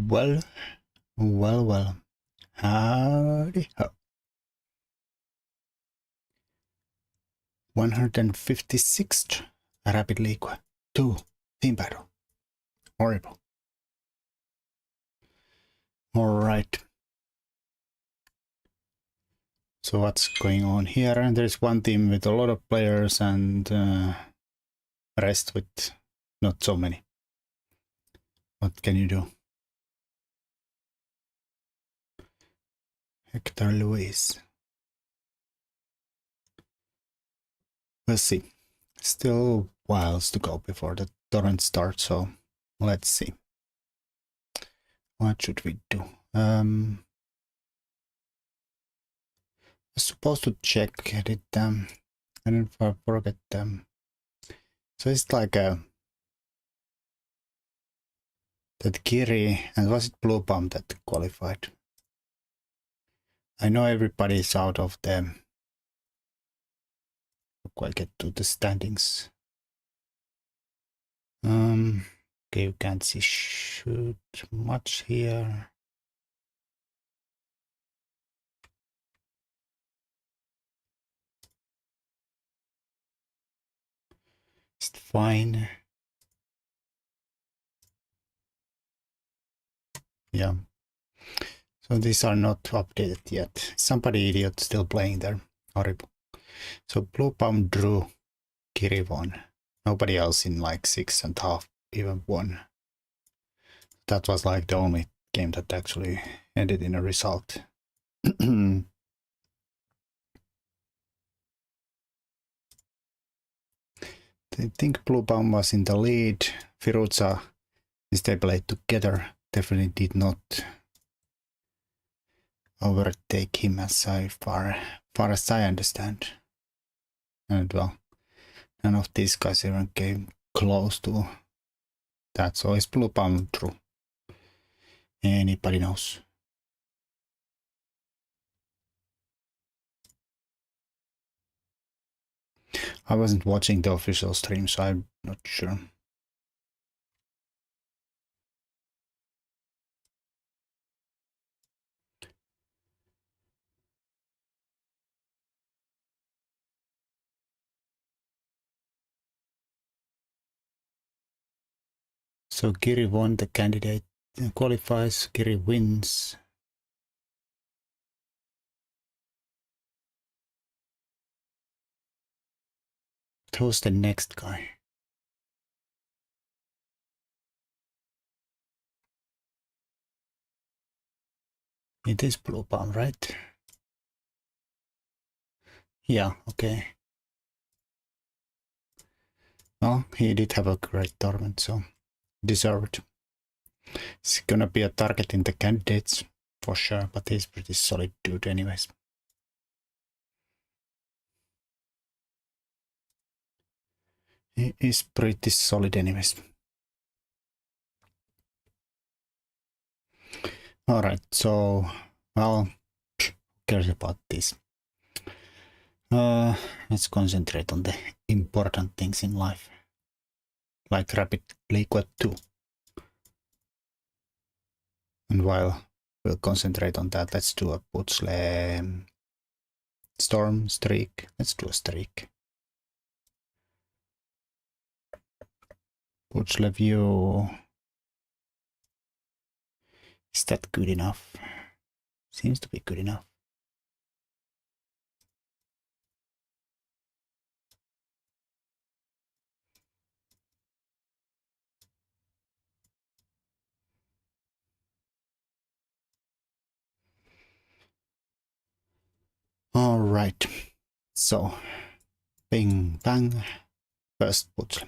Well, well. Howdy ho. 156th Rapid League 2 team battle. Horrible. Alright. So what's going on here? And there's one team with a lot of players and rest with not so many. What can you do? Hector Luis. We'll see. Still whiles to go before the torrent starts, so let's see. What should we do? I was supposed to check it. I didn't forget them. So it's like that Kiri, and was it Blue Bomb that qualified? I know everybody's out of them. I'll get to the standings. Okay, you can't see shoot much here. It's fine. Yeah. So these are not updated yet. Somebody idiot still playing there. Horrible. So Blue Bomb drew, Kiri won. Nobody else in like 6.5 even won. That was like the only game that actually ended in a result. I think Blue Bomb was in the lead. Firuza, since they played together, definitely did not overtake him as far as I understand. And well, none of these guys even came close to that. So is Blue Bomb true? Anybody knows? I wasn't watching the official stream, so I'm not sure. So Kiri won, the candidate qualifies, Kiri wins. Who's the next guy? It is Blue Bomb, right? Yeah, okay. Well, he did have a great tournament, so deserved. It's gonna be a target in the candidates for sure, but he's pretty solid dude anyways. He is pretty solid anyways. Alright, so, well, who cares about this? Let's concentrate on the important things in life, like Rapid League 2. And while we'll concentrate on that, let's do a Putzle Storm streak. Let's do a streak. Putzle view. Is that good enough? Seems to be good enough. All right. So, bing bang. First Putzle.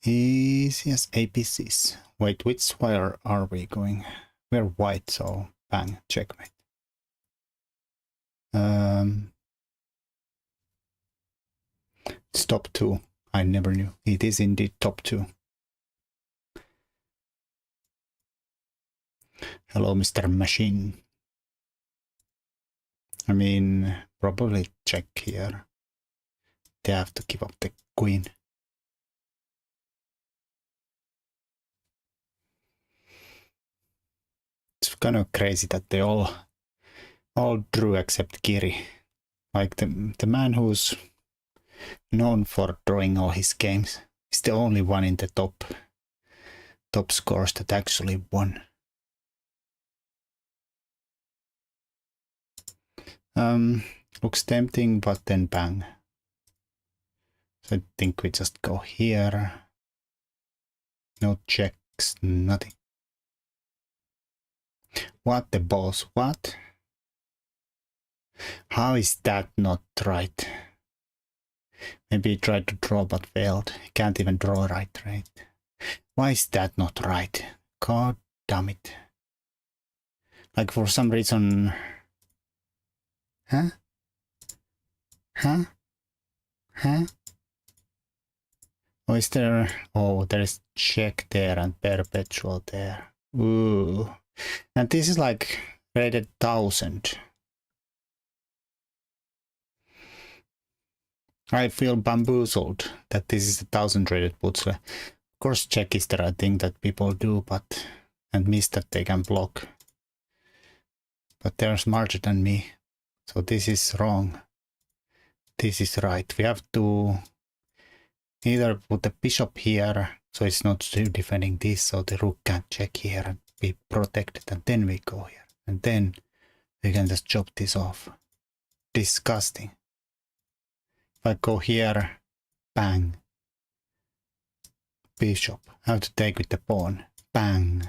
Yes, APCs. Wait, which wire are we going? We're white, so bang, checkmate. It's top 2. I never knew. It is indeed top 2. Hello, Mr. Machine. I mean, probably check here. They have to give up the queen. kind of crazy that they all drew except Kiri. Like the man who's known for drawing all his games is the only one in the top scores that actually won. Looks tempting, but then bang. So I think we just go here. No checks, nothing. What the balls? What? How is that not right? Maybe he tried to draw but failed. He can't even draw right? Why is that not right? God damn it. Like for some reason... Huh? Huh? Huh? Oh, is there... Oh, there is check there and perpetual there. Ooh. And this is like rated 1000. I feel bamboozled that this is the 1000 rated puzzle. Of course, check is the right thing that people do, but... And miss that they can block. But they're smarter than me. So this is wrong. This is right. We have to either put the bishop here, so it's not defending this, so the rook can't check here and be protected, and then we go here. And then we can just chop this off. Disgusting. If I go here, bang. Bishop. I have to take with the pawn. Bang.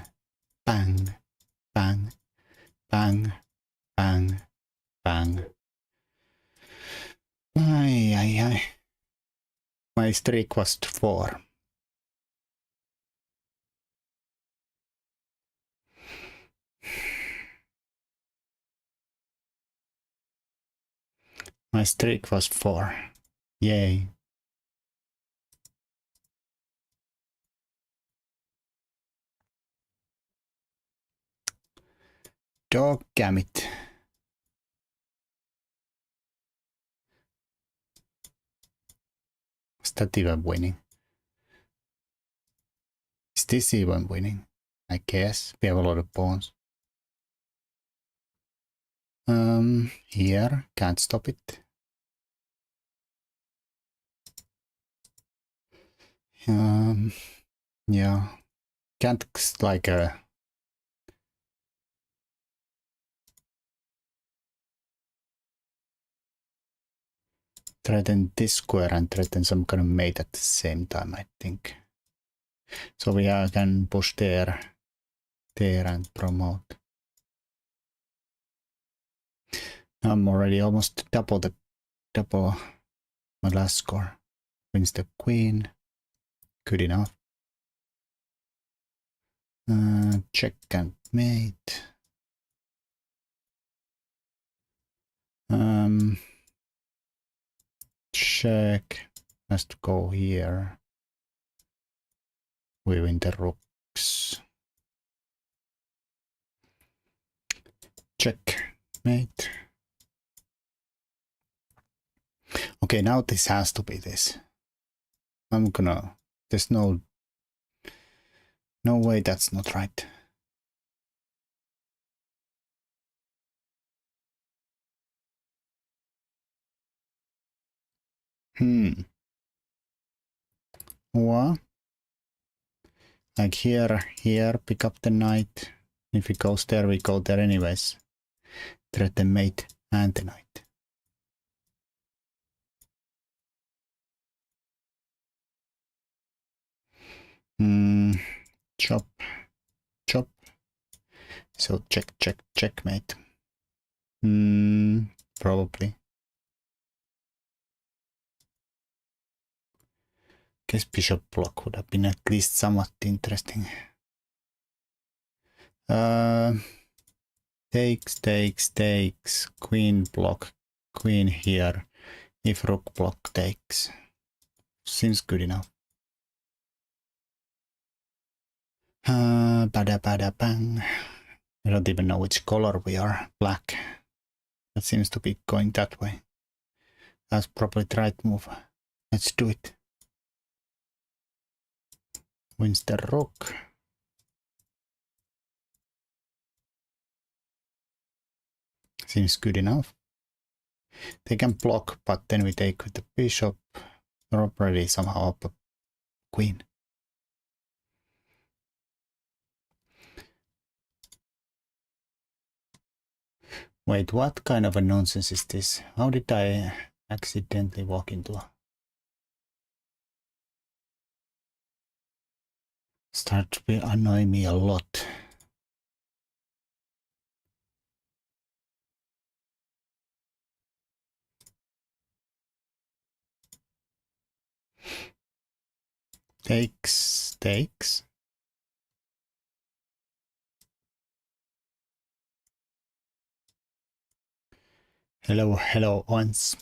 Bang. Bang. Bang. Bang. Bang. Ay. My streak was 4. My streak was 4. Yay. Doggammit. Is that even winning? Is this even winning? I guess. We have a lot of pawns. Here. Can't stop it. Yeah. Can't like threaten this square and threaten some kind of mate at the same time, I think. So we can push there and promote. I'm already almost double my last score. Wins the queen. Good enough. Check and mate. Check. Has to go here. We win the rooks. Check. Mate. Okay, now this has to be this. I'm gonna... There's no way that's not right. What? Like here, pick up the knight. If he goes there, we go there anyways. Threat the mate and the knight. Chop. So checkmate. Probably. Guess bishop block would have been at least somewhat interesting. Takes. Queen block. Queen here. If rook block takes. Seems good enough. Bada bang. I don't even know which color we are. Black. That seems to be going that way. That's probably the right move. Let's do it. Wins the rook. Seems good enough. They can block, but then we take with the bishop. We're already somehow up a queen. Wait, what kind of a nonsense is this? How did I accidentally walk into a... Start to annoy me a lot. Takes. Hello, once.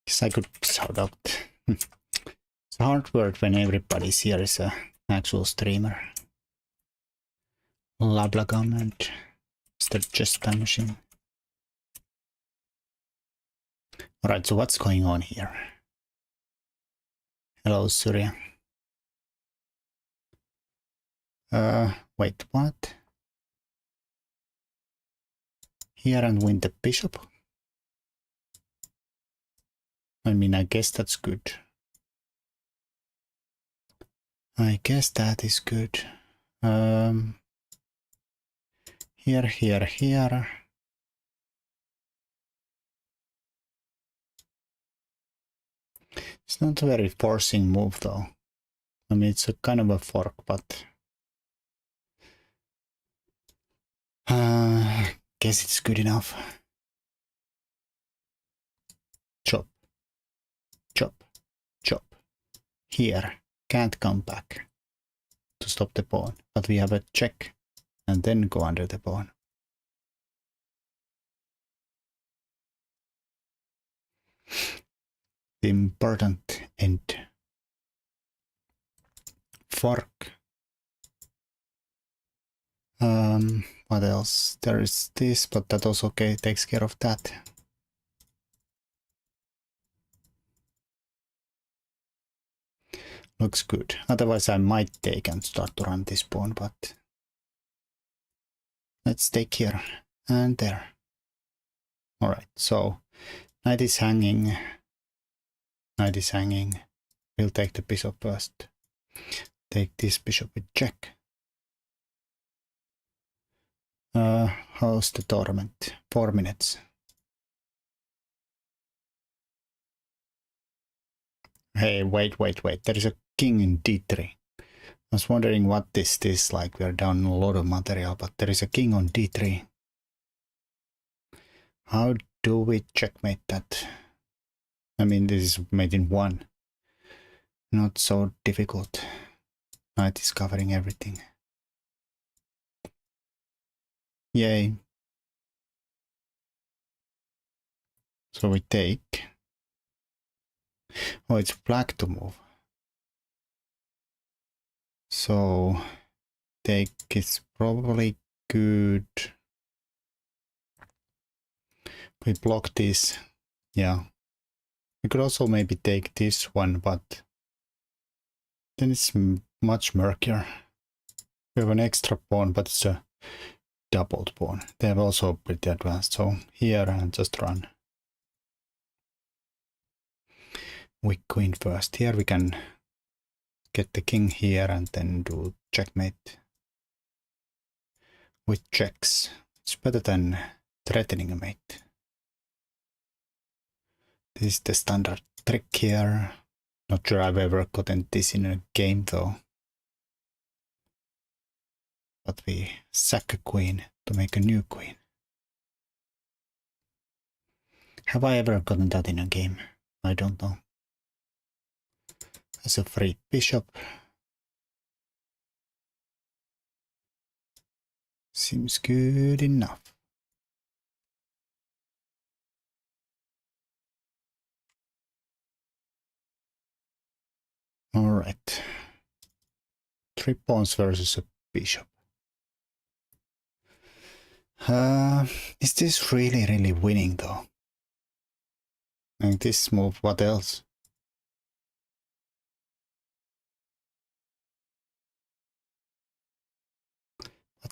Guess I could shout out. It's hard work when everybody's here is a actual streamer. Lablagum and Mr. Just Time Machine. Alright, so what's going on here? Hello, Surya. Wait, what? Here and win the bishop? I mean, I guess that's good. I guess that is good. Here. It's not a very forcing move though. I mean, it's a kind of a fork, but... guess it's good enough. Chop. Here. Can't come back to stop the pawn, but we have a check and then go under the pawn. The important end. Fork. What else? There is this, but that also takes care of that. Looks good. Otherwise I might take and start to run this pawn, but let's take here and there. Alright, so knight is hanging. We'll take the bishop first. Take this bishop with check. How's the tournament? 4 minutes. Hey, wait. There is a king in d3. I was wondering what this is like. We're down a lot of material, but there is a king on d3. How do we checkmate that? I mean, this is made in 1. Not so difficult. Knight is covering everything. Yay. So we take. Oh, it's black to move. So take is probably good. We block this. Yeah. We could also maybe take this one, but then it's much murkier. We have an extra pawn, but it's a doubled pawn. They have also pretty advanced, so here and just run. Weak queen first. Here we can get the king here and then do checkmate with checks. It's better than threatening a mate. This is the standard trick here. Not sure I've ever gotten this in a game though. But we sack a queen to make a new queen. Have I ever gotten that in a game? I don't know. As a free bishop. Seems good enough. Alright. 3 pawns versus a bishop. Is this really winning though? And this move, what else?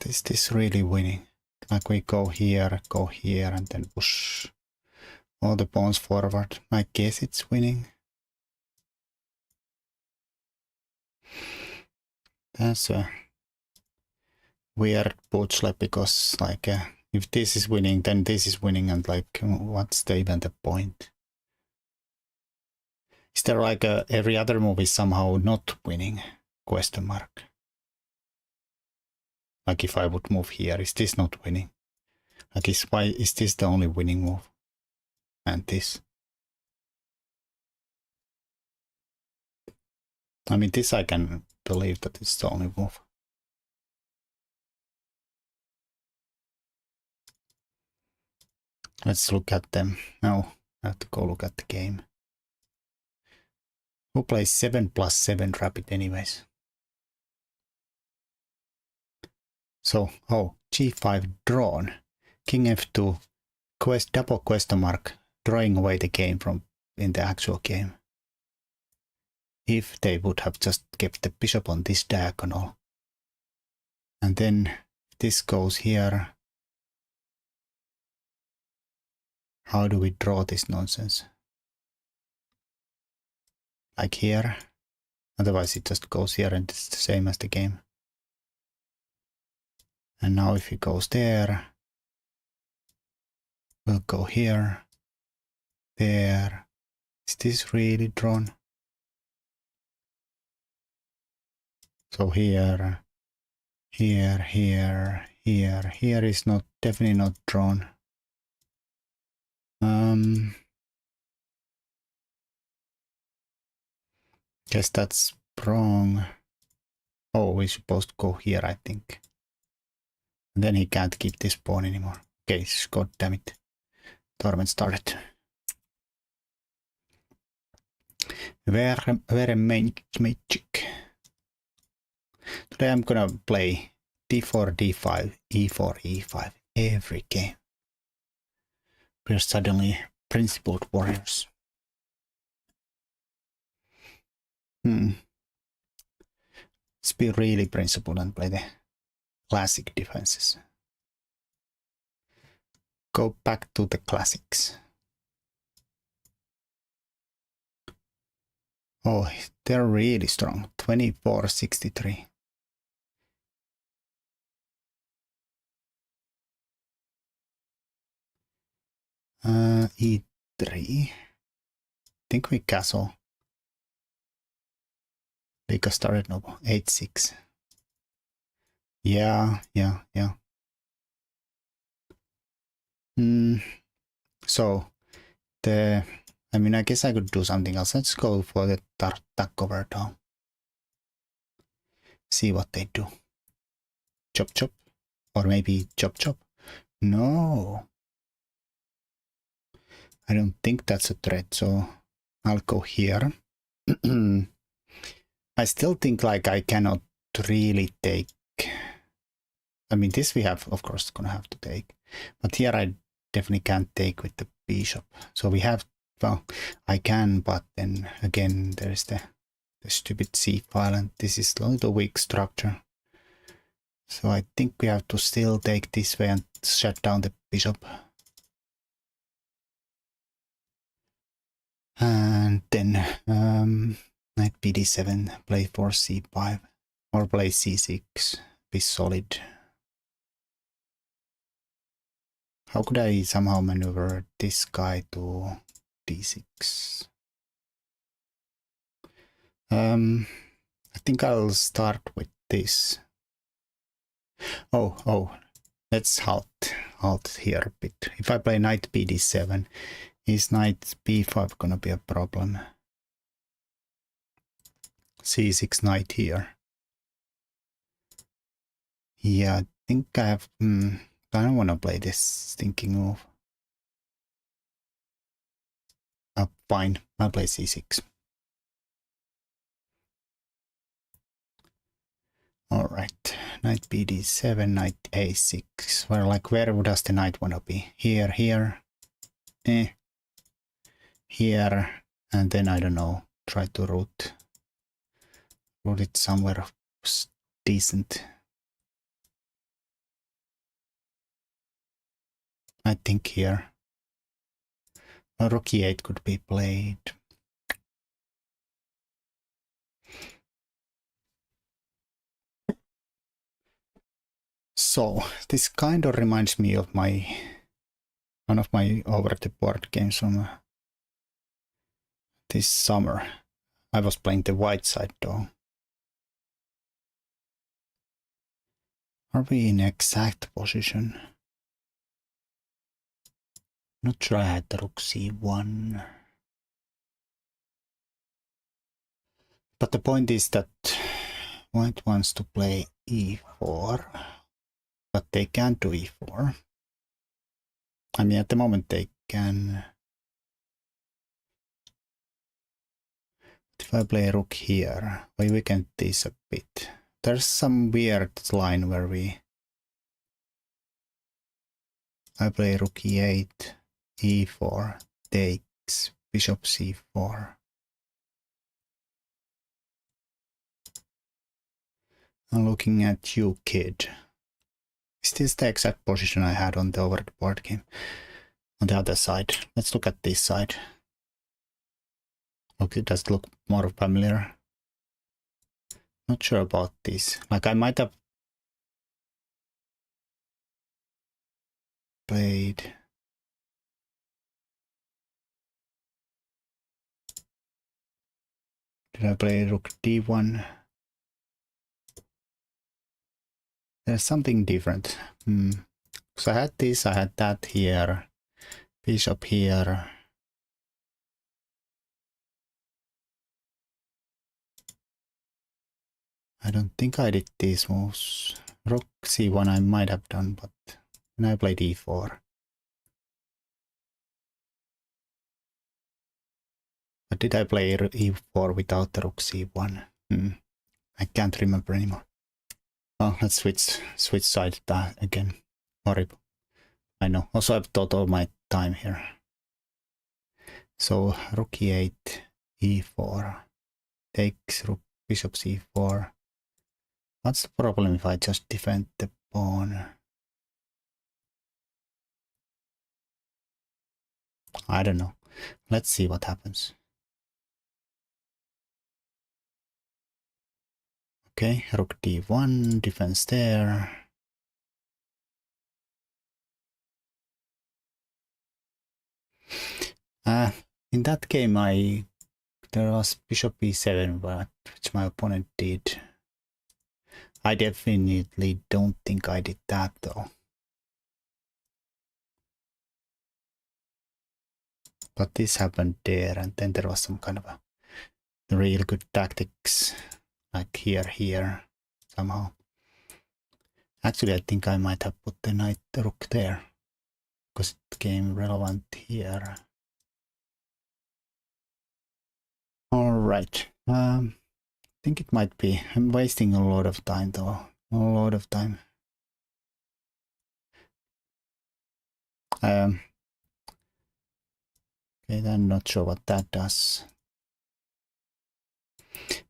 But is this really winning? Like we go here, and then push all the pawns forward. I guess it's winning. That's a weird butchlep because like if this is winning, then this is winning, and like what's even the point? Is there like every other move is somehow not winning? Question mark. Like if I would move here, is this not winning? Like why is this the only winning move? And this. I mean, this I can believe that it's the only move. Let's look at them. No, I have to go look at the game. Who plays 7+7 rapid anyways? So, oh, g5 drawn. King f2, double question mark, drawing away the game from in the actual game. If they would have just kept the bishop on this diagonal. And then this goes here. How do we draw this nonsense? Like here. Otherwise it just goes here and it's the same as the game. And now if it goes there, we'll go here, there. Is this really drawn? So here, here, here, here. Here is not, definitely not drawn. Guess that's wrong. Oh, we're supposed to go here, I think. And then he can't keep this pawn anymore. Okay, god damn it. Tournament started. Very magic. Today I'm gonna play d4, d5, e4, e5 every game. We're suddenly principled warriors. Let's be really principled and play the classic defenses. Go back to the classics. Oh, they're really strong. 24-63. E3. I think we castle. Liga started noble. 8-6. Yeah. So I mean, I guess I could do something else. Let's go for the takeover though. See what they do. Chop chop. Or maybe chop chop. No. I don't think that's a threat, so I'll go here. I still think like I cannot really take. I mean, this we have, of course, gonna have to take. But here I definitely can't take with the bishop. So we have, well, I can, but then again, there's the stupid c file, and this is a little weak structure. So I think we have to still take this way and shut down the bishop. And then knight bd7, play for c5, or play c6, be solid. How could I somehow maneuver this guy to d6? I think I'll start with this. Oh, let's halt here a bit. If I play knight bd7, is knight b5 gonna be a problem? c6 knight here. Yeah, I think I have. I don't want to play this stinking move. Fine, I'll play c6. Alright, knight bd7, knight a6. Well, like, where does the knight want to be? Here, here, here, and then, I don't know, try to root it somewhere decent. I think here. Rook e8 could be played. So this kind of reminds me of one of my over the board games from this summer. I was playing the white side though. Are we in exact position? Not sure I had the rook c1. But the point is that white wants to play e4, but they can't do e4. I mean, at the moment they can. If I play rook here, we weaken this a bit. There's some weird line where I play rook e8, e4, takes, bishop c4. I'm looking at you, kid. Is this the exact position I had on the over the board game? On the other side. Let's look at this side. Okay, does it look more familiar? Not sure about this. Like I might have played. Did I play rook d1? There's something different. So I had this, I had that here. Bishop here. I don't think I did these moves. Rook c1 I might have done, but then I played e4. But did I play e4 without the rook c1? I can't remember anymore. Well, let's switch side again. Horrible. I know. Also, I've thought all my time here. So rook e8, e4, takes rook, bishop c4. What's the problem if I just defend the pawn? I don't know. Let's see what happens. Okay, rook d1, defense there. In that game, there was bishop e7, which my opponent did. I definitely don't think I did that though. But this happened there, and then there was some kind of a real good tactics, like here, somehow. Actually, I think I might have put the knight rook there, because it became relevant here. Alright, I think it might be. I'm wasting a lot of time though, a lot of time. Okay, I'm not sure what that does.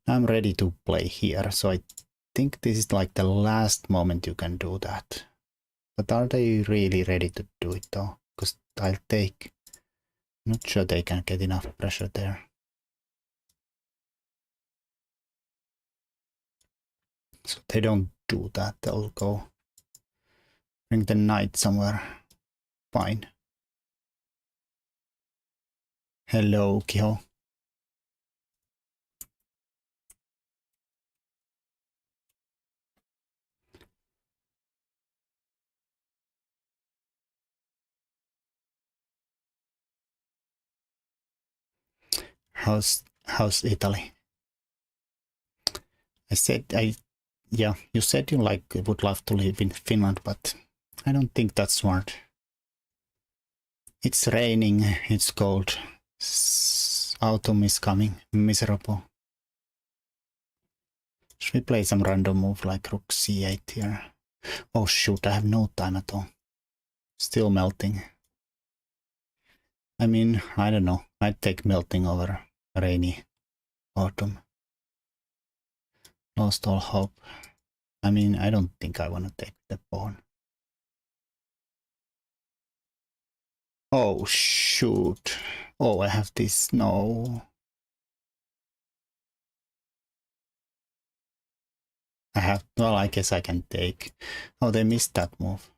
I'm ready to play here, so I think this is like the last moment you can do that. But are they really ready to do it though? Because I'll take. Not sure they can get enough pressure there. So they don't do that, they'll go bring the knight somewhere. Fine. Hello, Kyo. How's Italy? Yeah, you said you would love to live in Finland, but I don't think that's smart. It's raining, it's cold, autumn is coming, miserable. Should we play some random move like rook c8 here? Oh shoot, I have no time at all. Still melting. I mean, I don't know. I'd take melting over rainy autumn. Lost all hope. I mean, I don't think I want to take the pawn. Oh, shoot. Oh, I have this. No. I have. Well, I guess I can take. Oh, they missed that move.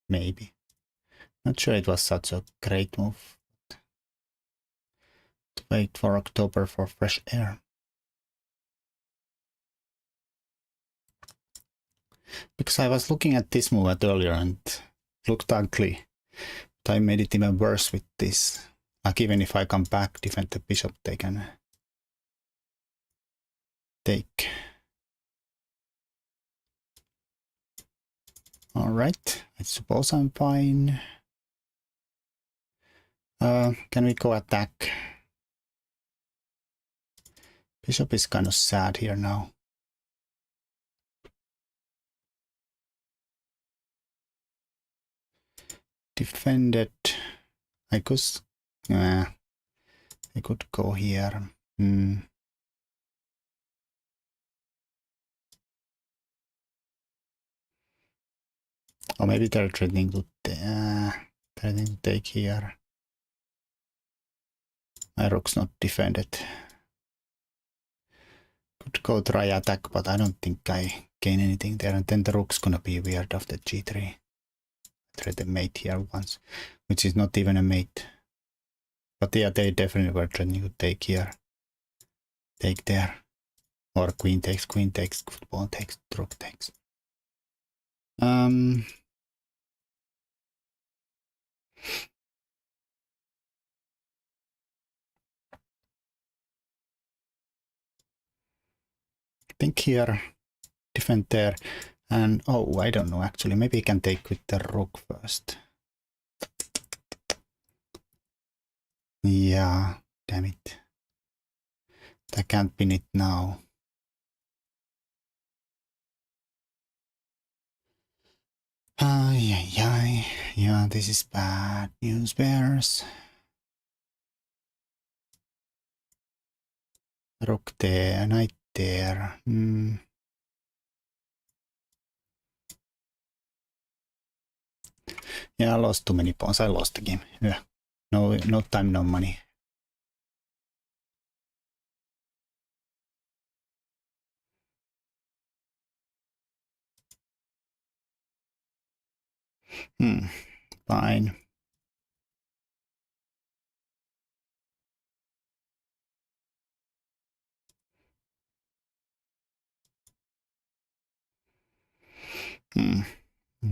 Maybe. Not sure it was such a great move. Wait for October for fresh air. Because I was looking at this move earlier and it looked ugly. But I made it even worse with this. Like even if I come back, defend the bishop, they can take. Alright, I suppose I'm fine. Can we go attack? Bishop is kind of sad here now. Defended. I could go here. Or maybe they're threatening to take here. My rook's not defended. Could go try attack, but I don't think I gain anything there. And then the rook's gonna be weird after g3. Try the mate here once, which is not even a mate. But yeah, they definitely were trying to take here. Take there. Or queen takes, football takes, rook takes. I think here, defend there. And oh, I don't know actually. Maybe I can take with the rook first. Yeah, damn it. I can't pin it now. Yeah, this is bad news bears. Rook there, knight there. Yeah, I lost too many pawns. I lost the game. Yeah, no time, no money. Fine.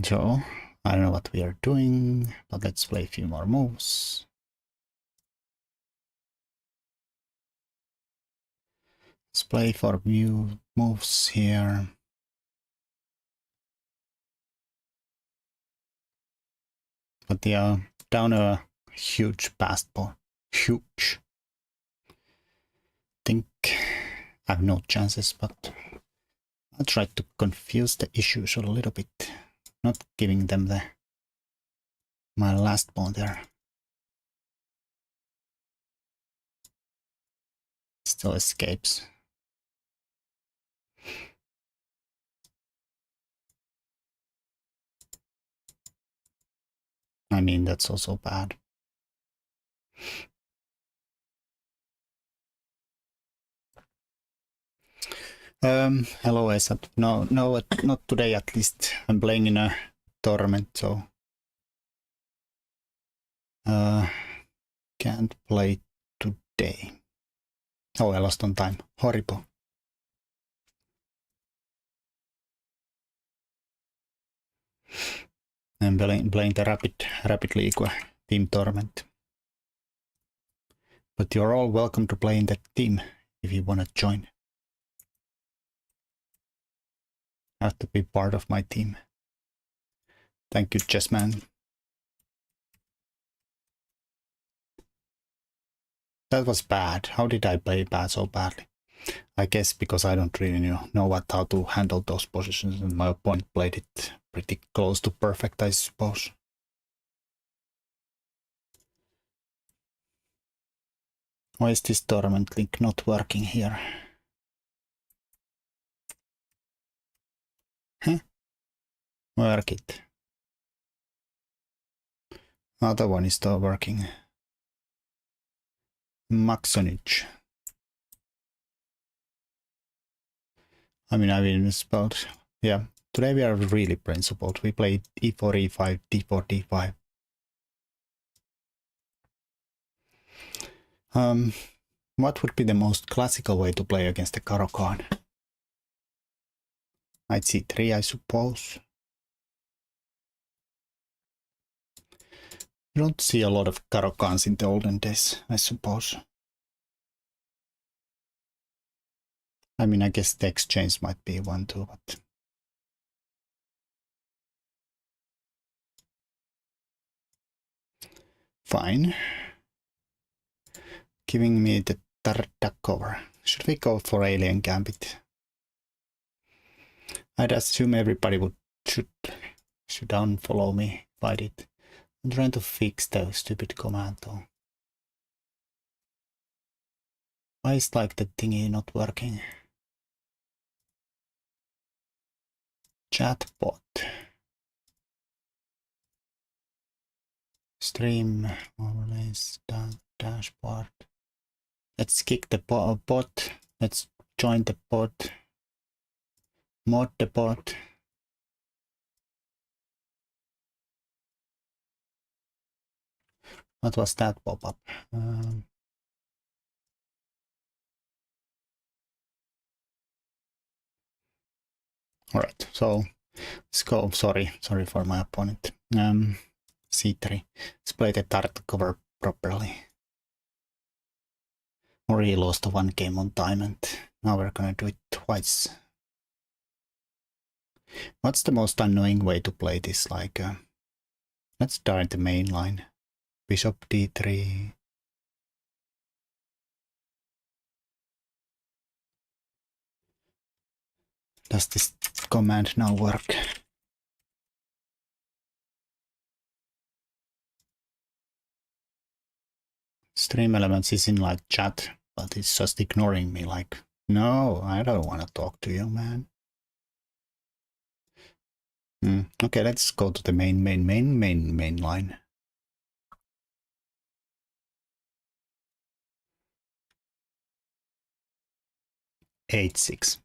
So, I don't know what we are doing, but let's play a few more moves. Let's play for few moves here. But they are down a huge passport. Huge. Think I have no chances, but I'll try to confuse the issues a little bit. Not giving them my last pawn there. Still escapes. I mean, that's also bad. Hello, ASAP. No, not today at least. I'm playing in a tournament, so can't play today. Oh, I lost on time. Horrible. I'm playing the Rapid League team tournament. But you're all welcome to play in that team if you want to join. Have to be part of my team. Thank you, Chessman. That was bad. How did I play bad so badly? I guess because I don't really know how to handle those positions, and my opponent played it pretty close to perfect, I suppose. Why is this tournament link not working here? Huh? Work it. Other one is still working. Maxonage. I mean, I've even spelled. Yeah, today we are really principled. We play e4, e5, d4, d5. What would be the most classical way to play against the Caro-Kann? Knight c3, I suppose. You don't see a lot of Caro-Kanns in the olden days, I suppose. I mean, I guess the exchange might be one too, but... Fine. Giving me the Tartakover. Should we go for Alien Gambit? I'd assume everybody should unfollow me if I did. I'm trying to fix the stupid command though. Why is like the thingy not working? Chatbot. Stream overlays dashboard. Let's kick the bot. Let's join the bot. Mod the bot. What was that pop-up? Alright, so let's go. Sorry for my opponent. C3. Let's play the Tartakover properly. Already lost one game on time and now we're gonna do it twice. What's the most annoying way to play this? Like, let's start the main line. Bishop d3. Does this command now work? Stream Elements is in like chat, but it's just ignoring me like, no, I don't want to talk to you, man. Okay, let's go to the main line. H6.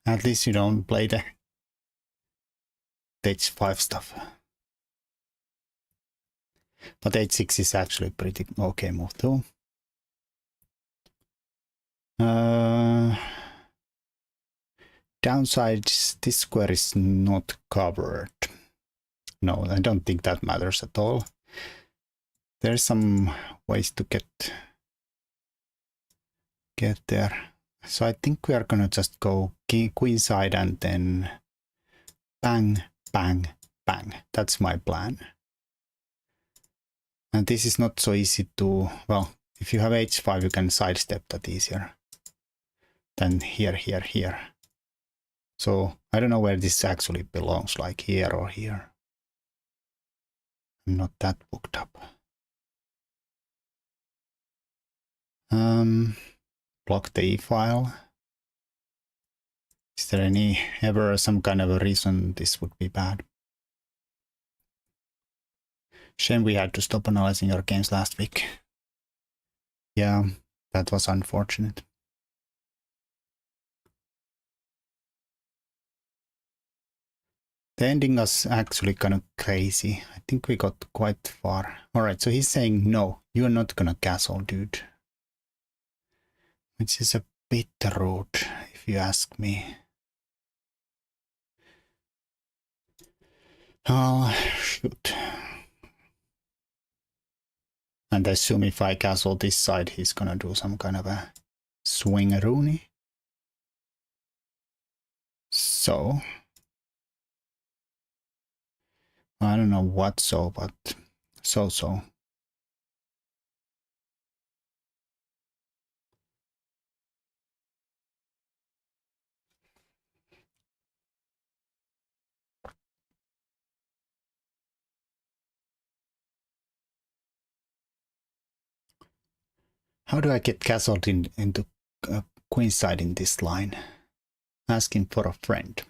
At least you don't play the H5 stuff. But H6 is actually pretty okay move too. Downsides, this square is not covered. No, I don't think that matters at all. There's some ways to get there. So I think we are gonna just go queen side and then bang, bang, bang. That's my plan. And this is not so easy to, well, if you have h5, you can sidestep that easier than here. So I don't know where this actually belongs, like here or here. I'm not that booked up. Block the e-file. Is there ever some kind of a reason this would be bad? Shame we had to stop analyzing your games last week. Yeah, that was unfortunate. The ending was actually kind of crazy. I think we got quite far. Alright, so he's saying no, you're not gonna castle, dude. Which is a bit rude, if you ask me. Oh, shoot. And I assume if I castle this side, he's gonna do some kind of a swing-a-rooney. So... I don't know what so, but so. How do I get castled into queenside in this line? Asking for a friend.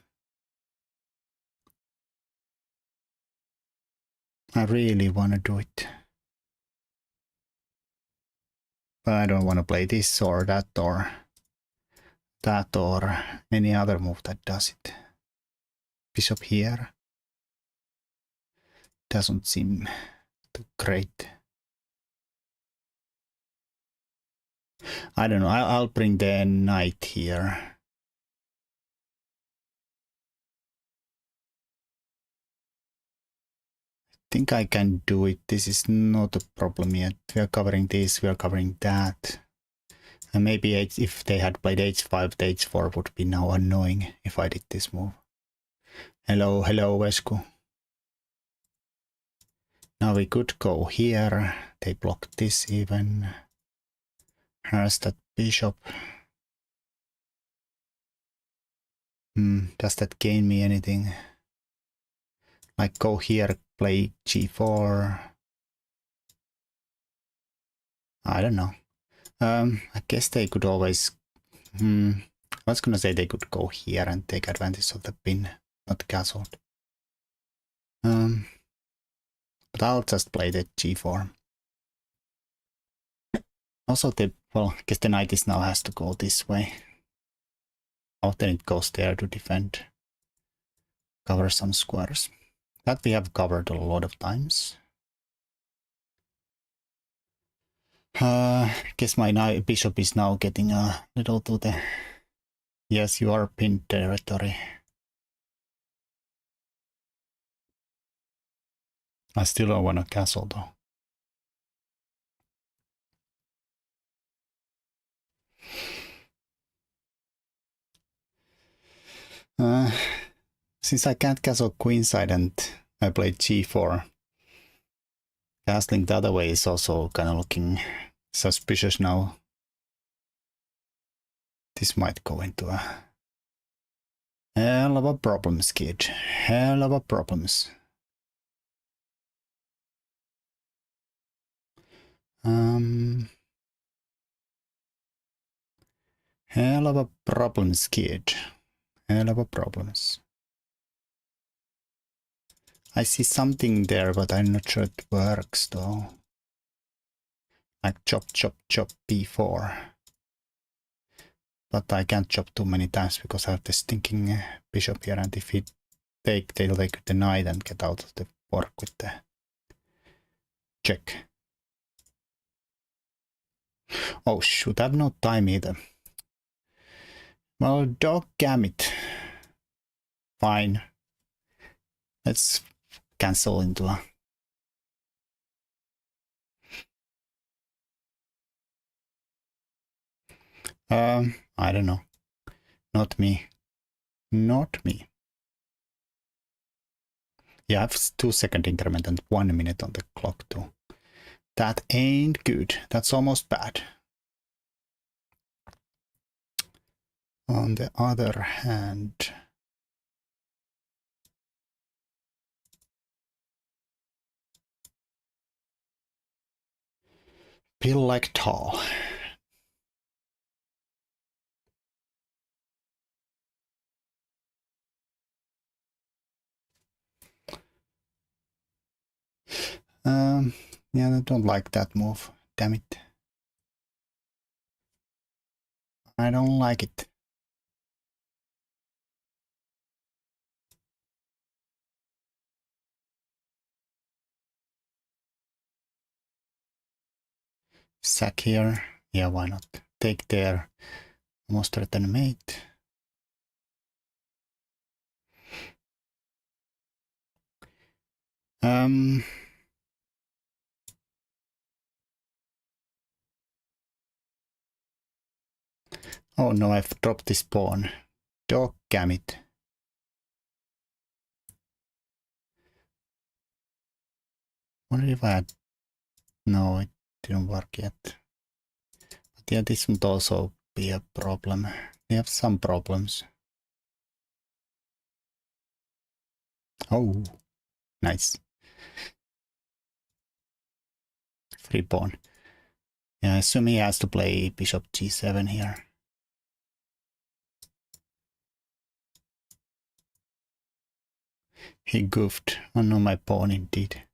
I really want to do it. But I don't want to play this or that or any other move that does it. Bishop here doesn't seem too great. I don't know. I'll bring the knight here. I think I can do it. This is not a problem yet. We are covering this, we are covering that. And maybe if they had played h5, the h4 would be now annoying if I did this move. Hello, Esku. Now we could go here. They blocked this even. Here's that bishop. Does that gain me anything? Like go here, play g4. I don't know. I guess they could always... I was gonna say they could go here and take advantage of the pin, not castled. But I'll just play the g4. Also, I guess the knight is now has to go this way. Oh, then it goes there to defend. Cover some squares. That we have covered a lot of times. Guess my bishop is now getting a little to the... Yes, you are pinned territory. I still don't want a castle though. Since I can't castle queenside and I played g4, castling the other way is also kind of looking suspicious now. This might go into a hell of a problems, kid. Hell of a problems. Hell of a problems, kid. Hell of a problems. I see something there, but I'm not sure it works though. Like chop, chop, chop b4. But I can't chop too many times because I have this stinking bishop here, and if they'll take the knight and get out of the work with the check. Oh shoot, I have no time either. Well, doggammit. Fine. Let's cancel into a... I don't know. Not me. Not me. Yeah, I have 2-second increment and 1 minute on the clock too. That ain't good. That's almost bad. On the other hand... Feel like tall. Yeah, I don't like that move. Damn it. I don't like it. Sack here. Yeah, why not? Take there. Almost threaten mate. Oh no, I've dropped this pawn. Doggammit. Wonder if I had... No, it didn't work yet. But yeah, this would also be a problem. We have some problems. Oh, nice. Free pawn. Yeah, I assume he has to play bishop g7 here. He goofed. Oh no, my pawn indeed.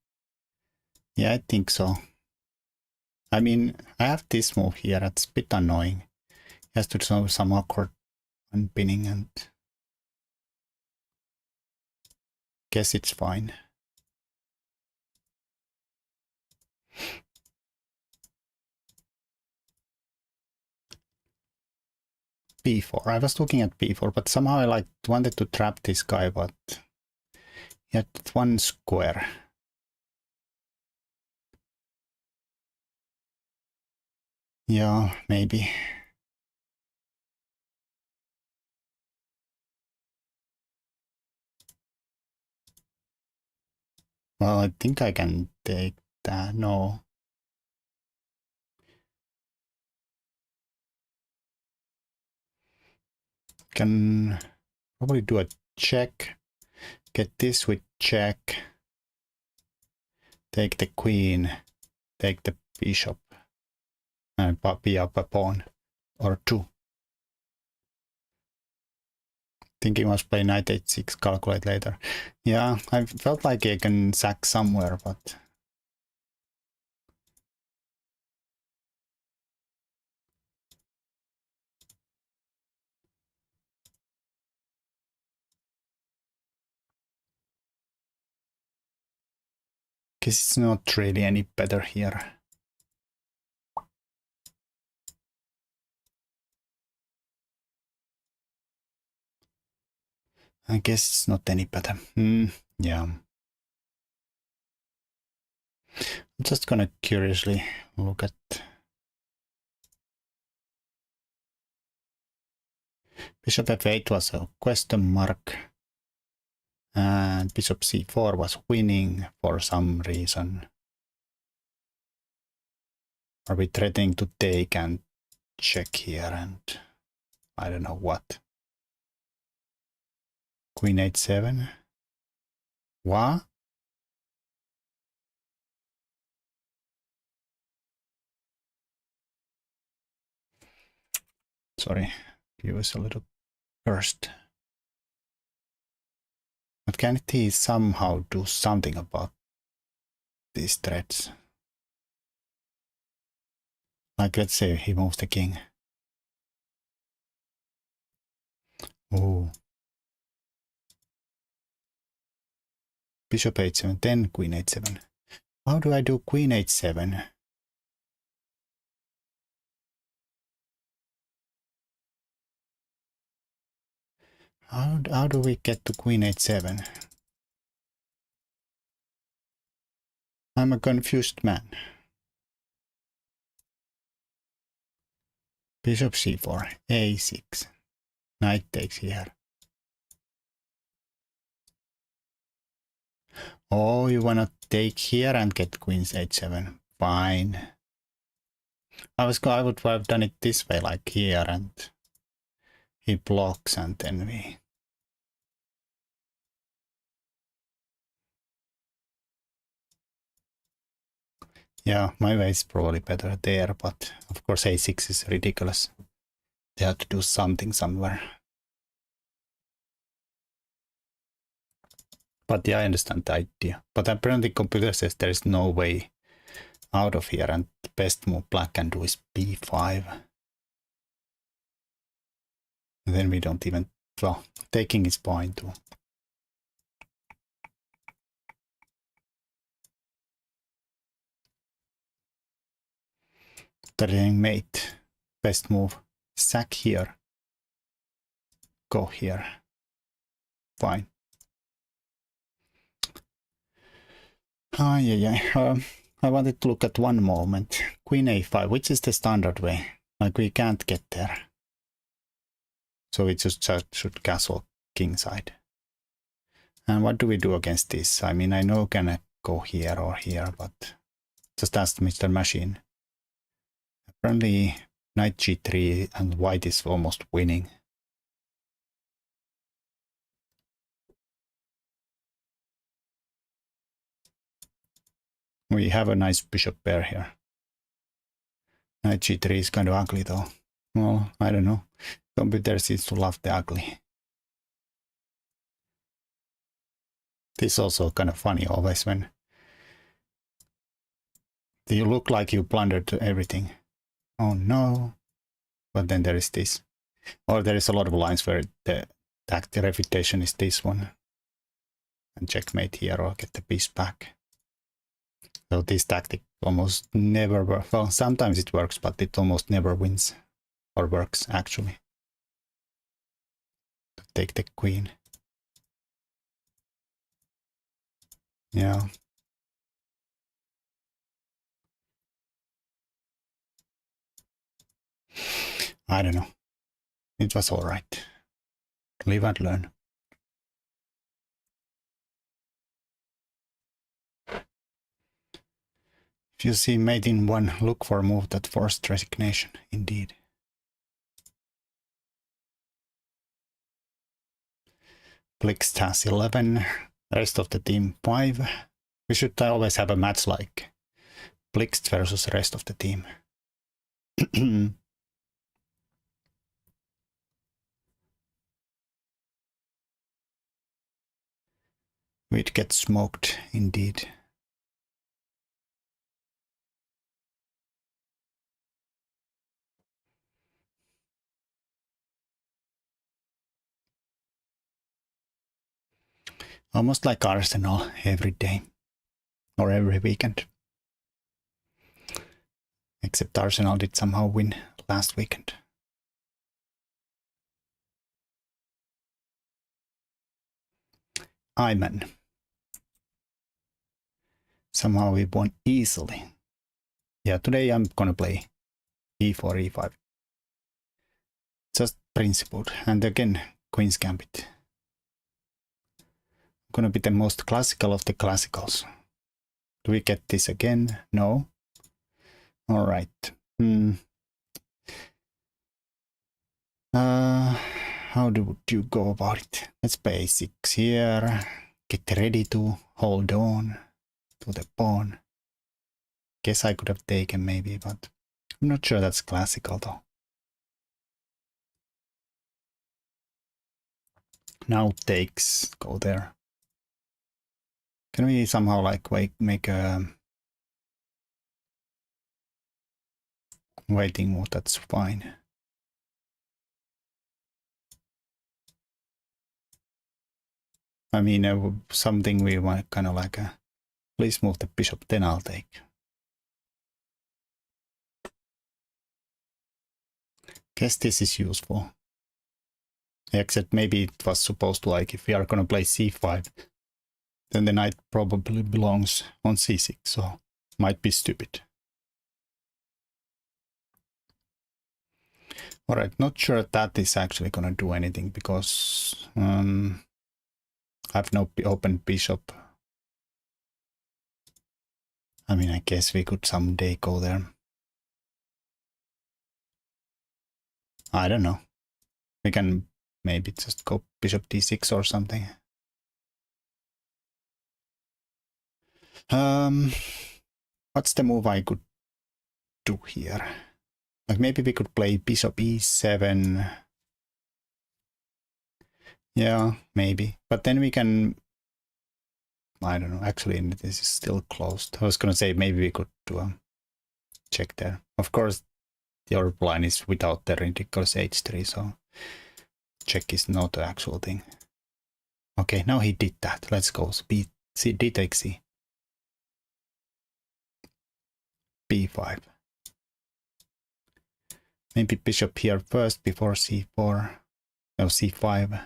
Yeah, I think so. I mean, I have this move here. It's a bit annoying. He has to do some awkward unpinning and guess it's fine. B4. I was looking at B4, but somehow I wanted to trap this guy, but he had one square. Yeah, maybe. Well, I think I can take that. No. Can probably do a check. Get this with check. Take the queen. Take the bishop. And be up a pawn. Or two. Thinking was play knight h6, calculate later. Yeah, I felt like I can sack somewhere, but guess it's not really any better here. I guess it's not any better. Yeah. I'm just gonna curiously look at Bishop f8 was a question mark. And Bishop c4 was winning for some reason. Are we threatening to take and check here and I don't know what? Queen h7? What? Sorry, he was a little cursed. But can he somehow do something about these threats? Like, let's say he moves the king. Oh. Bishop h7, then queen h7. How do I do queen h7? How do we get to queen h7? I'm a confused man. Bishop c4, a6. Knight takes here. Oh, you wanna take here and get queen's h7. Fine. I would have done it this way, like here, and he blocks, and then we. Yeah, my way is probably better there, but of course a6 is ridiculous. They have to do something somewhere. But yeah, I understand the idea. But apparently computer says there is no way out of here, and the best move black can do is b5. And then we don't even, well, taking is fine too. Threatening mate. Best move. Sack here. Go here. Fine. I wanted to look at one moment. Queen a5, which is the standard way. Like we can't get there. So we just should castle kingside. And what do we do against this? I mean, I know can I go here or here, but just ask Mr. Machine. Apparently knight g3 and white is almost winning. We have a nice bishop pair here. Knight g3 is kind of ugly though. Well, I don't know. Computer seems to love the ugly. This is also kind of funny always when You look like you blundered everything. Oh no. But then there is this. Or there is a lot of lines where the tactic refutation is this one. And checkmate here or get the piece back. So this tactic almost never works. Well, sometimes it works, but it almost never wins. Or works, actually. Take the queen. Yeah. I don't know. It was alright. Live and learn. If you see mate in one, look for a move that forced resignation. Indeed. Blixt has 11. Rest of the team 5. We should always have a match like Blixt versus rest of the team. We'd get smoked, indeed. Almost like Arsenal every day. Or every weekend. Except Arsenal did somehow win last weekend. Iman. Somehow we won easily. Yeah, today I'm gonna play e4, e5. Just principled. And again, Queen's Gambit. Gonna be the most classical of the classicals. Do we get this again? No. All right. How do you go about it? Let's play 6 here. Get ready to hold on to the pawn. Guess I could have taken maybe, but I'm not sure that's classical though. Now takes, go there. Can we somehow like make a waiting move? That's fine. I mean, something we want kind of like a, please move the bishop, then I'll take. Guess this is useful. Except maybe it was supposed to, like, if we are gonna play c5, then the knight probably belongs on c6, so might be stupid. Alright, not sure that is actually gonna do anything because I have no open bishop. I mean, I guess we could someday go there. I don't know. We can maybe just go bishop d6 or something. What's the move I could do here? Like maybe we could play bishop e7. Yeah, maybe. But then we can... I don't know. Actually, this is still closed. I was going to say maybe we could do a check there. Of course, the other line is without the ridiculous h3, so check is not the actual thing. Okay, now he did that. Let's go. D takes c. b5. Maybe bishop here first before c4. No, c5.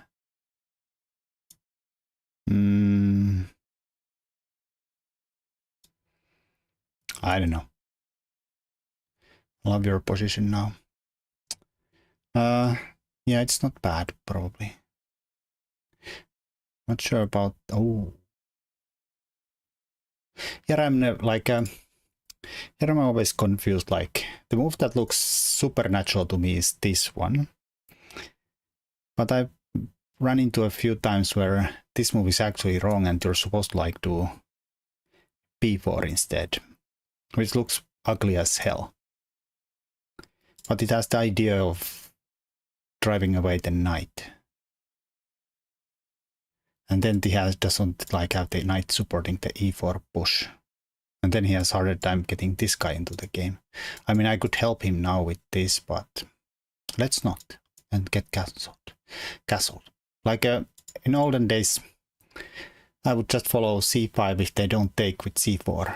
I don't know. Love your position now. Yeah, it's not bad, probably. Not sure about... Oh. Here I'm like... here I'm always confused, like... The move that looks supernatural to me is this one. But I've run into a few times where this move is actually wrong and you're supposed to like do b4 instead. Which looks ugly as hell. But it has the idea of driving away the knight. And then the has doesn't like have the knight supporting the e4 push. And then he has harder time getting this guy into the game. I mean, I could help him now with this, but let's not. And get castled. Like in olden days, I would just follow c5 if they don't take with c4.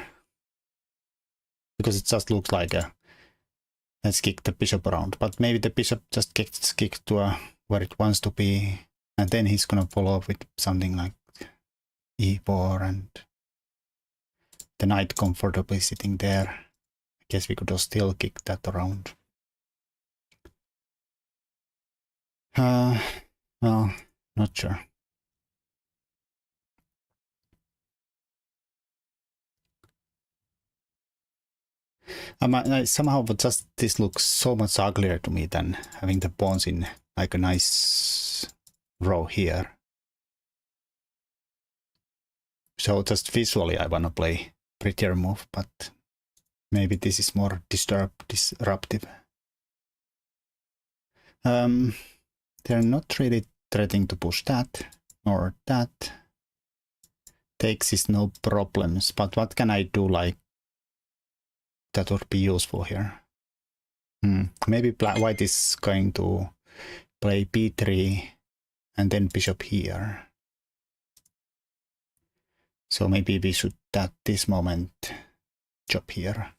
Because it just looks like a let's kick the bishop around. But maybe the bishop just gets kicked to where it wants to be. And then he's gonna follow up with something like e4 and the knight comfortably sitting there. I guess we could still kick that around. Well, not sure. Somehow just this looks so much uglier to me than having the pawns in like a nice row here. So just visually I wanna play prettier move, but maybe this is more disruptive. They're not really threatening to push that or that. Takes is no problems, but what can I do like that would be useful here? Maybe white is going to play b3 and then bishop here. So maybe we should at this moment chop here.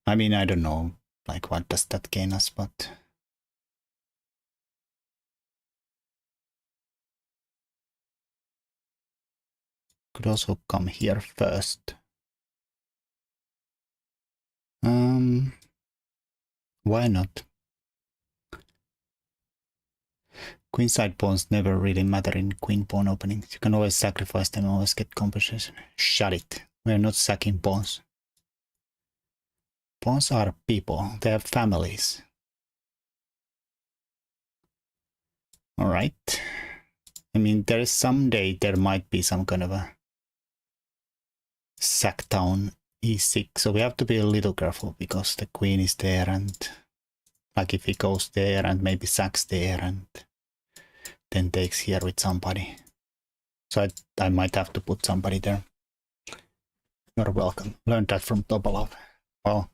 I mean, I don't know, like what does that gain us, but could also come here first. Why not? Queenside pawns never really matter in queen pawn openings. You can always sacrifice them and always get compensation. Shut it. We're not sacking pawns. Pawns are people. They have families. Alright. I mean, someday there might be some kind of a sack down e6. So we have to be a little careful because the queen is there and like if he goes there and maybe sacks there and then takes here with somebody. So I might have to put somebody there. You're welcome. Learned that from Tobolov. Well,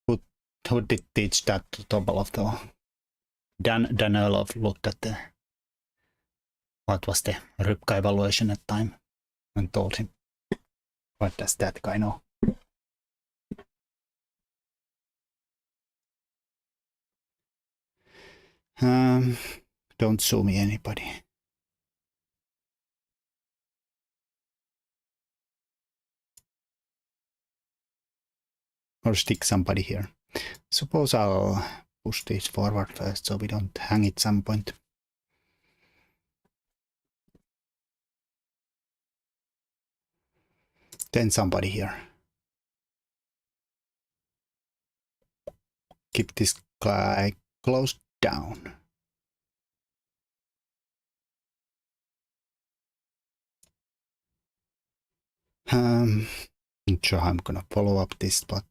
who did teach that to Tobolov though? Danilov looked at what was the Rybka evaluation at time and told him, what does that guy know? Don't show me anybody. Or stick somebody here. Suppose I'll push this forward first so we don't hang at some point. Then somebody here. Keep this guy closed down. Not sure how I'm gonna follow up this, but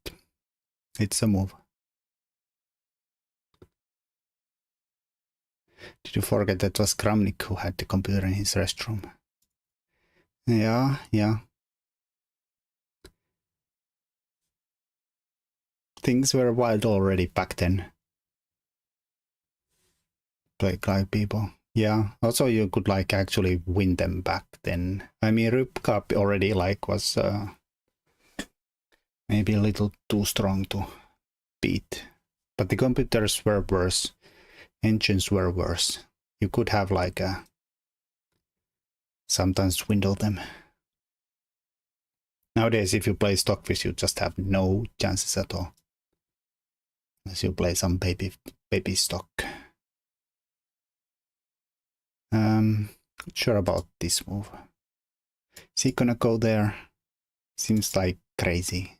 it's a move. Did you forget that was Kramnik who had the computer in his restroom? Yeah. Things were wild already back then. Play like people. Yeah, also you could like actually win them back then. I mean, Rybka already like was maybe a little too strong to beat. But the computers were worse. Engines were worse. You could have like sometimes swindle them. Nowadays, if you play Stockfish, you just have no chances at all. Unless you play some baby stock. Not sure about this move. Is he gonna go there? Seems like crazy.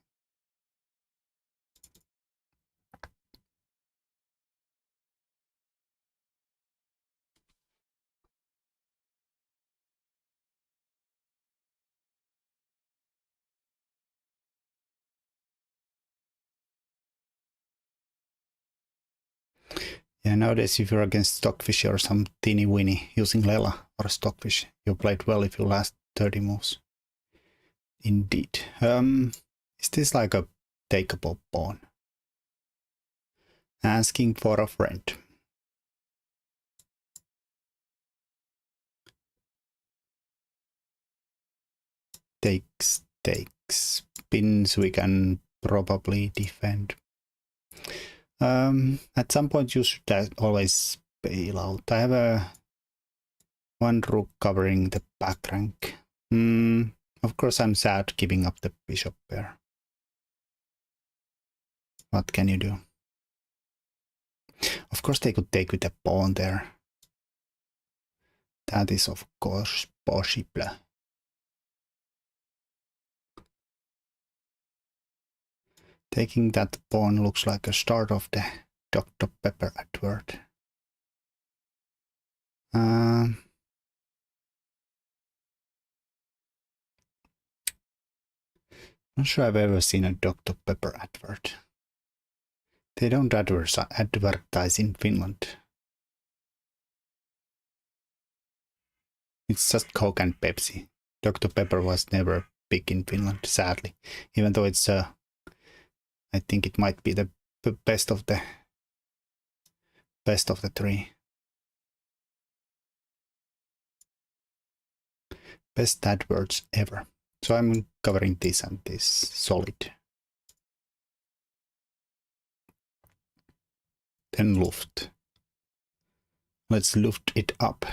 Yeah, nowadays if you're against Stockfish or some teeny weeny using Lela or Stockfish, you played well if you last 30 moves. Indeed. Is this like a takeable pawn? Asking for a friend. Takes. Pins we can probably defend. At some point you should always bail out. I have one rook covering the back rank. Of course I'm sad giving up the bishop pair. What can you do? Of course they could take with a pawn there. That is of course possible. Taking that pawn looks like a start of the Dr. Pepper advert. Not sure I've ever seen a Dr. Pepper advert. They don't advertise in Finland. It's just Coke and Pepsi. Dr. Pepper was never big in Finland, sadly. Even though it's I think it might be the best of the three. Best adverts ever. So I'm covering this and this solid. Then Luft. Let's Luft it up.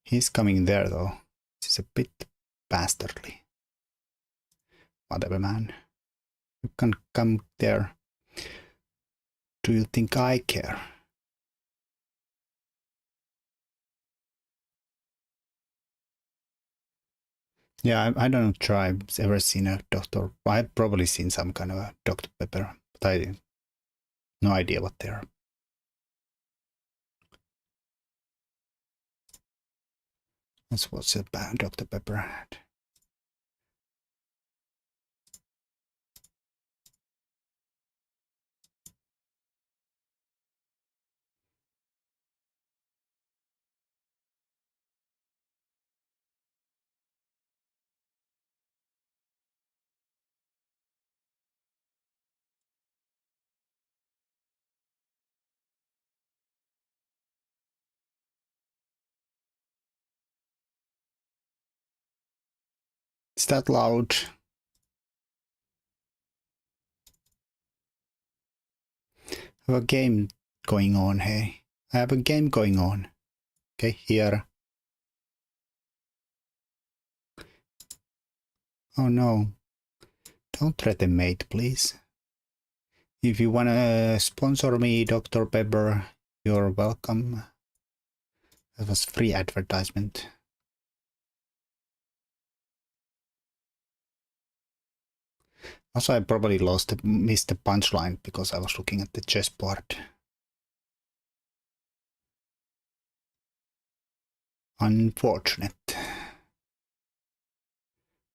He's coming there though. It's a bit bastardly. Whatever, man. You can come there. Do you think I care? Yeah, I don't know if I've ever seen a Dr. I've probably seen some kind of a Dr. Pepper, but I have no idea what they are. Let's watch the Dr. Pepper ad. Is that loud? I have a game going on, hey. I have a game going on. Okay, here. Oh no. Don't threaten mate, please. If you wanna sponsor me, Dr. Pepper, you're welcome. That was free advertisement. Also, I probably missed the punchline because I was looking at the chessboard. Unfortunate.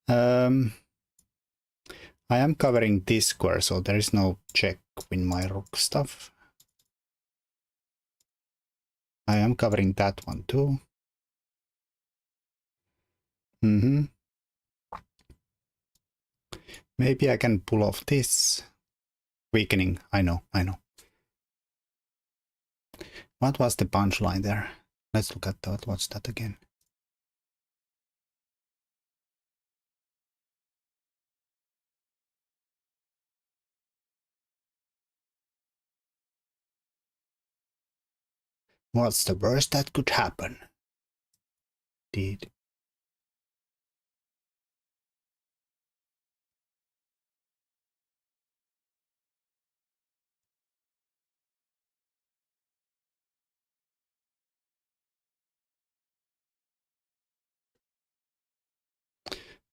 I am covering this square, so there is no check in my rook stuff. I am covering that one too. Maybe I can pull off this. Weakening, I know. What was the punchline there? Let's look at that. What's that again? What's the worst that could happen? Indeed.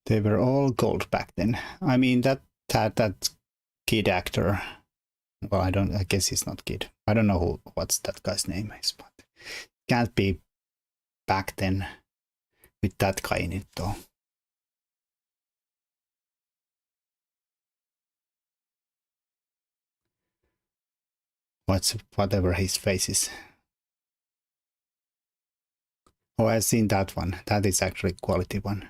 They were all gold back then. I mean, that kid actor. Well, I guess he's not kid. I don't know what's that guy's name is, but it can't be back then with that guy in it though. Whatever his face is. Oh, I've seen that one. That is actually a quality one.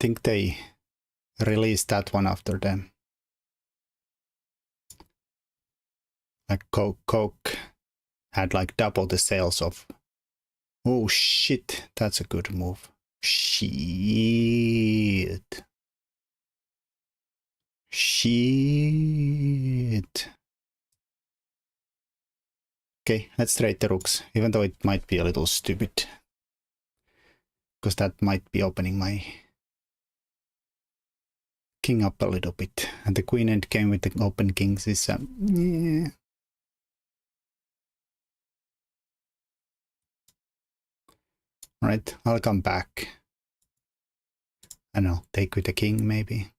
think they released that one after them. Like Coke had like double the sales of. Oh shit, that's a good move. Shit. Shit. Okay, let's trade the rooks, even though it might be a little stupid. Because that might be opening my king up a little bit. And the queen endgame with the open kings is... yeah. Alright, I'll come back. I don't know, take with the king maybe.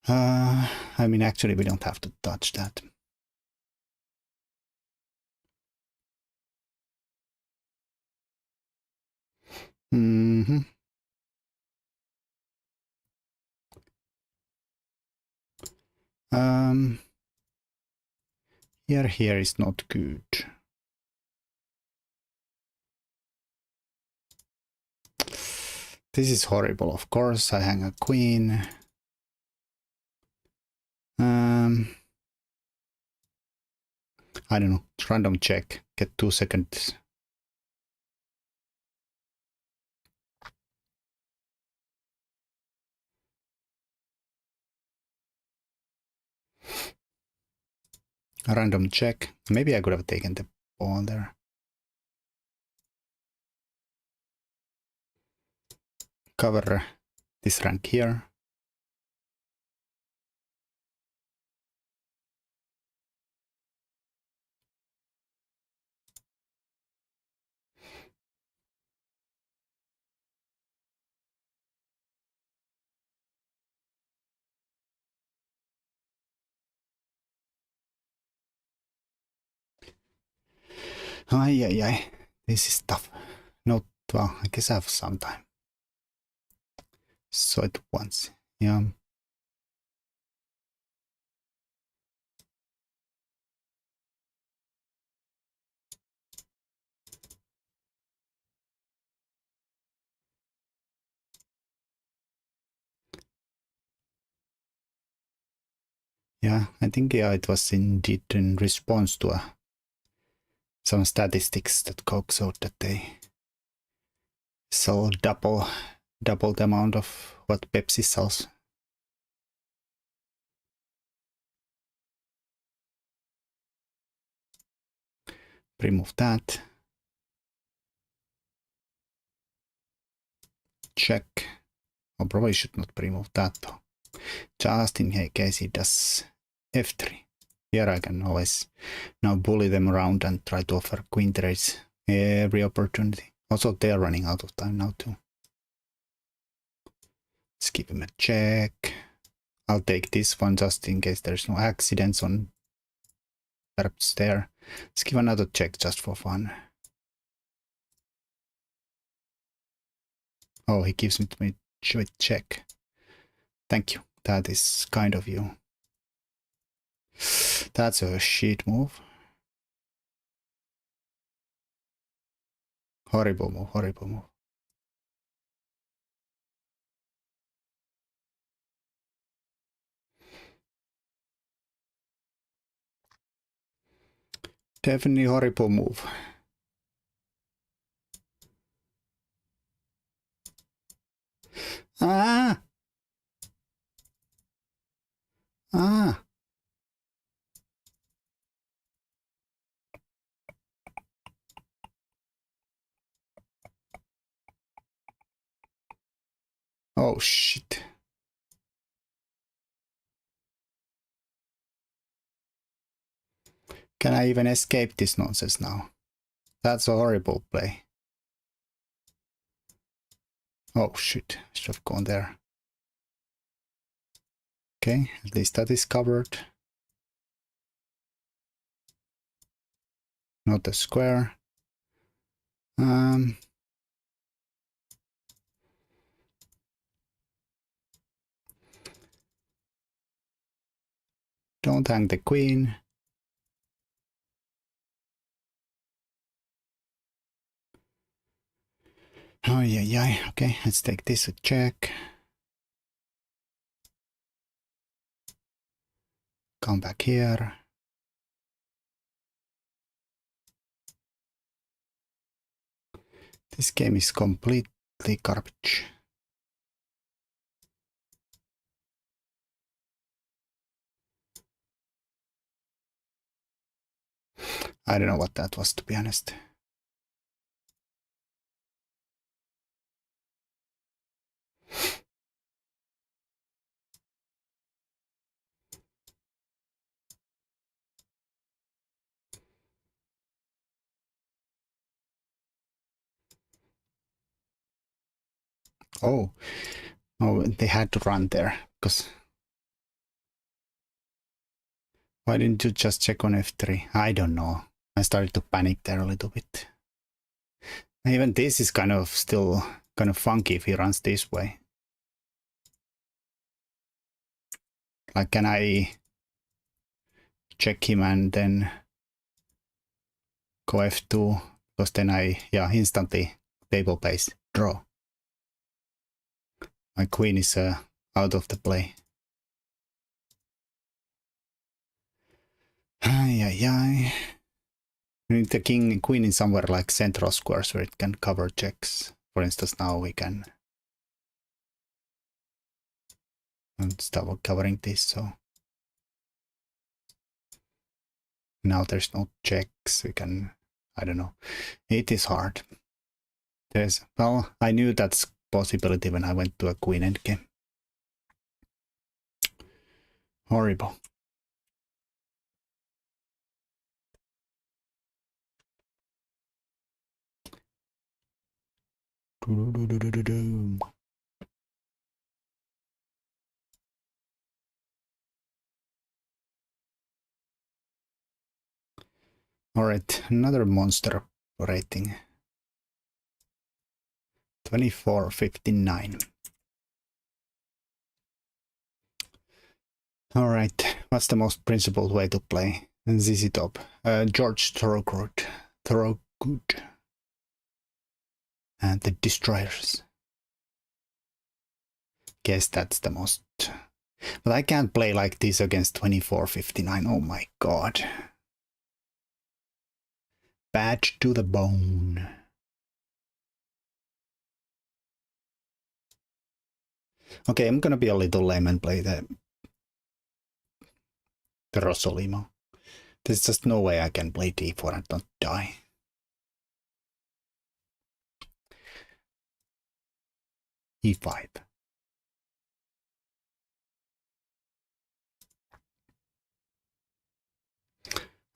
I mean, actually, we don't have to touch that. Mm-hmm. Here is not good. This is horrible, of course. I hang a queen. I don't know. Random check. Get 2 seconds. A random check. Maybe I could have taken the pawn there. Cover this rank here. Ay. This is tough. Not well, I guess I have some time. So it once. Yeah. Yeah, I think it was indeed in response to some statistics that Coke showed that they sell double the amount of what Pepsi sells. Remove that. Check. I probably should not remove that though. Just in case he does f3. Here I can always now bully them around and try to offer queen trades every opportunity. Also, they're running out of time now too. Let's give him a check. I'll take this one just in case there's no accidents on perhaps there. Let's give another check just for fun. Oh, he gives me a check. Thank you. That is kind of you. That's a shit move. Horrible move, horrible move. Definitely horrible move. Ah! Ah! Oh shit. Can I even escape this nonsense now? That's a horrible play. Oh shit, should have gone there. Okay, at least that is covered. Not a square. Don't hang the queen. Oh, yeah. Okay, let's take this a check. Come back here. This game is completely garbage. I don't know what that was, to be honest. Oh, they had to run there, because why didn't you just check on F3? I don't know. I started to panic there a little bit. Even this is kind of still kind of funky if he runs this way. Like, can I check him and then go F2? Because then instantly table base draw. My queen is out of the play. Ay. We need the king and queen in somewhere like central squares where it can cover checks. For instance, now we can start covering this, so now there's no checks. We can, I don't know. It is hard. Well, I knew that's possibility when I went to a queen endgame. Horrible. Alright, another monster rating. 2459. Alright, what's the most principled way to play? ZZ Top. George Thorogood. And the Destroyers. Guess that's the most. But I can't play like this against 2459. Oh my god. Badge to the bone. Okay, I'm gonna be a little lame and play the Rosolimo. There's just no way I can play d4 and not die. e5.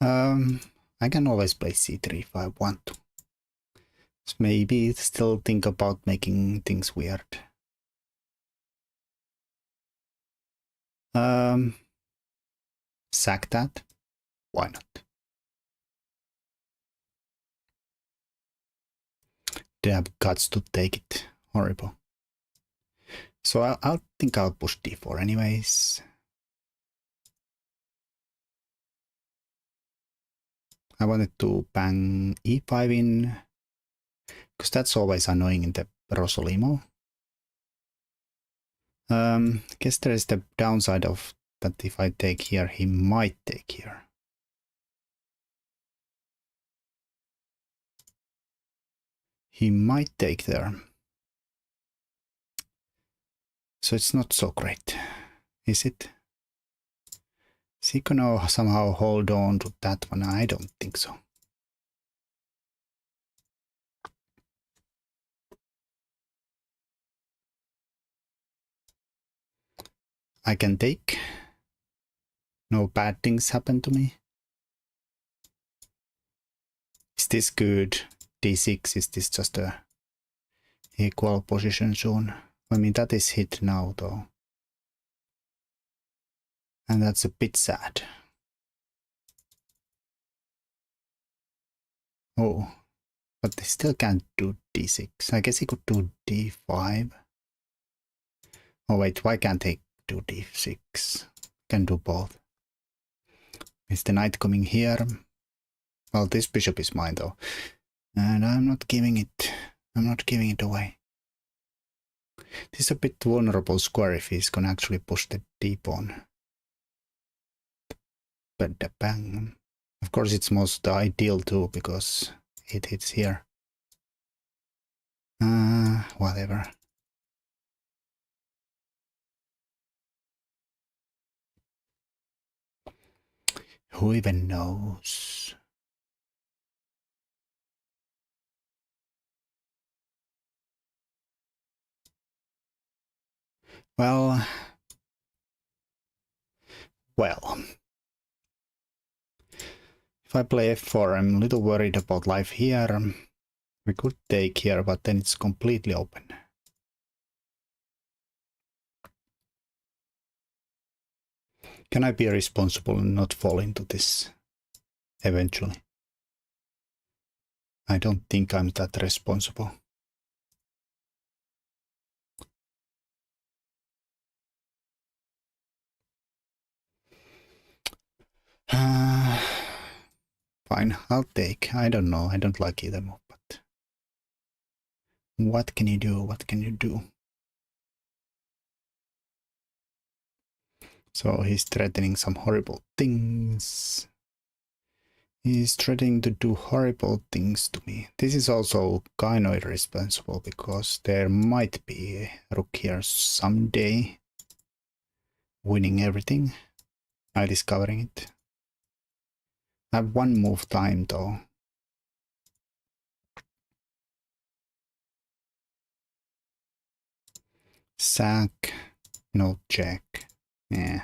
I can always play c3 if I want to. So maybe still think about making things weird. Sack that. Why not? They have guts to take it. Horrible. So I think I'll push d4 anyways. I wanted to bang e5 in, because that's always annoying in the Rosolimo. Guess there is the downside of that if I take here, he might take here. He might take there. So it's not so great, is it? Is he gonna somehow hold on to that one? I don't think so. I can take. No bad things happen to me. Is this good? d6, is this just a equal position soon? I mean, that is hit now though. And that's a bit sad. Oh, but they still can't do d6. I guess he could do d5. Oh wait, why can't they do d6? Can do both. Is the knight coming here? Well, this bishop is mine though. And I'm not giving it. I'm not giving it away. This is a bit vulnerable square if he's gonna actually push the D pawn. But the bang. Of course, it's most ideal too because it hits here. Whatever. Who even knows? Well. If I play f4, I'm a little worried about life here. We could take here, but then it's completely open. Can I be responsible and not fall into this eventually? I don't think I'm that responsible. Fine, I'll take. I don't know. I don't like either move, but what can you do? What can you do? So he's threatening some horrible things. He's threatening to do horrible things to me. This is also kind of irresponsible because there might be a rook here someday winning everything. I'm discovering it. I have one move time though. Sack, no check. Yeah.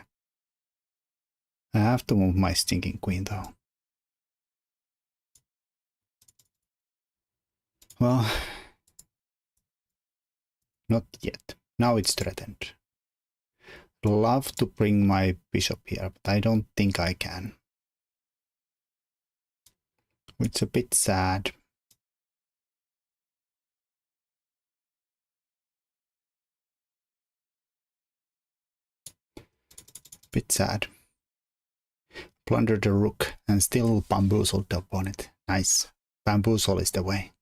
I have to move my stinking queen though. Well, not yet. Now it's threatened. Love to bring my bishop here, but I don't think I can. It's a bit sad. Bit sad. Plunder the rook and still bamboozle the opponent. Nice. Bamboozle is the way.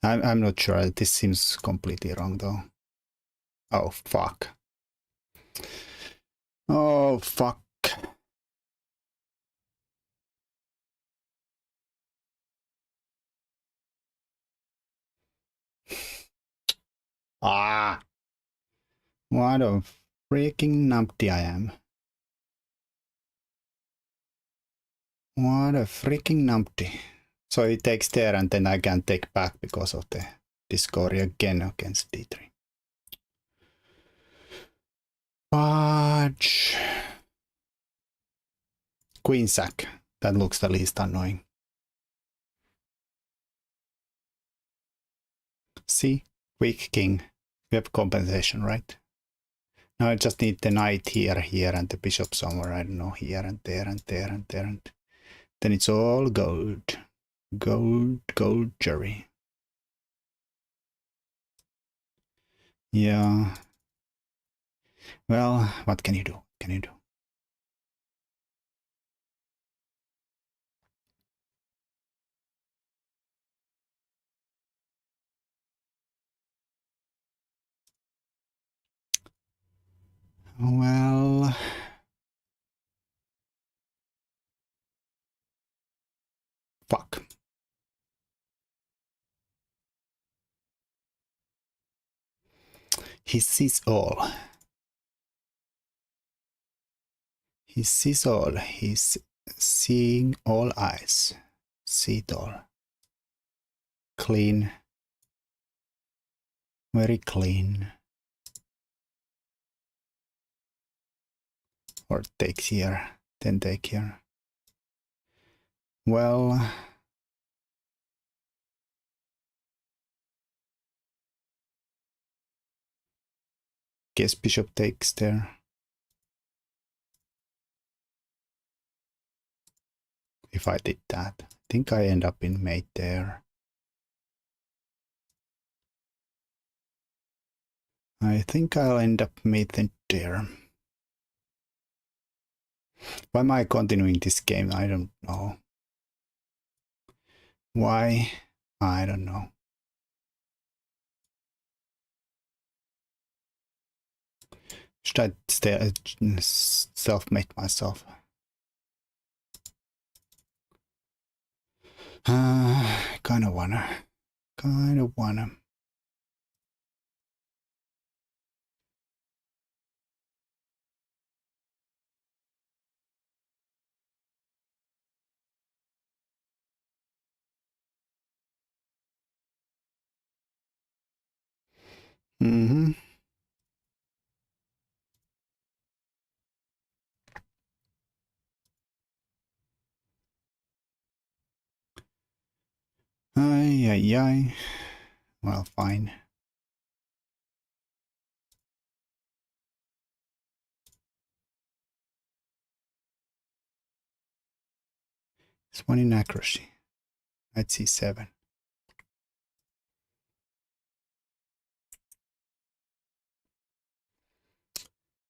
I'm not sure. This seems completely wrong though. Oh, fuck. Oh, fuck. Ah. What a freaking numpty I am. What a freaking numpty. So he takes there and then I can take back because of the discovery again against d3. Fudge. Queen sack. That looks the least annoying. See? Weak king. We have compensation, right? Now I just need the knight here, here, and the bishop somewhere. I don't know, here and there and there and there. And then it's all gold. Gold, gold, Jerry. Yeah. Well, what can you do? What can you do? Well, fuck. He sees all. He sees all. He's seeing all eyes. See it all. Clean. Very clean. Or take here. Then take here. Well, guess bishop takes there. If I did that, I think I end up in mate there. I think I'll end up mate there. Why am I continuing this game? I don't know. Why? I don't know. Should I stay self-made myself? Kinda wanna. Mm-hmm. Ay. Well, fine. It's one in accuracy. I'd see 7.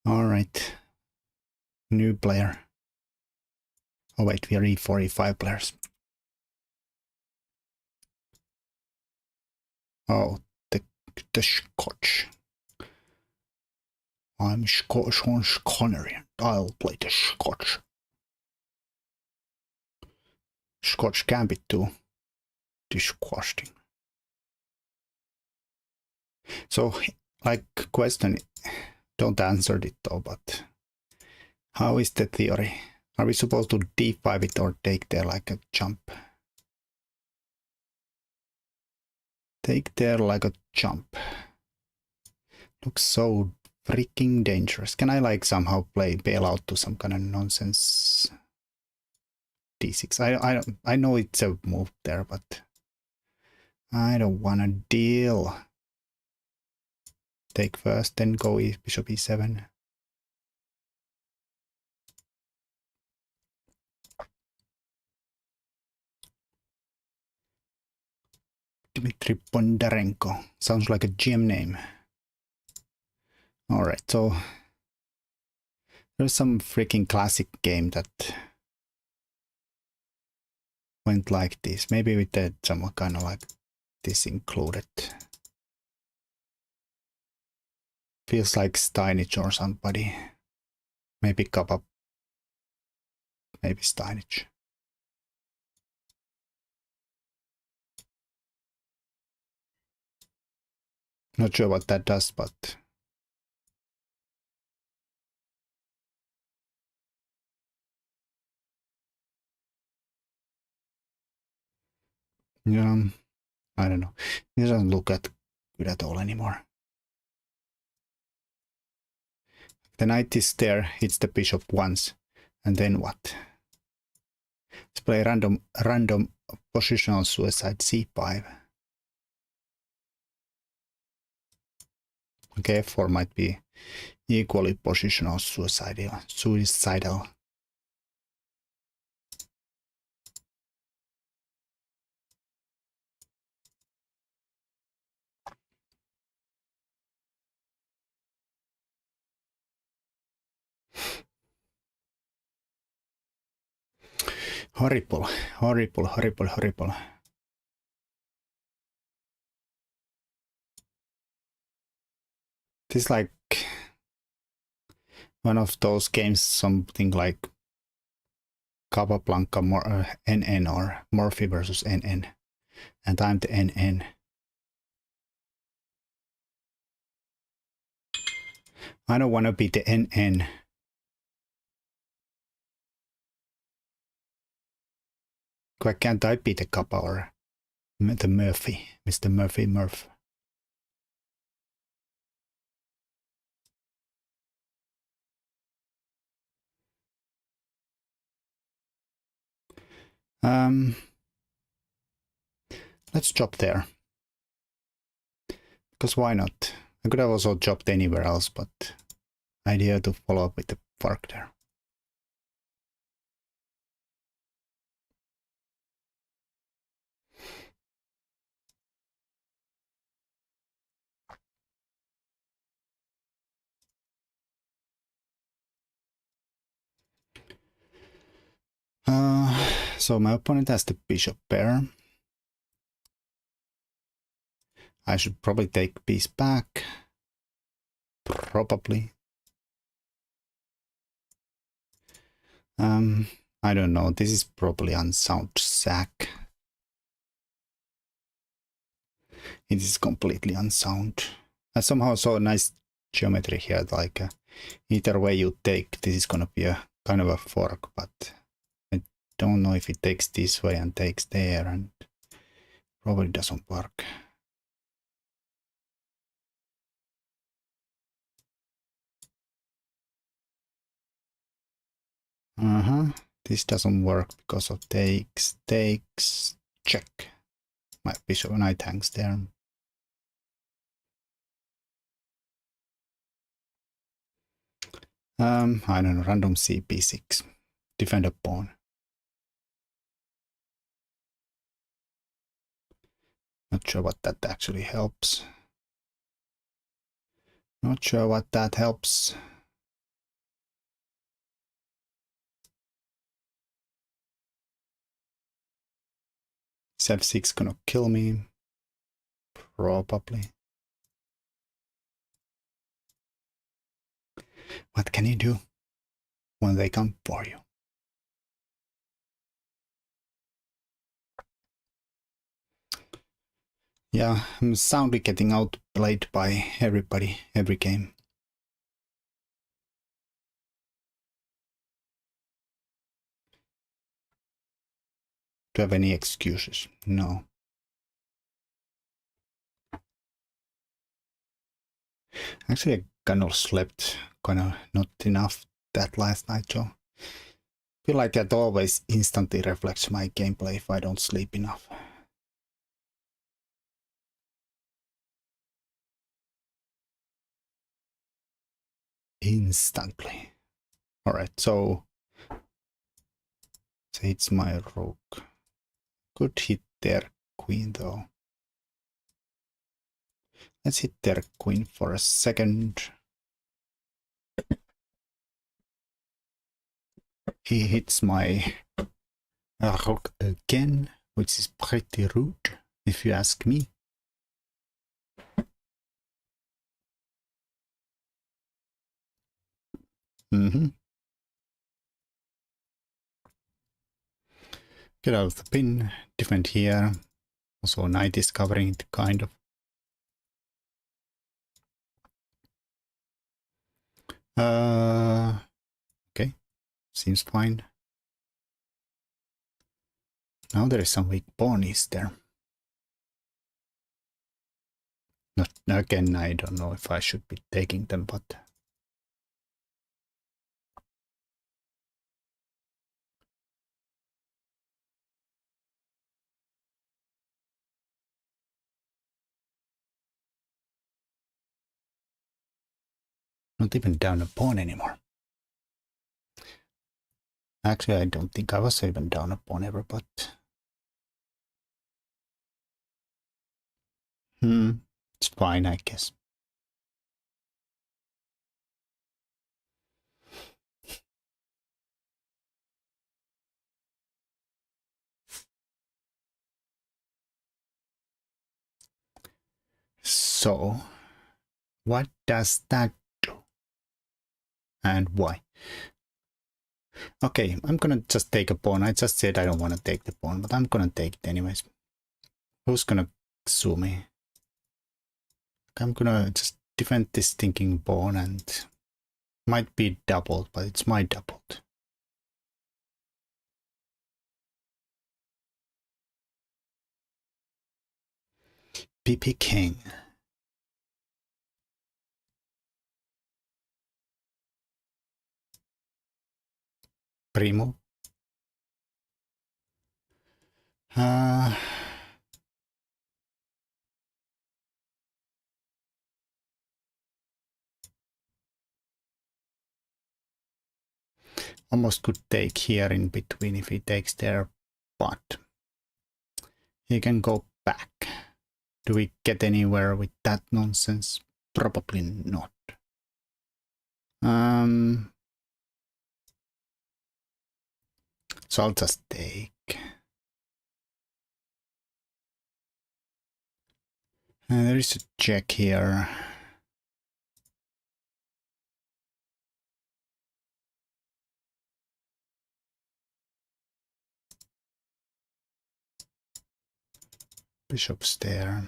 All right. New player. Oh wait, we are E4, E5 players. Oh, the Scotch. I'm Sean Connery and I'll play the Scotch. Scotch Gambit too. Disgusting. So, like, question, don't answer it though, but how is the theory? Are we supposed to d5 it or take there like a jump? Take there like a jump. Looks so freaking dangerous. Can I like somehow bail out to some kind of nonsense d6? I know it's a move there, but I don't wanna deal. Take first, then go bishop e7. Dmitry Bondarenko. Sounds like a GM name. Alright, so there's some freaking classic game that went like this. Maybe we did some kind of like this included. Feels like Steinich or somebody. Maybe Kappa. Maybe Steinich. Not sure what that does, but yeah, I don't know. It doesn't look good at all anymore. The knight is there, hits the bishop once, and then what? Let's play random positional suicide c5. Okay, f4 might be equally positional suicidal. Horrible. This is like one of those games, something like Capablanca NN or Murphy versus NN. And I'm the NN. I don't want to be the NN. Why can't I be the Kappa or the Murphy? Mr. Murph. Let's chop there. Because why not? I could have also chopped anywhere else, but idea to follow up with the fork there. So my opponent has the bishop pair. I should probably take piece back. Probably. I don't know. This is probably unsound sack. It is completely unsound. I somehow saw a nice geometry here, like either way you take, this is gonna be a kind of a fork, but I don't know if it takes this way and takes there, and probably doesn't work. This doesn't work because of takes, check. My bishop and knight hangs there. I don't know, random CP6. Defend a pawn. Not sure what that actually helps. Not sure what that helps. F6 gonna kill me. Probably. What can you do when they come for you? Yeah, I'm soundly getting outplayed by everybody, every game. Do you have any excuses? No. Actually, I kind of slept kind of not enough that last night, so I feel like that always instantly reflects my gameplay if I don't sleep enough. Instantly. Alright, so it's my rook. Could hit their queen though. Let's hit their queen for a second. He hits my rook again, which is pretty rude, if you ask me. Get out of the pin, defend here. Also, knight is covering it, kind of. Okay, seems fine. Now there is some weak pawn, is there? Not again, I don't know if I should be taking them, but not even down a pawn anymore. Actually, I don't think I was even down a pawn ever, but it's fine, I guess. So, what does that do? And why? Okay, I'm gonna just take a pawn. I just said I don't want to take the pawn, but I'm gonna take it anyways. Who's gonna sue me? I'm gonna just defend this thinking pawn, and might be doubled, but it's my doubled. PP King. Primo. Almost could take here in between if he takes there, but he can go back. Do we get anywhere with that nonsense? Probably not. So I'll just take. There is a check here. Bishop's there.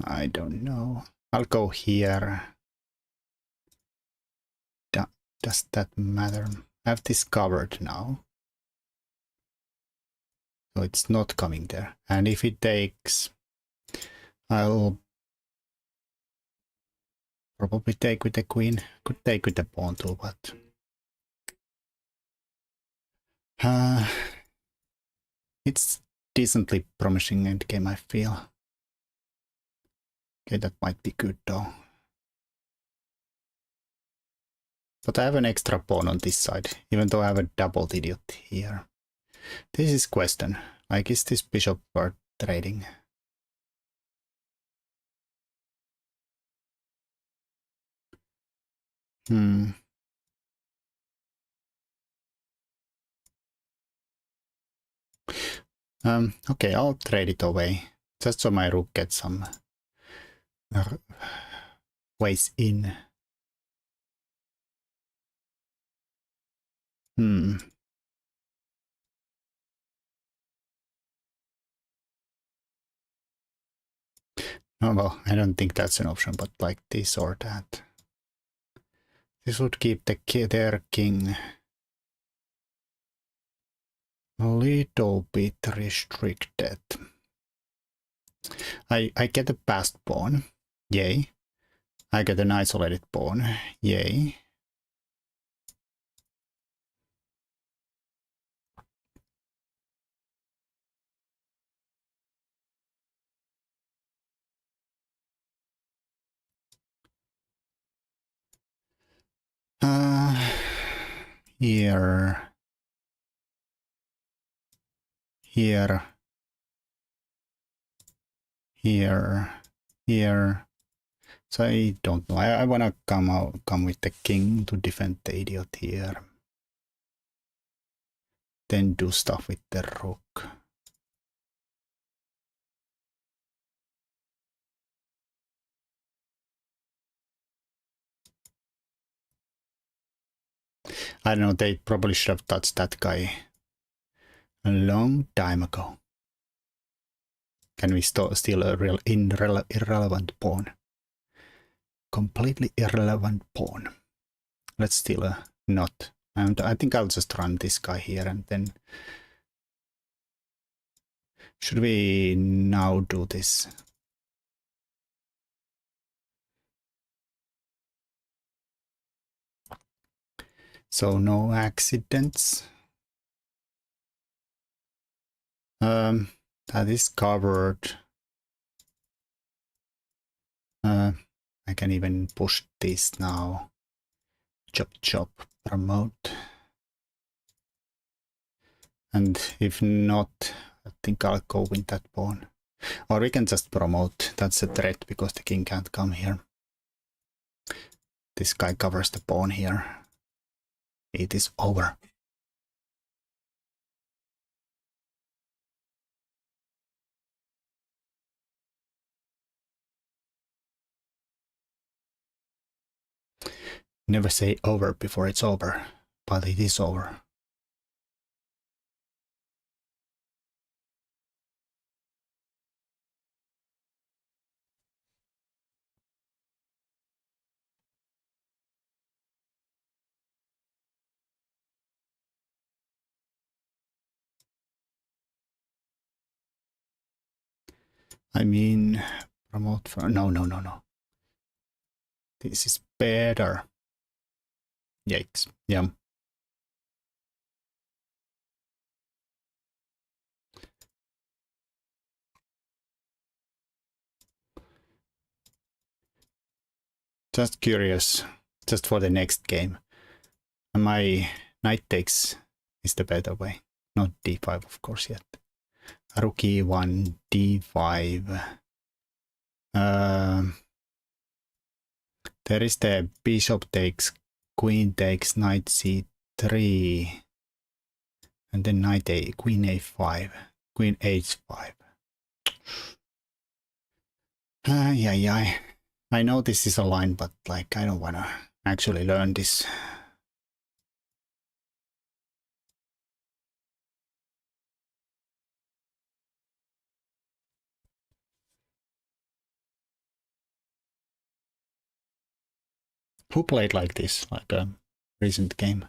I don't know. I'll go here. Does that matter? I've discovered now. So it's not coming there. And if it takes, I'll probably take with the queen. Could take with the pawn too, but it's decently promising endgame, I feel. Okay, that might be good though. But I have an extra pawn on this side, even though I have a doubled idiot here. This is question. Like, is this bishop worth trading? Okay, I'll trade it away. Just so my rook gets some ways in. Oh, well, I don't think that's an option, but like this or that. This would keep their king a little bit restricted. I get a passed pawn. Yay. I get an isolated pawn. Yay. Here. Here. Here. Here. So I don't know. I wanna come with the king to defend the idiot here. Then do stuff with the rook. I don't know, they probably should have touched that guy a long time ago. Can we steal a real irrelevant pawn? Completely irrelevant pawn. Let's steal a knot. And I think I'll just run this guy here and then... Should we now do this? So no accidents. That is covered. I can even push this now. Chop chop, promote. And if not, I think I'll go with that pawn. Or we can just promote. That's a threat because the king can't come here. This guy covers the pawn here. It is over. Never say over before it's over, but it is over. I mean, promote for... No. This is better. Yikes. Yeah. Just curious, just for the next game. My knight takes is the better way. Not d5, of course, yet. Rook e1, d5. There is the bishop takes, queen takes, knight c3. And then knight queen a5. Queen h5. Yeah. I know this is a line, but like I don't wanna actually learn this. Who played like this, like a recent game?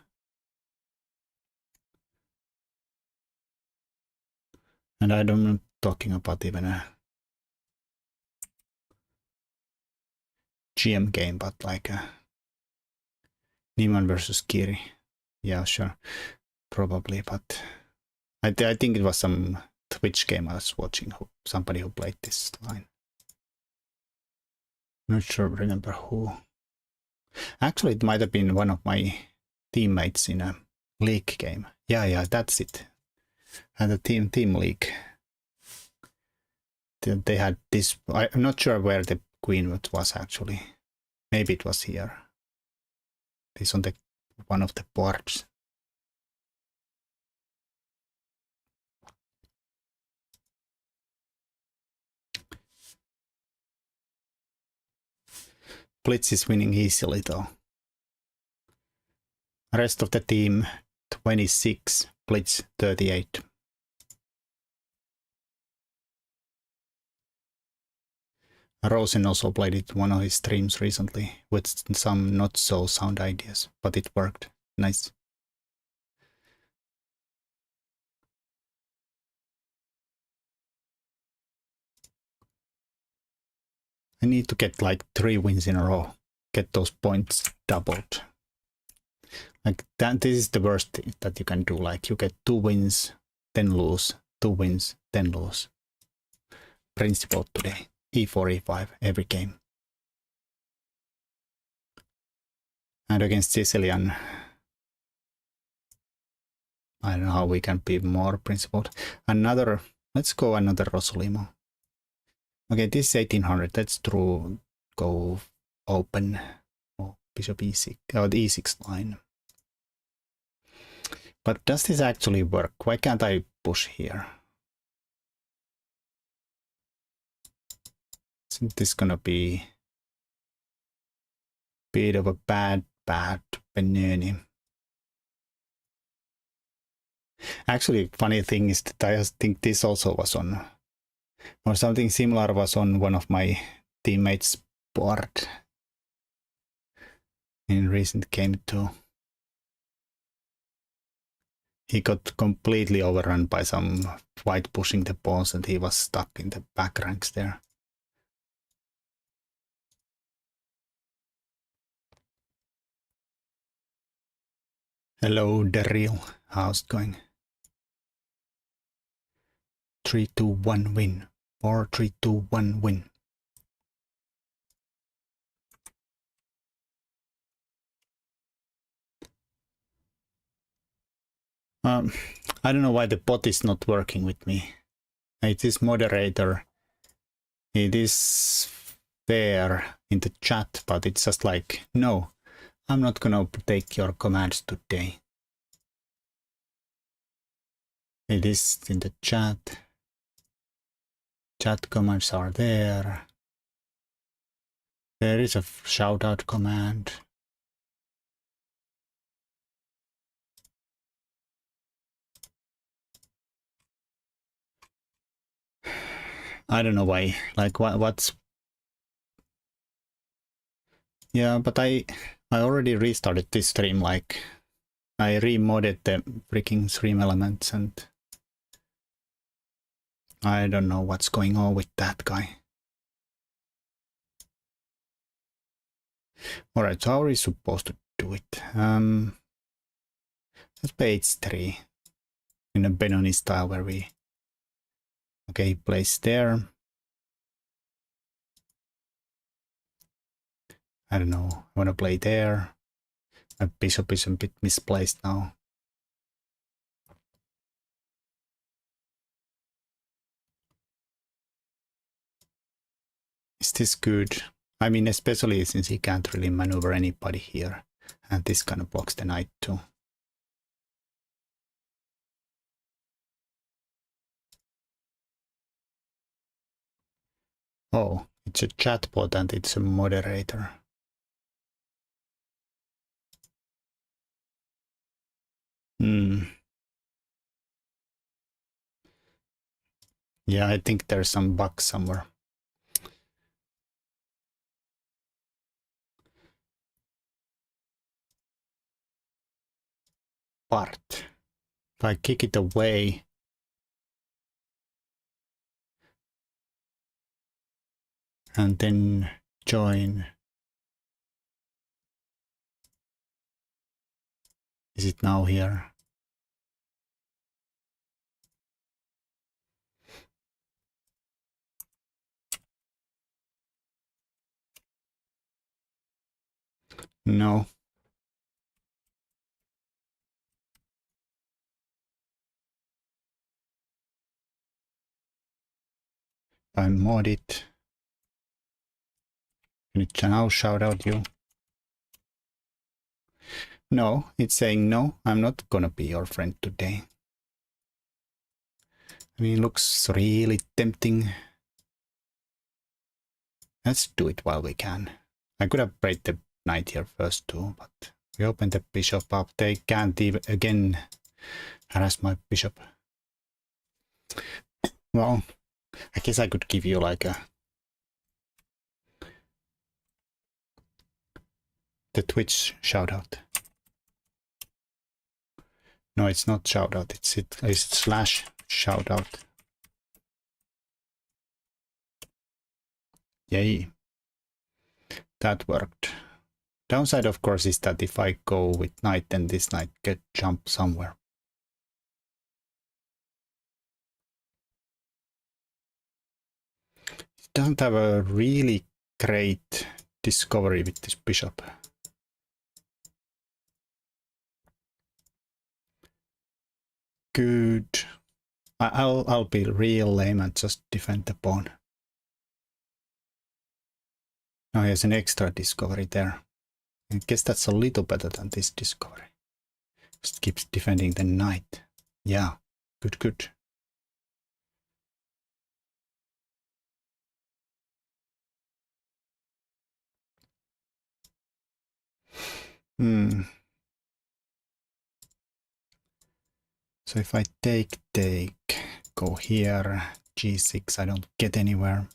And I don't know talking about even a GM game, but like a Niemann versus Kiri. Yeah, sure, probably, but I think it was some Twitch game I was watching, somebody who played this line. Not sure, remember who. Actually, it might have been one of my teammates in a league game. Yeah, that's it. And the team league. They had this. I'm not sure where the queen was actually. Maybe it was here. It's on the one of the boards. Blitz is winning easily though. Rest of the team 26, Blitz 38. Rosen also played it one of his streams recently with some not so sound ideas, but it worked. Nice. I need to get like 3 wins in a row. Get those points doubled. Like that, this is the worst thing that you can do. Like you get 2 wins, then lose. 2 wins, then lose. Principle today. E4, E5, every game. And against Sicilian, I don't know how we can be more principled. Let's go another Rosolimo. Okay, this is 1800. Let's go open. Oh, bishop e6, or the e6 line. But does this actually work? Why can't I push here? Isn't this gonna be a bit of a bad banana? Actually, funny thing is that I think this also was on, or something similar was on one of my teammates' board in recent game too. He got completely overrun by some white pushing the pawns and he was stuck in the back ranks there. Hello, Daryl. How's it going? 3, 2, 1 win. 4, 3, 2, 1 win. I don't know why the bot is not working with me. It is moderator. It is there in the chat, but it's just like, no, I'm not gonna take your commands today. It is in the chat. Chat commands are there. There is a shout out command. I don't know why. Like what's... Yeah, but I already restarted this stream. Like I remodded the freaking stream elements and I don't know what's going on with that guy. Alright, so how are we supposed to do it? Let's play h3 in a Benoni style where we... Okay, place there. I don't know, I want to play there. My bishop is a bit misplaced now. Is this good? I mean, especially since he can't really maneuver anybody here. And this kind of blocks the knight too. Oh, it's a chatbot and it's a moderator. Yeah, I think there's some bug somewhere. But if I kick it away, and then join, is it now here? No. I mod it. Can it now shout out you? No, it's saying no, I'm not gonna be your friend today. I mean, it looks really tempting. Let's do it while we can. I could have prayed the knight here first too, but we open the bishop up. They can't even again harass my bishop. Well, I guess I could give you like the Twitch shoutout. No, it's not shoutout. It's slash shoutout. Yay. That worked. Downside, of course, is that if I go with knight, then this knight get jump somewhere. It doesn't have a really great discovery with this bishop. Good. I'll be real lame and just defend the pawn. Now he has an extra discovery there. I guess that's a little better than this discovery. Just keeps defending the knight. Yeah, good, good. So if I take, go here, g6, I don't get anywhere.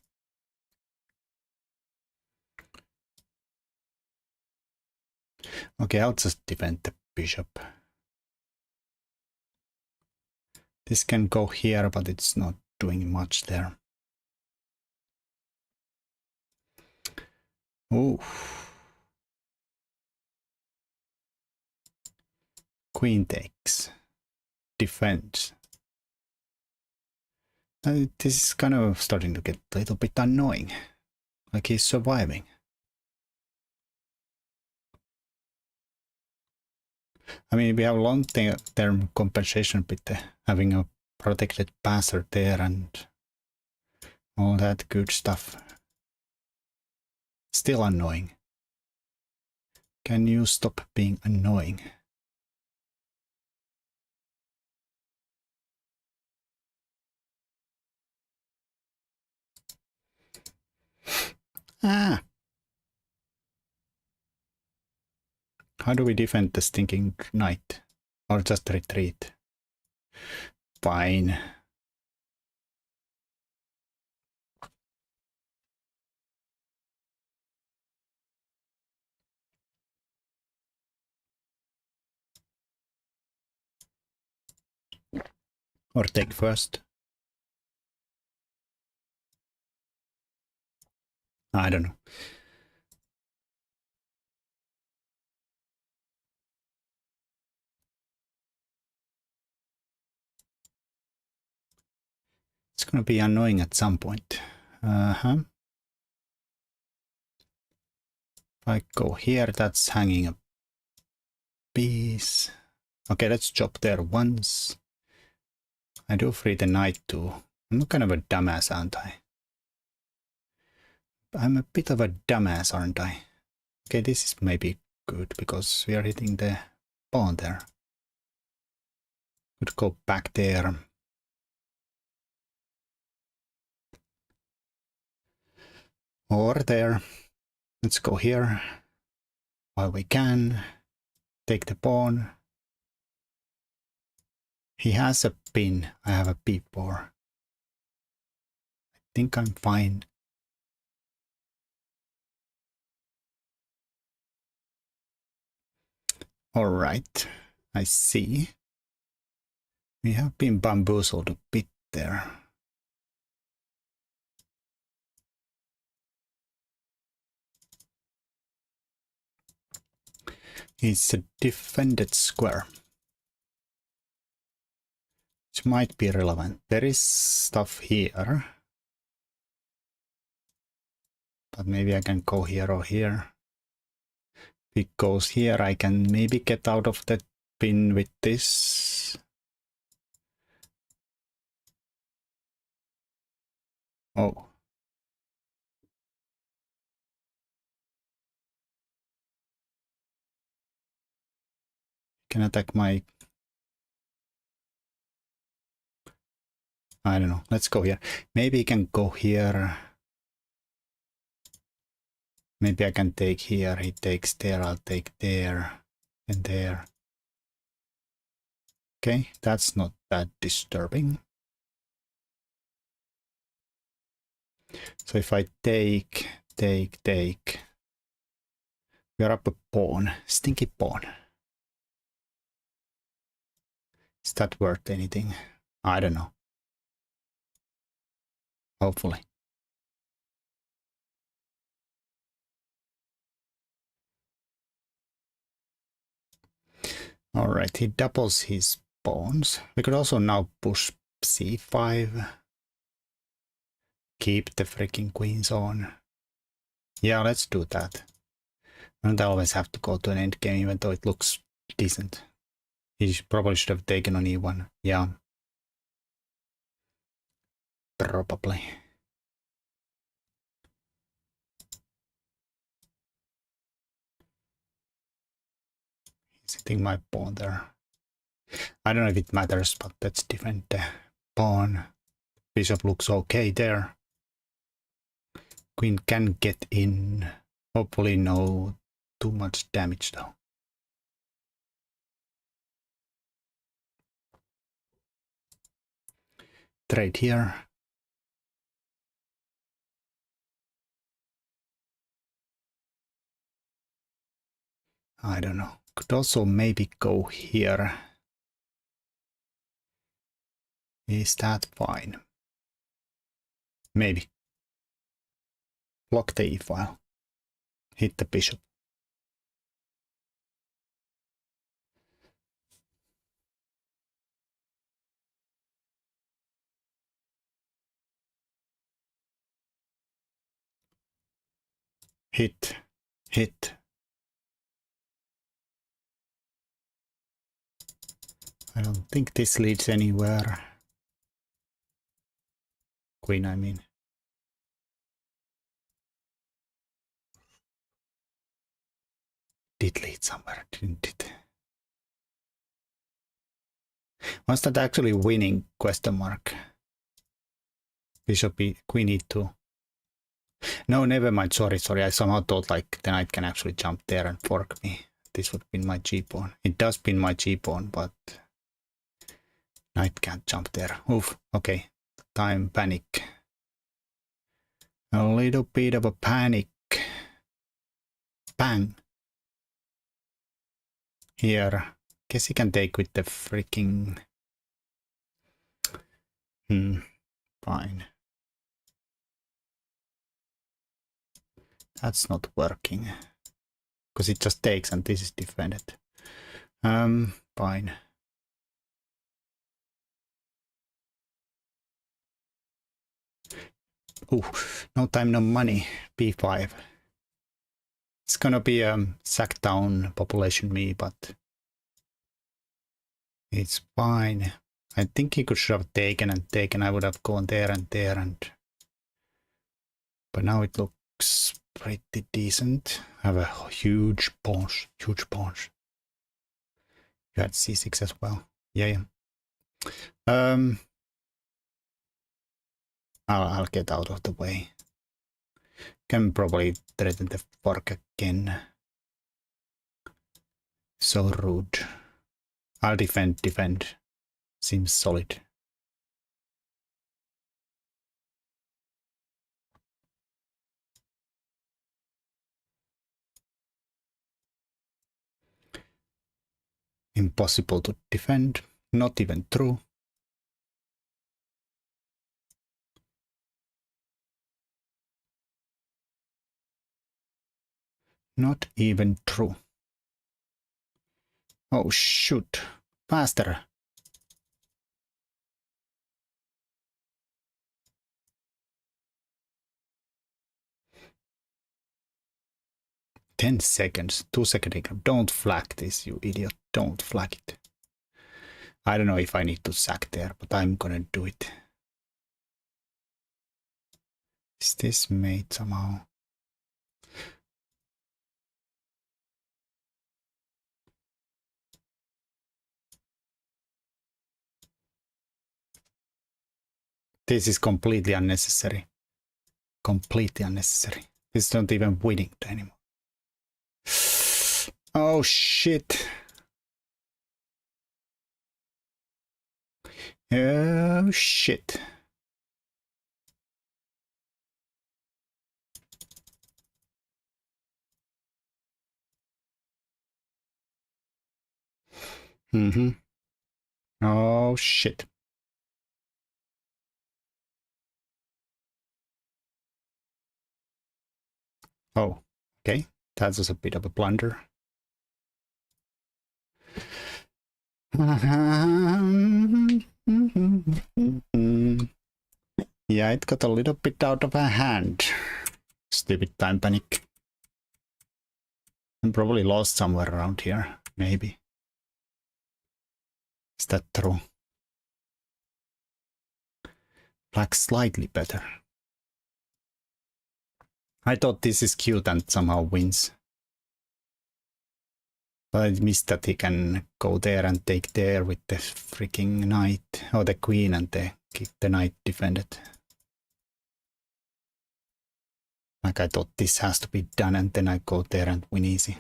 Okay, I'll just defend the bishop. This can go here, but it's not doing much there. Ooh. Queen takes. Defense. This is kind of starting to get a little bit annoying. Like he's surviving. I mean, we have long-term compensation with having a protected passer there and all that good stuff. Still annoying. Can you stop being annoying? Ah! How do we defend the stinking knight? Or just retreat? Fine. Or take first. I don't know. It's gonna be annoying at some point. If I go here, that's hanging a piece. Okay, let's chop there once. I do free the knight too. I'm kind of a dumbass, aren't I? I'm a bit of a dumbass, aren't I? Okay, this is maybe good because we are hitting the pawn there. Could go back there. Or there. Let's go here while we can. Take the pawn. He has a pin. I have a b4. I think I'm fine. All right. I see. We have been bamboozled a bit there. It's a defended square, which might be relevant. There is stuff here, but maybe I can go here or here. If it goes here, I can maybe get out of that pin with this. Oh. Can attack my... I don't know. Let's go here. Maybe I can go here. Maybe I can take here. He takes there. I'll take there. And there. Okay, that's not that disturbing. So if I take, we're up a pawn. Stinky pawn. Is that worth anything? I don't know. Hopefully. All right, he doubles his pawns. We could also now push c5. Keep the freaking queens on. Yeah, let's do that. I don't always have to go to an endgame, even though it looks decent. He probably should have taken on e1. Yeah. Probably. He's hitting my pawn there. I don't know if it matters, but that's different. Pawn. Bishop looks okay there. Queen can get in. Hopefully no too much damage though. Trade here. I don't know. Could also maybe go here. Is that fine? Maybe. Block the e-file. Hit the bishop. Hit. Hit. I don't think this leads anywhere. Queen, I mean. Did lead somewhere, didn't it? Was that actually winning? Question mark. Bishop e, queen e2. No, never mind. Sorry. I somehow thought like the knight can actually jump there and fork me. This would pin my g-pawn. It does pin my g-pawn, but knight can't jump there. Oof. Okay. Time panic. A little bit of a panic. Bang. Here. Guess he can take with the freaking... Fine. That's not working. Because it just takes and this is defended. Fine. Oh, no time, no money. B5. It's gonna be a sack down population me, but it's fine. I think he could should have taken and taken. I would have gone there and there and... But now it looks pretty decent. I have a huge paunch. Huge paunch. You had c6 as well. Yeah. I'll get out of the way. Can probably threaten the fork again. So rude. I'll defend. Seems solid. Impossible to defend. Not even true. Not even true. Oh shoot. Faster. $10. 2 seconds. Don't flag this, you idiot. Don't flag it. I don't know if I need to sack there, but I'm gonna do it. Is this made somehow? This is completely unnecessary. Completely unnecessary. It's not even winning anymore. Oh shit. Oh shit. Mm-hmm. Oh shit. Oh, okay. That was a bit of a blunder. Yeah, it got a little bit out of hand. Stupid time panic. I'm probably lost somewhere around here, maybe. Is that true? Black slightly better. I thought this is cute and somehow wins. But I missed that he can go there and take there with the freaking knight or the queen and keep the knight defended. Like I thought this has to be done and then I go there and win easy.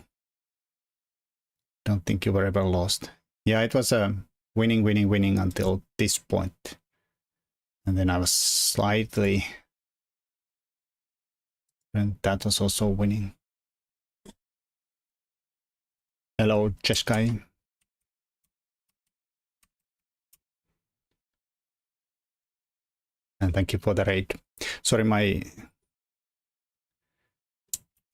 Don't think you were ever lost. Yeah, it was a winning until this point. And then I was slightly... And that was also winning. Hello, chess guy. And thank you for the raid. Sorry, my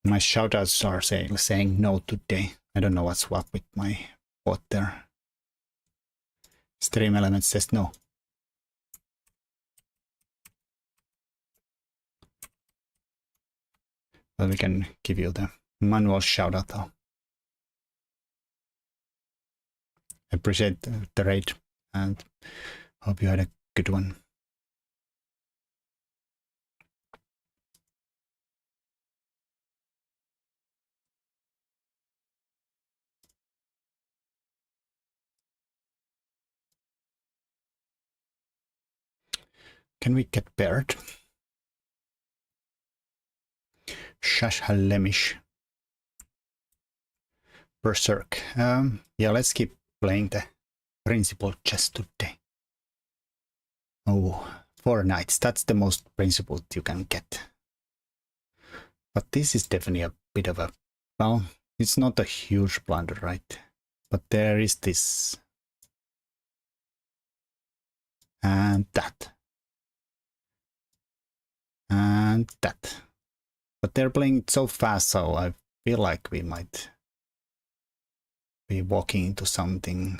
shoutouts are saying no today. I don't know what's up with my bot there. Stream element says no. But we can give you the manual shoutout though. Appreciate the raid and hope you had a good one. Can we get paired? Shash Halemish. Berserk. Yeah, let's keep playing the principal chess today. Oh, 4 knights. That's the most principled you can get. But this is definitely a bit of a... Well, it's not a huge blunder, right? But there is this. And that. And that. But they're playing it so fast, so I feel like we might be walking into something.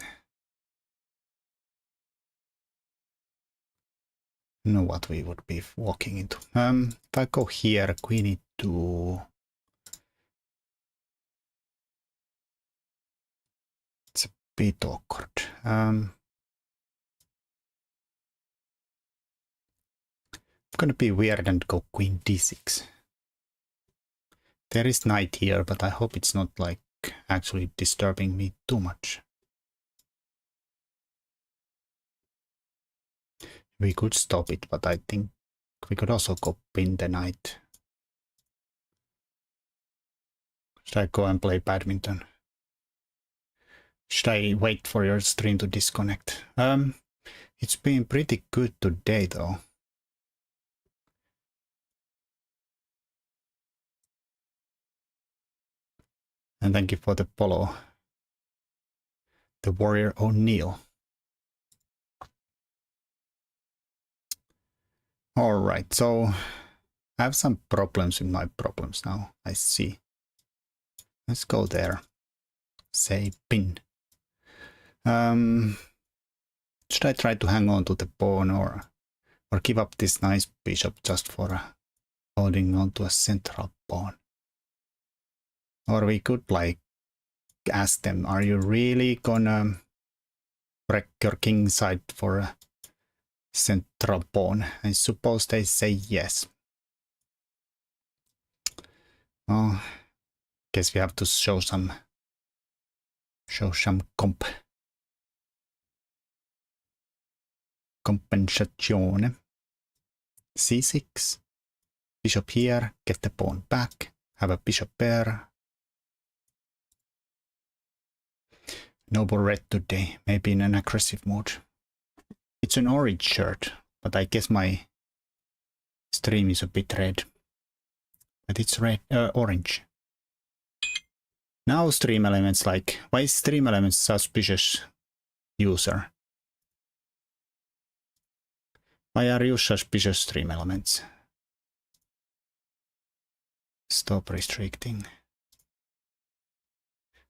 Know what we would be walking into. If I go here, queen e2. It's a bit awkward. I'm gonna be weird and go queen d6. There is knight here, but I hope it's not like actually disturbing me too much. We could stop it, but I think we could also go pin the knight. Should I go and play badminton? Should I wait for your stream to disconnect? It's been pretty good today though. And thank you for the follow. The Warrior O'Neill. Alright, so I have some problems with my problems now, I see. Let's go there. Say pin. Should I try to hang on to the pawn or give up this nice bishop just for holding on to a central pawn? Or we could like ask them, are you really gonna wreck your king side for a central pawn? I suppose they say yes. Oh, guess we have to show some compensation. C6. Bishop here, get the pawn back, have a bishop pair. Noble red today, maybe in an aggressive mode. It's an orange shirt, but I guess my stream is a bit red. But it's red, orange. Now Stream Elements like, why is Stream Elements suspicious user? Why are you suspicious, Stream Elements? Stop restricting.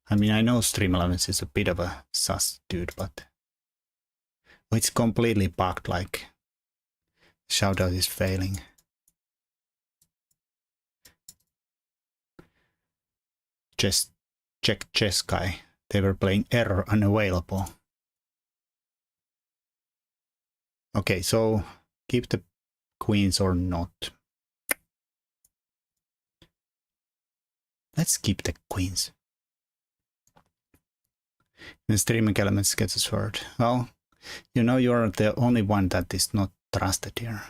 I mean, I know Stream Elements is a bit of a sus dude, but it's completely bugged, like Shoutout is failing. Just check chess guy. They were playing error unavailable. Okay, so keep the queens or not. Let's keep the queens. When streaming elements gets a sword. Well, you know you're the only one that is not trusted here.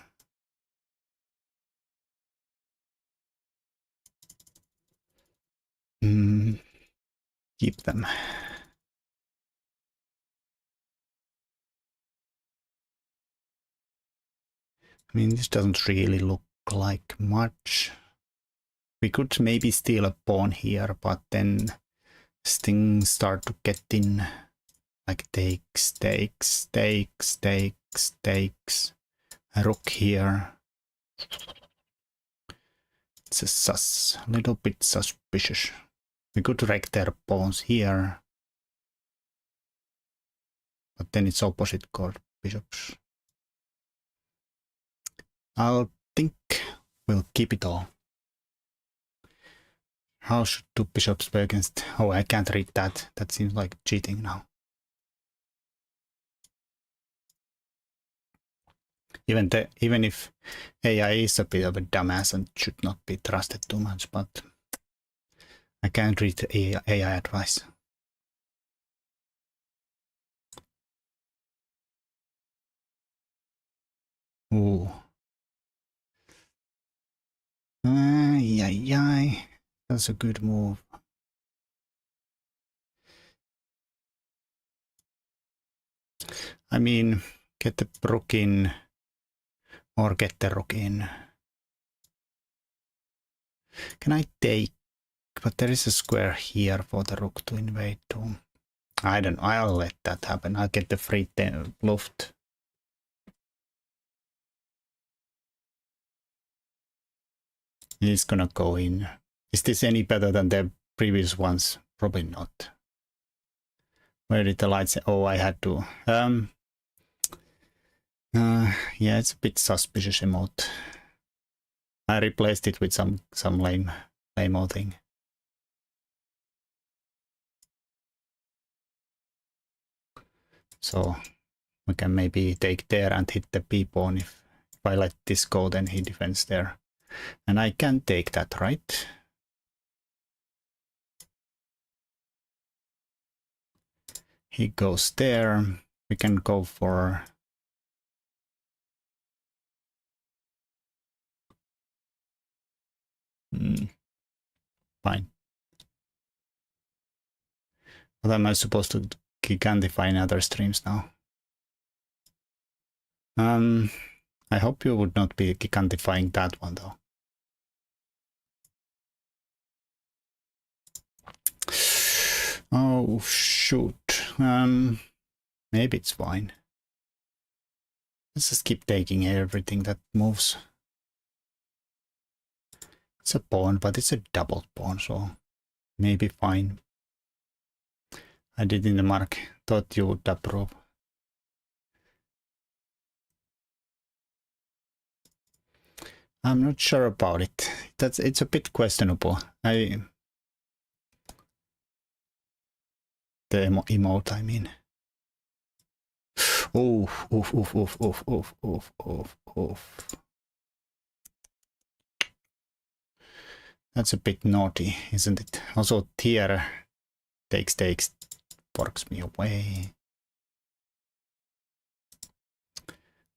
Keep them. I mean, this doesn't really look like much. We could maybe steal a pawn here, but then things start to get in. Like takes. A rook here. It's a little bit suspicious. We could wreck their pawns here. But then it's opposite court bishops. I'll think we'll keep it all. How should two bishops play against... Oh, I can't read that. That seems like cheating now. Even if AI is a bit of a dumbass and should not be trusted too much, but I can't read AI advice. Ooh. Ay. That's a good move. I mean, get the rook in or get the rook in. Can I take? But there is a square here for the rook to invade too. I don't know. I'll let that happen. I'll get the free luft. He's gonna go in. Is this any better than the previous ones? Probably not. Where did the lights? Oh, I had to. Yeah, it's a bit suspicious emote. I replaced it with some lame old thing. So we can maybe take there and hit the b pawn. If I let this go, then he defends there, and I can take that, right? He goes there. We can go for... Fine. But am I supposed to gigantify in other streams now? I hope you would not be gigantifying that one though. Oh shoot. Maybe it's fine. Let's just keep taking everything that moves. It's a pawn, but it's a double pawn, so maybe fine. I did in the mark. Thought you would approve. I'm not sure about it. It's a bit questionable. The emote, I mean. Oof, oof, oof, oof, oof, oof, oof, oof, oof. That's a bit naughty, isn't it? Also, tier takes, works me away.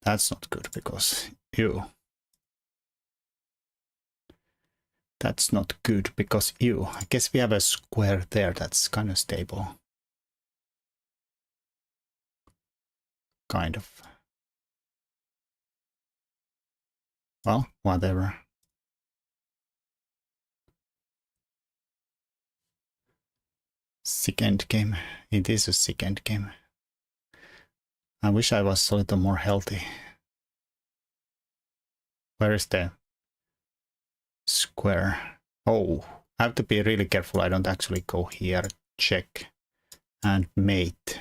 That's not good because you. That's not good because you. I guess we have a square there that's kind of stable. Kind of. Well, whatever. Sick endgame. It is a sick endgame. I wish I was a little more healthy. Where is the square? Oh, I have to be really careful I don't actually go here, check, and mate.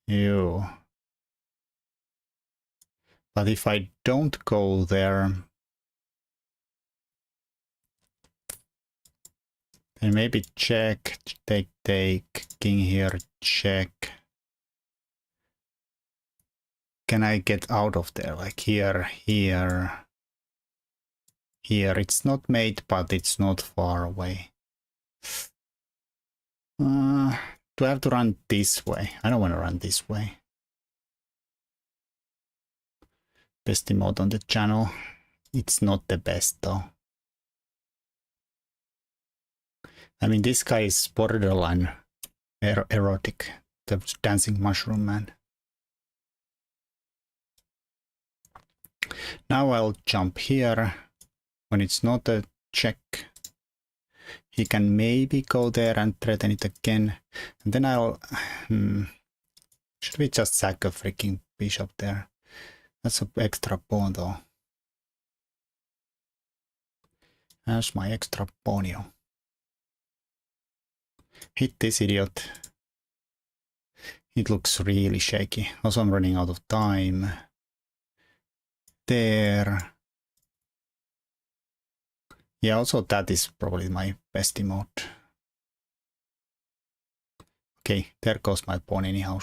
Ew. But if I don't go there, then maybe check, take, king here, check. Can I get out of there? Like here, here, here. It's not mate, but it's not far away. Do I have to run this way? I don't want to run this way. Best emote on the channel. It's not the best though. I mean, this guy is borderline erotic. The dancing mushroom man. Now I'll jump here. When it's not a check, he can maybe go there and threaten it again. And then I'll... should we just sack a freaking bishop there? That's an extra pawn though. That's my extra pawnio. Hit this idiot. It looks really shaky. Also, I'm running out of time. There. Yeah, also that is probably my best emote. Okay, there goes my pawn anyhow.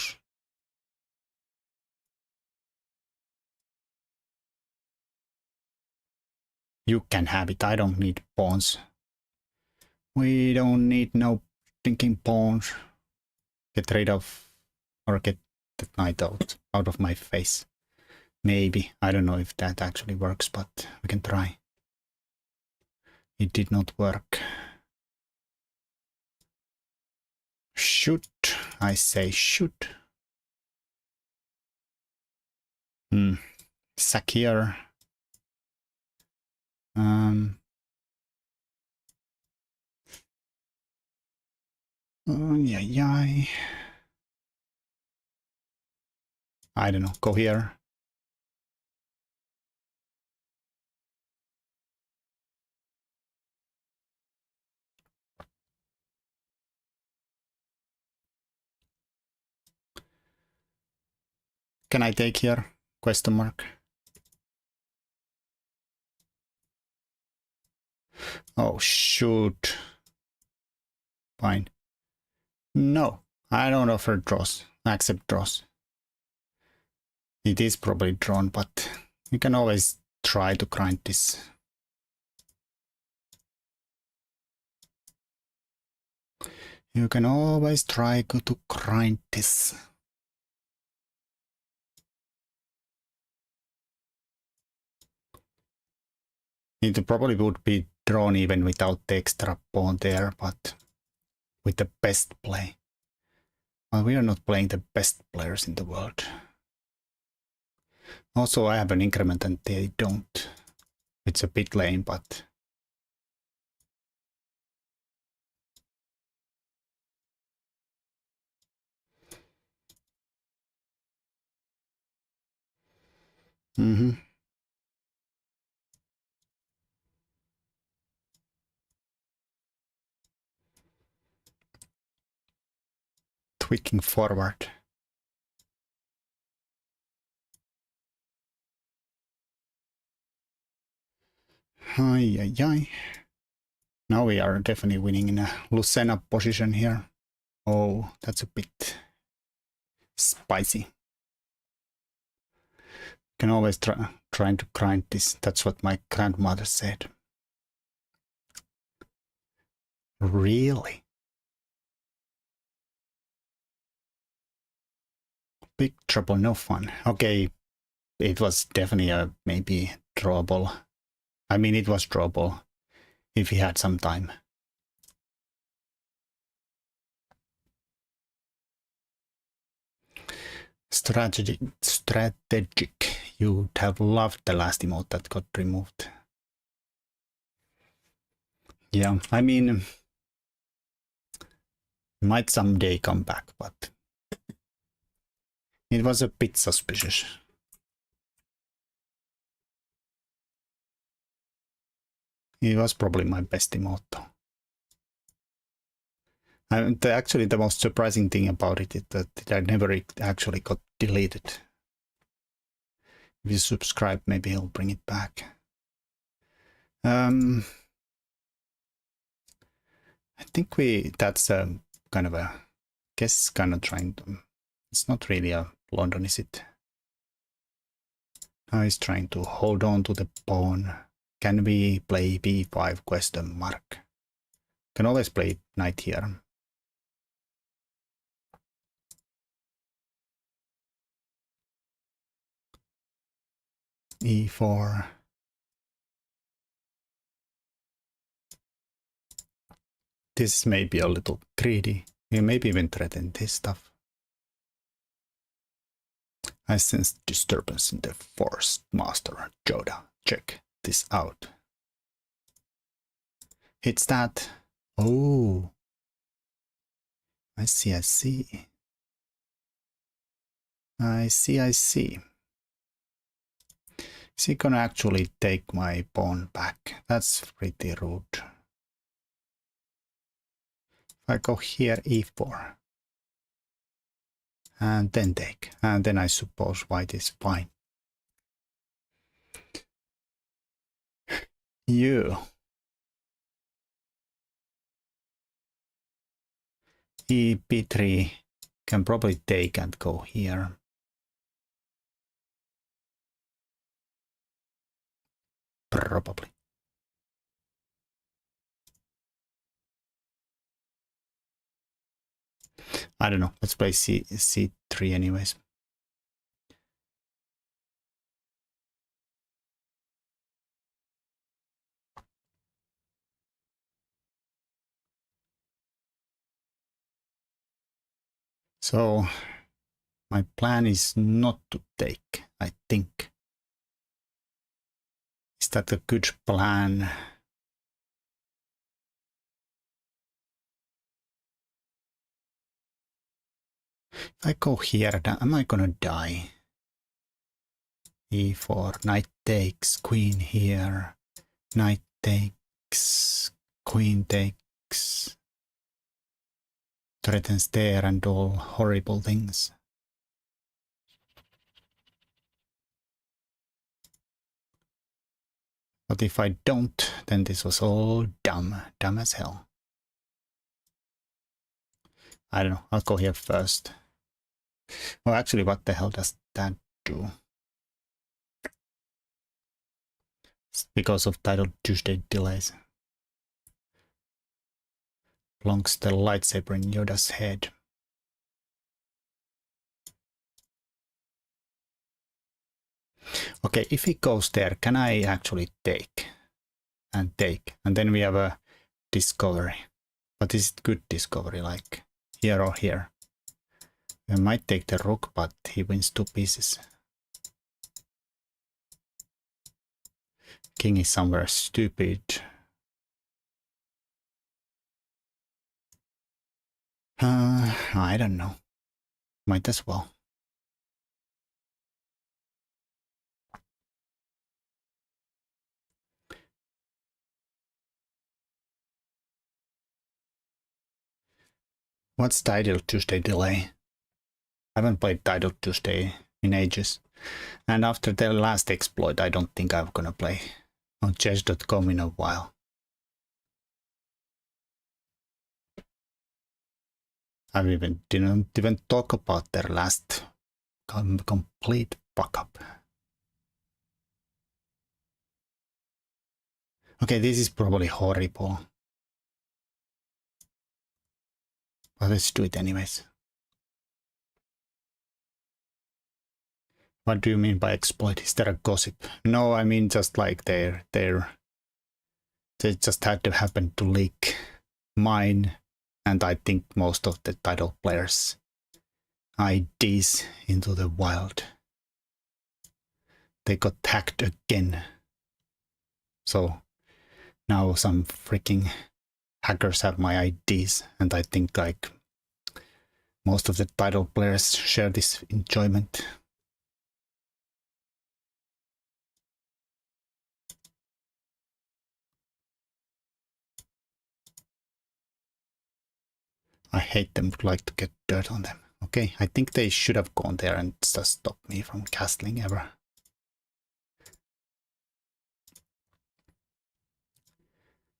You can have it. I don't need pawns. We don't need no thinking pawns. Get rid of, or get the knight out of my face. Maybe. I don't know if that actually works, but we can try. It did not work. Shoot. I say shoot. Sack here. Yeah. I don't know. Go here. Can I take here? Question mark. Oh, shoot. Fine. No, I don't offer draws. I accept draws. It is probably drawn, but you can always try to grind this. You can always try to grind this. It probably would be drawn even without the extra pawn there, but with the best play. Well, we are not playing the best players in the world. Also, I have an increment and they don't. It's a bit lame, but... Tweaking forward. Ay, ay, ay. Now we are definitely winning in a Lucena position here. Oh, that's a bit spicy. Can always trying to grind this. That's what my grandmother said. Really? Big trouble, no fun. Okay, it was definitely a maybe drawable. I mean, it was drawable if he had some time. Strategic. You'd have loved the last emote that got removed. Yeah, I mean, might someday come back, but it was a bit suspicious. It was probably my best emote though. Actually, the most surprising thing about it is that it never actually got deleted. If you subscribe, maybe he'll bring it back. I think that's kind of a, guess kind of trying to, it's not really a London, is it? Now he's trying to hold on to the pawn. Can we play b5 question mark? Can always play knight here. e4. This may be a little greedy. We maybe even threaten this stuff. I sense disturbance in the forest, Master Joda. Check this out. Hits that. Oh. I see, I see. I see, I see. Is he gonna actually take my pawn back? That's pretty rude. If I go here, e4. And then take. And then I suppose white is fine. You. E, b3. Can probably take and go here. Probably. I don't know. Let's play c3 anyways. So my plan is not to take, I think. Is that a good plan? If I go here, am I gonna die? e4, knight takes, queen here, knight takes, queen takes, threatens there and all horrible things. But if I don't, then this was all dumb as hell. I don't know, I'll go here first. Oh, actually, what the hell does that do? It's because of Title Tuesday delays. Plonks the lightsaber in Yoda's head. Okay, if he goes there, can I actually take? and take. And then we have a discovery. But is it good discovery, like here or here? We might take the rook, but he wins 2 pieces. King is somewhere stupid. I don't know. Might as well. What's Tidal Tuesday delay? I haven't played Tidal Tuesday in ages. And after the last exploit, I don't think I'm gonna play on chess.com in a while. I didn't even talk about their last complete fuck up. Okay, this is probably horrible. But let's do it anyways. What do you mean by exploit? Is there a gossip? No, I mean just like they just had to happen to leak mine, and I think most of the title players' IDs into the wild. They got hacked again. So now some freaking hackers have my IDs, and I think like most of the title players share this enjoyment. I hate them, would like to get dirt on them. Okay, I think they should have gone there and just stopped me from castling ever.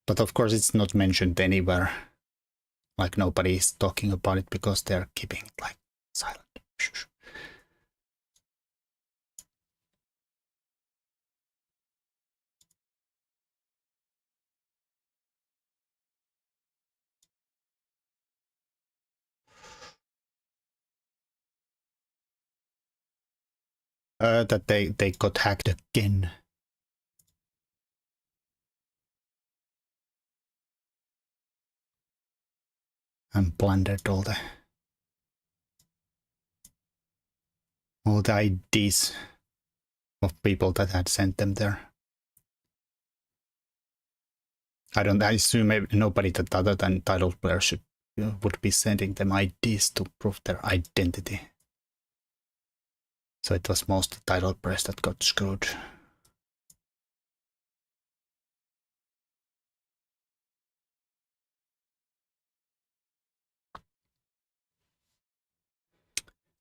But of course it's not mentioned anywhere. Like nobody is talking about it because they're keeping it like silent. That they got hacked again. And plundered all the IDs of people that had sent them there. I assume maybe nobody that other than title players would be sending them IDs to prove their identity. So it was mostly title players that got screwed.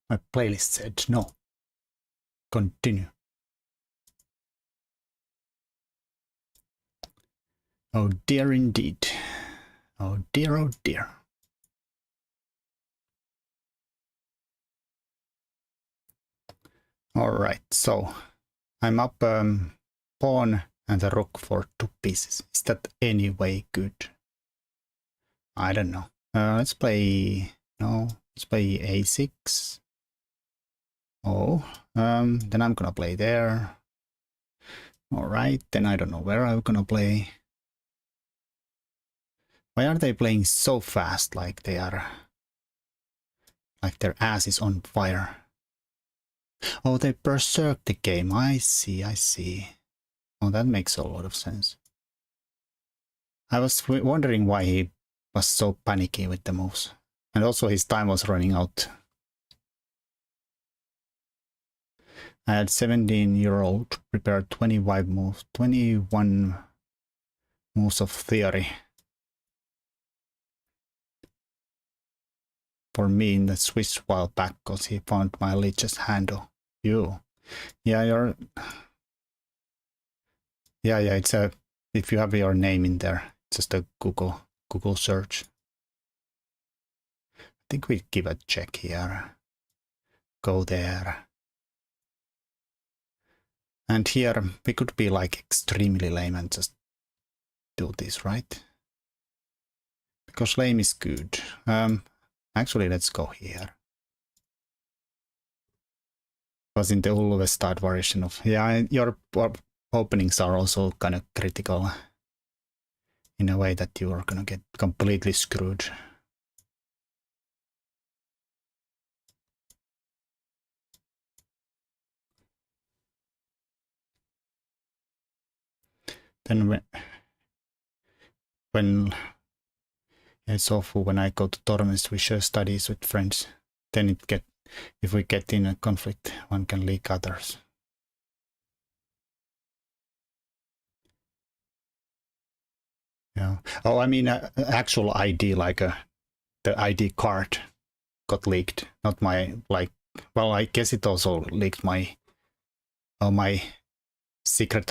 My playlist said no. Continue. Oh dear indeed. Oh dear, oh dear. Alright, so I'm up pawn and a rook for 2 pieces. Is that any way good? I don't know. Let's play... No, let's play a6. Oh, then I'm gonna play there. Alright, then I don't know where I'm gonna play. Why are they playing so fast, like they are... like their ass is on fire? Oh, they berserked the game. I see, I see. Oh, that makes a lot of sense. I was wondering why he was so panicky with the moves. And also his time was running out. I had 17-year-old to prepare 21 moves of theory. For me in the Swiss while back, because he found my lichess handle. You. Yeah, you're... Yeah, it's a... If you have your name in there, just a Google search. I think we give a check here. Go there. And here we could be like extremely lame and just do this, right? Because lame is good. Actually, let's go here. Was in the Ulve start variation of... Yeah, your openings are also kind of critical. in a way that you are gonna get completely screwed. Then when it's awful when I go to tournaments, we share studies with friends. Then if we get in a conflict, one can leak others. Yeah. Oh, I mean, actual ID, like the ID card got leaked. Not my, like, well, I guess it also leaked my secret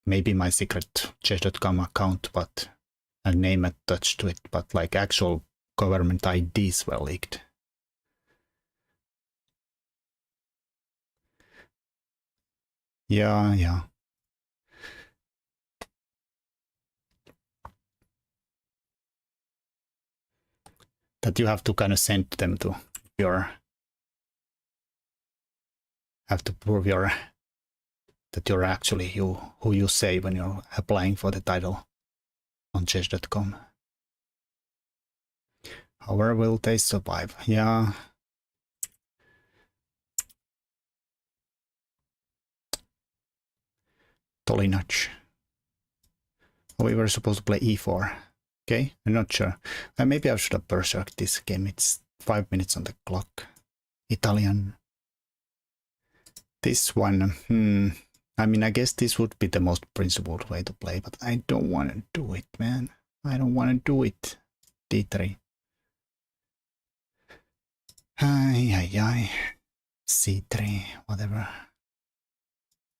maybe my secret chess.com account, but a name attached to it, but like actual government IDs were leaked. Yeah. That you have to kind of send them to have to prove that you're actually who you say when you're applying for the title on chess.com. However, will they survive? Yeah. Tolinach. Oh, we were supposed to play e4. Okay, I'm not sure. Maybe I should have berserked this game. It's 5 minutes on the clock. Italian. This one, I mean, I guess this would be the most principled way to play, but I don't want to do it, man. I don't want to do it. D3. Ay. C3, whatever.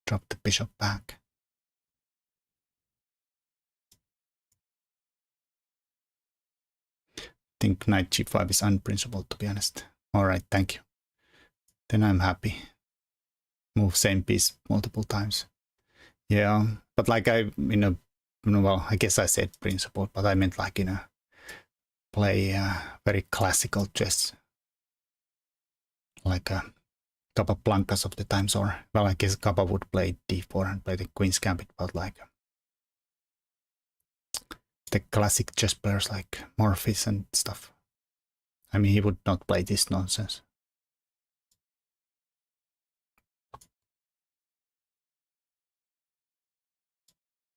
Drop the bishop back. I think knight g5 is unprincipled, to be honest. All right, thank you. Then I'm happy. Move same piece multiple times. Yeah, but like well, I guess I said principled, but I meant like play very classical chess, like Capablancas of the times, or well, I guess Capa would play d4 and play the Queen's Gambit, but like the classic chess players like Morpheus and stuff. I mean, he would not play this nonsense.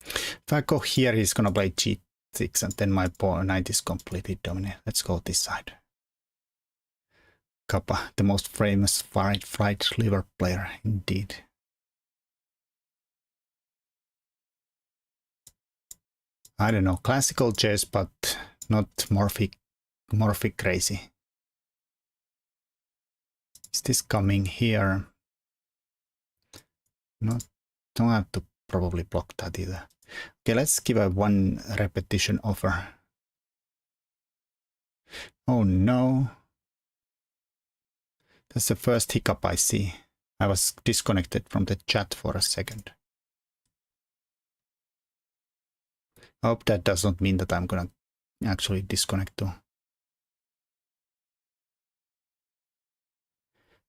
If I go here, he's gonna play g6, and then my knight is completely dominant. Let's go this side. Kappa, the most famous fried liver player, indeed. I don't know, classical chess, but not morphic crazy. Is this coming here? No, don't have to probably block that either. Okay, let's give a 1 repetition offer. Oh no. That's the first hiccup I see. I was disconnected from the chat for a second. I hope that does not mean that I'm gonna actually disconnect too.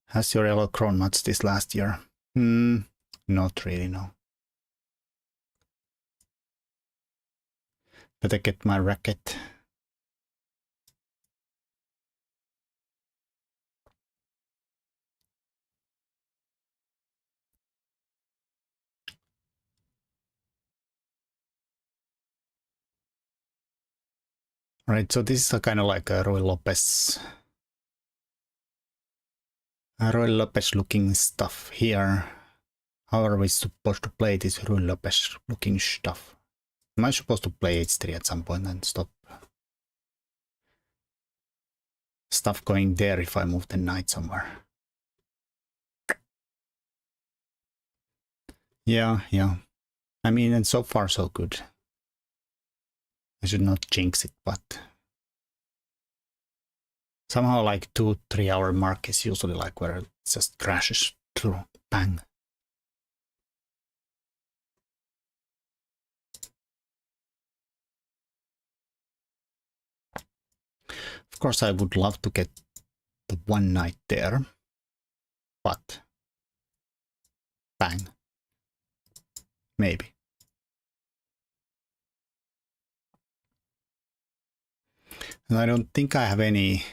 Has your yellow crown much this last year? Not really, no. Better get my racket. Right, so this is a kind of like a Roy Lopez looking stuff here. How are we supposed to play this Roy Lopez looking stuff? Am I supposed to play h3 at some point and stop stuff going there if I move the knight somewhere? Yeah. I mean, and so far so good. I should not jinx it, but somehow like 2-3 hour mark is usually like where it just crashes through. Bang. Of course, I would love to get the one knight there, but bang. Maybe. And I don't think I have any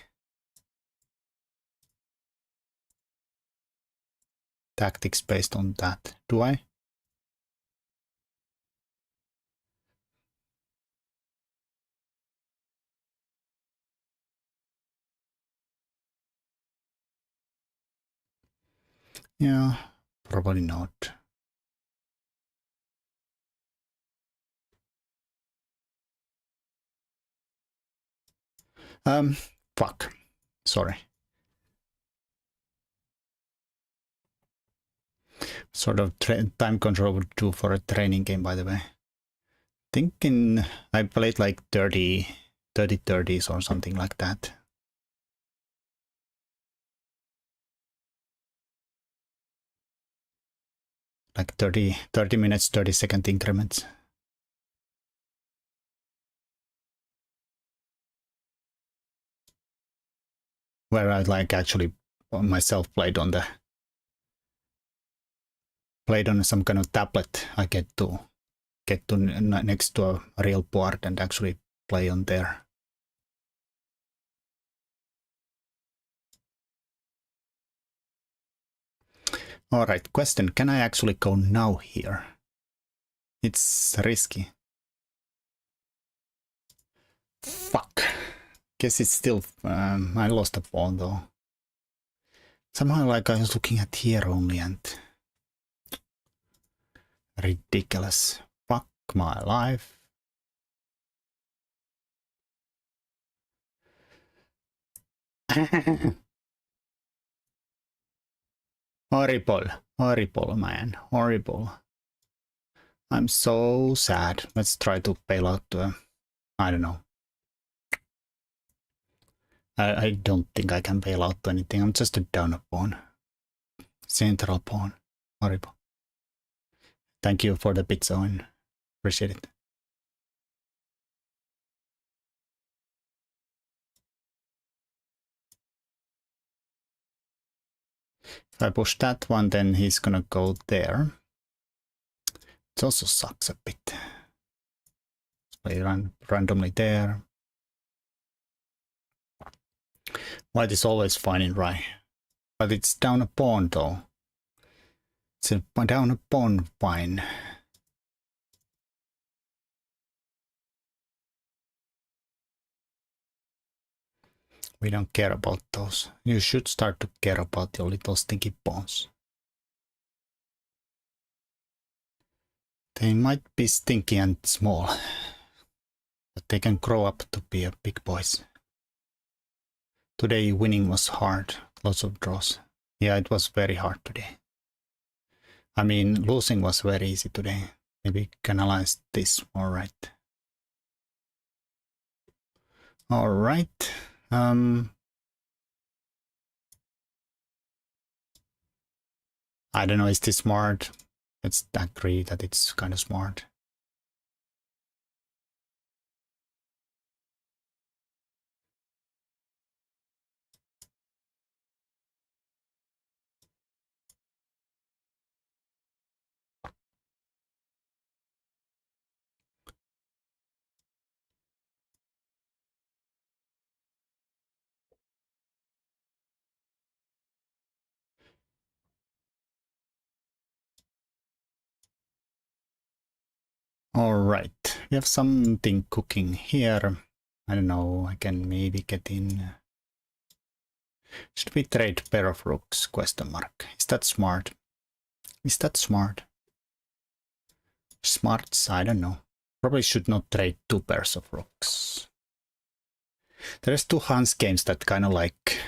tactics based on that, do I? Yeah, probably not. Fuck. Sorry. Sort of time control would do for a training game, by the way. Thinking I played like 30-30s or something like that. Like 30 minutes, 30-second increments. Where I like actually myself played on some kind of tablet. I get to next to a real board and actually play on there. All right, question: can I actually go now here? It's risky. Fuck. Guess it's still. I lost a pawn though. Somehow, like I was looking at here only and. Ridiculous. Fuck my life. Horrible, man. Horrible. I'm so sad. Let's try to bail out I don't know. I don't think I can bail out to anything. I'm just a down pawn. Central pawn. Horrible. Thank you for the pizza, and appreciate it. If I push that one, then he's gonna go there. It also sucks a bit. Play randomly there. White is always fine in Rye. But it's down a pawn though. It's a down a pawn fine. We don't care about those. You should start to care about your little stinky pawns. They might be stinky and small, but they can grow up to be a big boys. Today winning was hard, lots of draws. Yeah, it was very hard today. I mean, losing was very easy today. Maybe you can analyze this more right. All right. I don't know, is this smart? Let's agree that it's kind of smart. All right, we have something cooking here. I don't know, I can maybe get in. Should we trade pair of rooks? Question mark. Is that smart? Is that smart? Smarts? I don't know. Probably should not trade two pairs of rooks. There's two Hans games that kind of like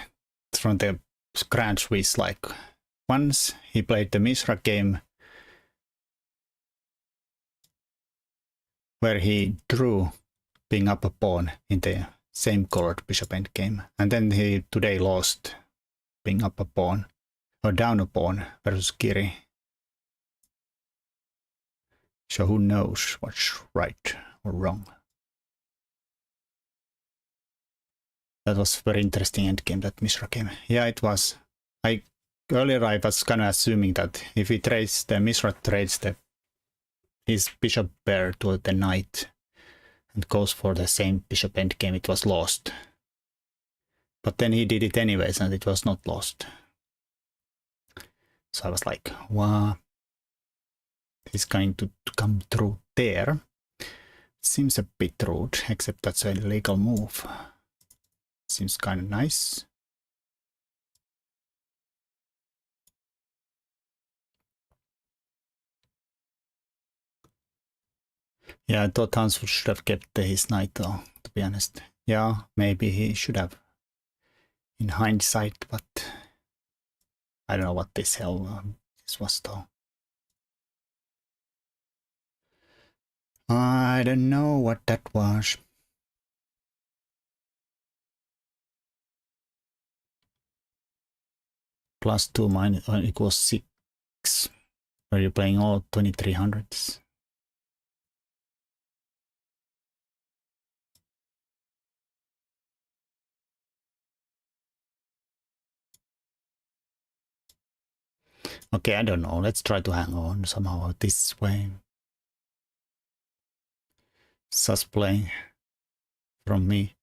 from the Grand Swiss, like once he played the Mishra game where he drew being up a pawn in the same colored bishop endgame, and then he today lost being up a pawn or down a pawn versus Kiri. So who knows what's right or wrong. That was very interesting endgame, that Mishra game. Yeah, it was. Earlier I was kind of assuming that if he trades the Mishra trades his bishop pair to the knight, and goes for the same bishop endgame, it was lost. But then he did it anyways, and it was not lost. So I was like, wow, he's going to come through there. Seems a bit rude, except that's a legal move. Seems kind of nice. Yeah, I thought Hans should have kept his knight though, to be honest. Yeah, maybe he should have in hindsight, but I don't know what this hell this was though. I don't know what that was. +2 minus equals 6. Are you playing all 2300s? Okay, I don't know. Let's try to hang on somehow this way. Sus playing from me.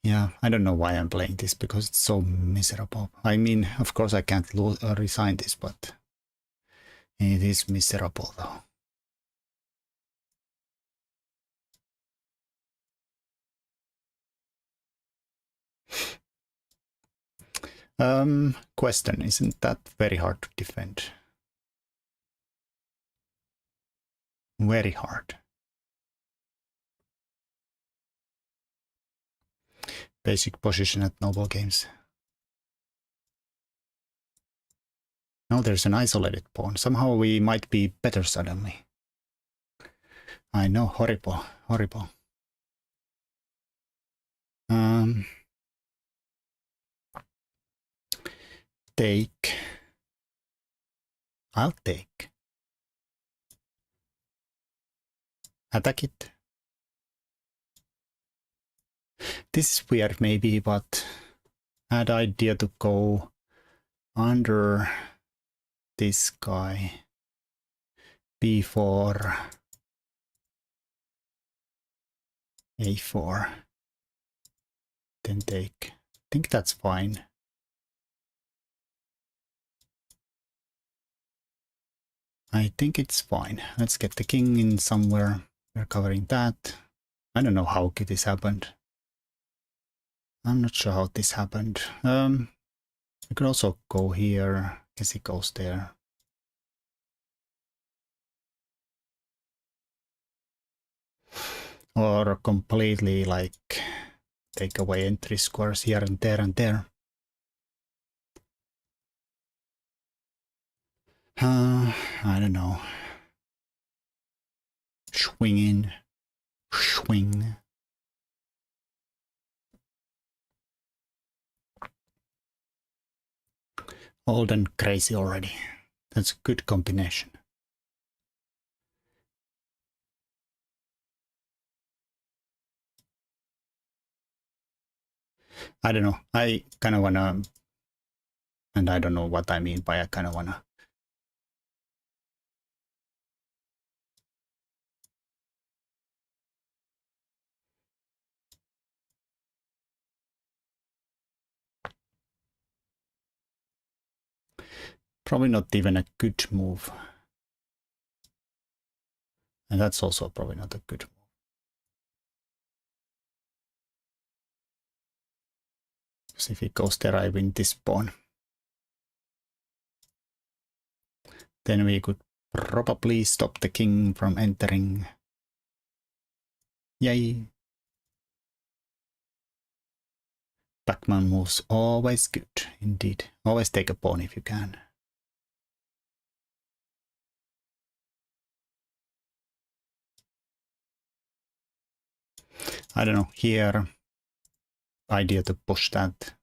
Yeah, I don't know why I'm playing this because it's so miserable. I mean, of course I can't resign this, but it is miserable though. Question, isn't that very hard to defend? Very hard. Basic position at Noble Games. Now there's an isolated pawn. Somehow we might be better suddenly. I know, horrible, horrible. Take. I'll take. Attack it. This is weird maybe, but I had idea to go under this guy. B4. A4. Then take. I think that's fine. I think it's fine. Let's get the king in somewhere. We're covering that. I don't know how this happened. I'm not sure how this happened. We could also go here. Guess he goes there. Or completely like take away entry squares here and there and there. I don't know. Swing in. Swing. Old and crazy already. That's a good combination. I don't know. I kind of wanna, and I don't know what I mean by I kind of wanna. Probably not even a good move. And that's also probably not a good move. Because if he goes there, I win this pawn. Then we could probably stop the king from entering. Yay! Backman moves always good, indeed. Always take a pawn if you can. I don't know, here, idea to push that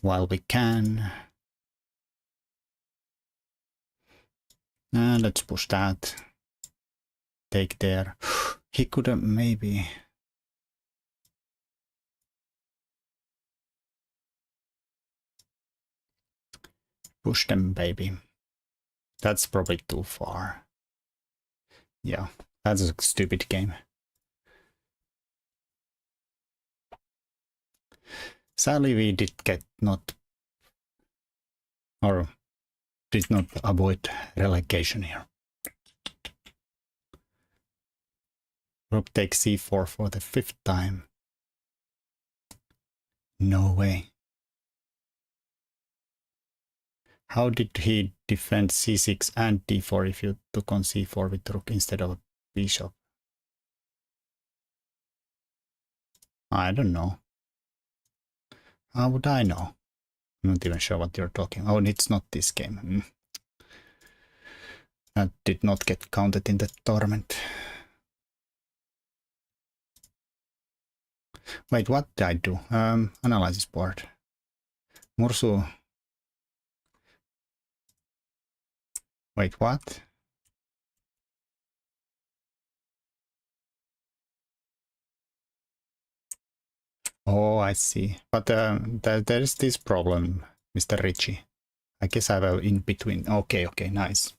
while we can. Let's push that. Take there. He could have maybe. Push them, baby. That's probably too far. Yeah, that's a stupid game. Sadly, we did not avoid relegation here. Rook takes c4 for the 5th time. No way. How did he defend c6 and d4 if you took on c4 with rook instead of a bishop? I don't know. How would I know? I'm not even sure what you're talking. Oh, it's not this game. That did not get counted in the tournament. Wait, what did I do? Analysis board. Mursu. Wait, what? Oh, I see. But there is this problem, Mr. Ritchie. I guess I have in between. Okay, nice.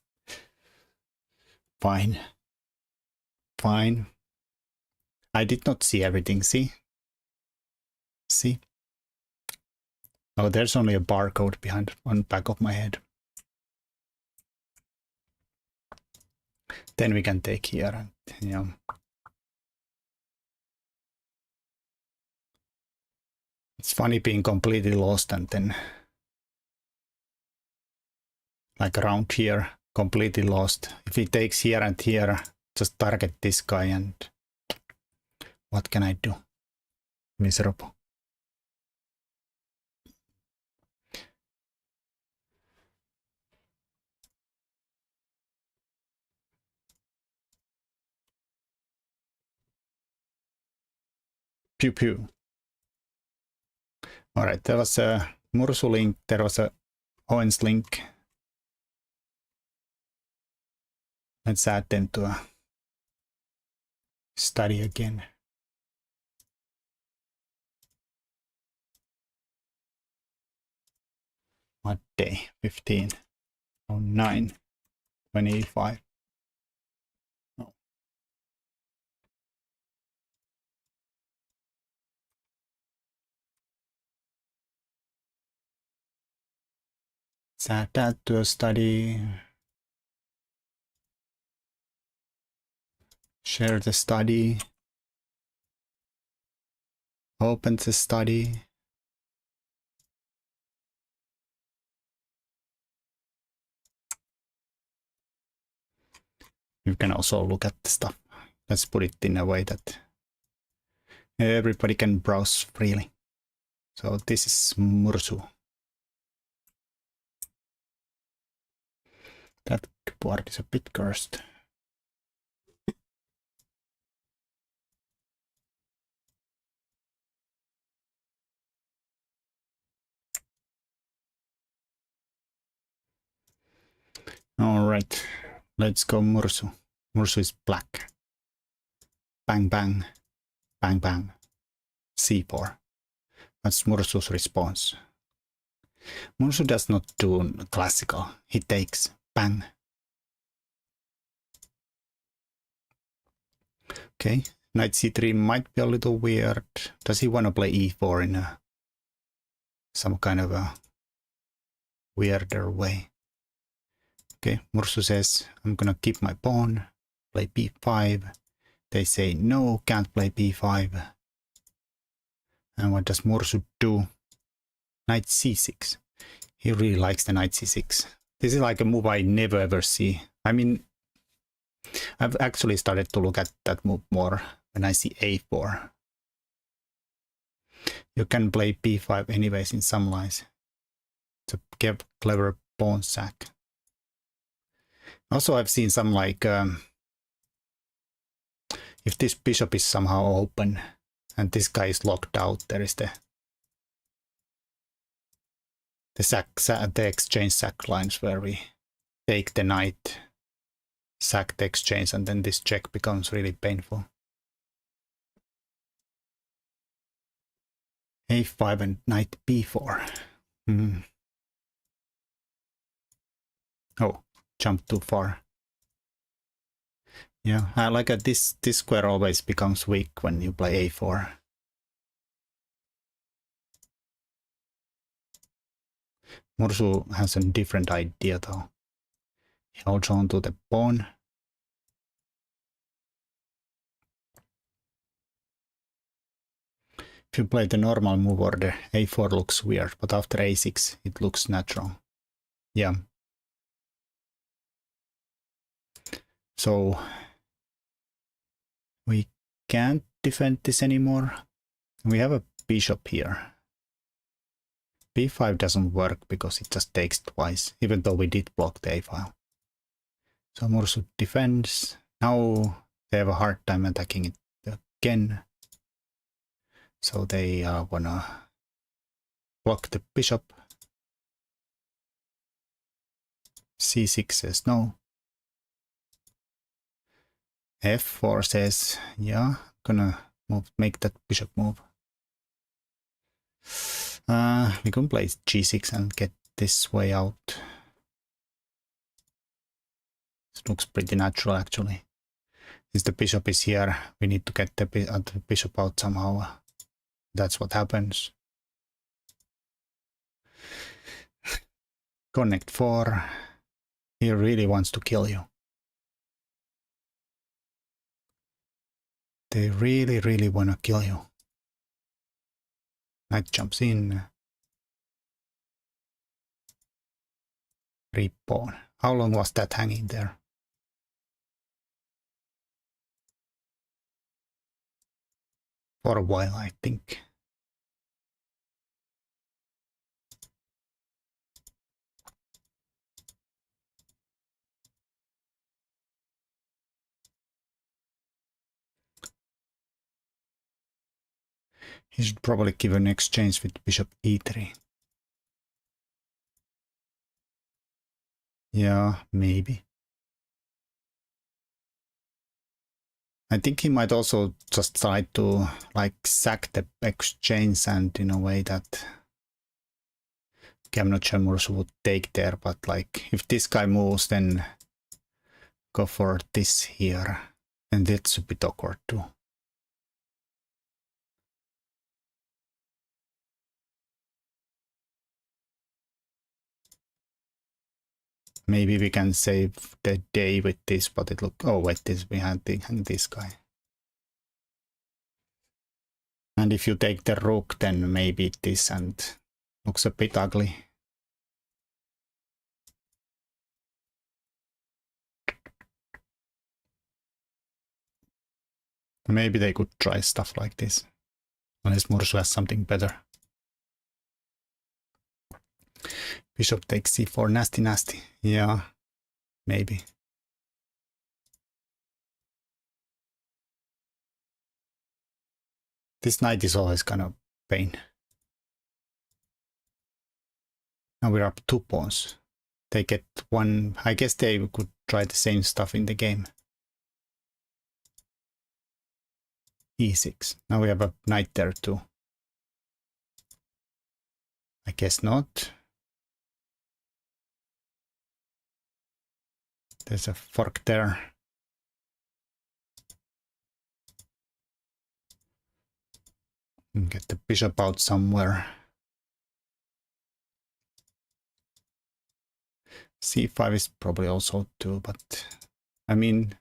Fine. I did not see everything, see? Oh, there's only a barcode behind on the back of my head. Then we can take here and, It's funny being completely lost and then like around here, completely lost. If he takes here and here, just target this guy and what can I do? Miserable. Pew pew. All right, there was a Mursu link, there was a Owens link. Let's add them to a study again. What day? 15. Oh, 9. 25. Oh. Let's add that to a study. Share the study. Open the study. You can also look at the stuff. Let's put it in a way that everybody can browse freely. So this is Mursu. That board is a bit cursed. All right, let's go Mursu. Mursu is black. Bang, bang, bang, bang. C4. That's Mursu's response. Mursu does not do classical. He takes bang. Okay, knight c3 might be a little weird. Does he want to play e4 in some kind of a weirder way? Okay, Mursu says, I'm gonna keep my pawn, play b5. They say, no, can't play b5. And what does Mursu do? Knight c6. He really likes the knight c6. This is like a move I never ever see. I mean, I've actually started to look at that move more when I see a4. You can play b5 anyways in some lines. It's a clever pawn sack. Also, I've seen some like, if this bishop is somehow open and this guy is locked out, there is the exchange sack lines where we take the knight, sack the exchange, and then this check becomes really painful. a5 and knight b4. Oh, jump too far. Yeah, I like this square always becomes weak when you play a4. Mursu has a different idea though. He holds on to the pawn. If you play the normal move order, a4 looks weird, but after a6 it looks natural. Yeah. So we can't defend this anymore. We have a bishop here. b5 doesn't work because it just takes twice, even though we did block the a file. So Mursu defends. Now they have a hard time attacking it again. So they wanna block the bishop. c6 says no. f4 says, yeah, gonna make that bishop move. We can play g6 and get this way out. This looks pretty natural actually. Since the bishop is here, we need to get the bishop out somehow. That's what happens. Connect 4. He really wants to kill you. They really want to kill you. Knight jumps in. Repawn. How long was that hanging there? For a while, I think. He should probably give an exchange with bishop e3. Yeah, maybe. I think he might also just try to like sack the exchange, and in a way that I'm not sure Mursu would take there, but like if this guy moves, then go for this here, and that's a bit awkward too. Maybe we can save the day with this, but it look, oh wait, this we had this guy. And if you take the rook, then maybe this, and looks a bit ugly. Maybe they could try stuff like this, unless Mursu has something better. Bishop takes c4, nasty. Yeah, maybe. This knight is always kind of pain. Now we're up 2 pawns. They get one. I guess they could try the same stuff in the game. e6. Now we have a knight there too. I guess not. There's a fork there. And get the bishop out somewhere. c5 is probably also too, but I mean,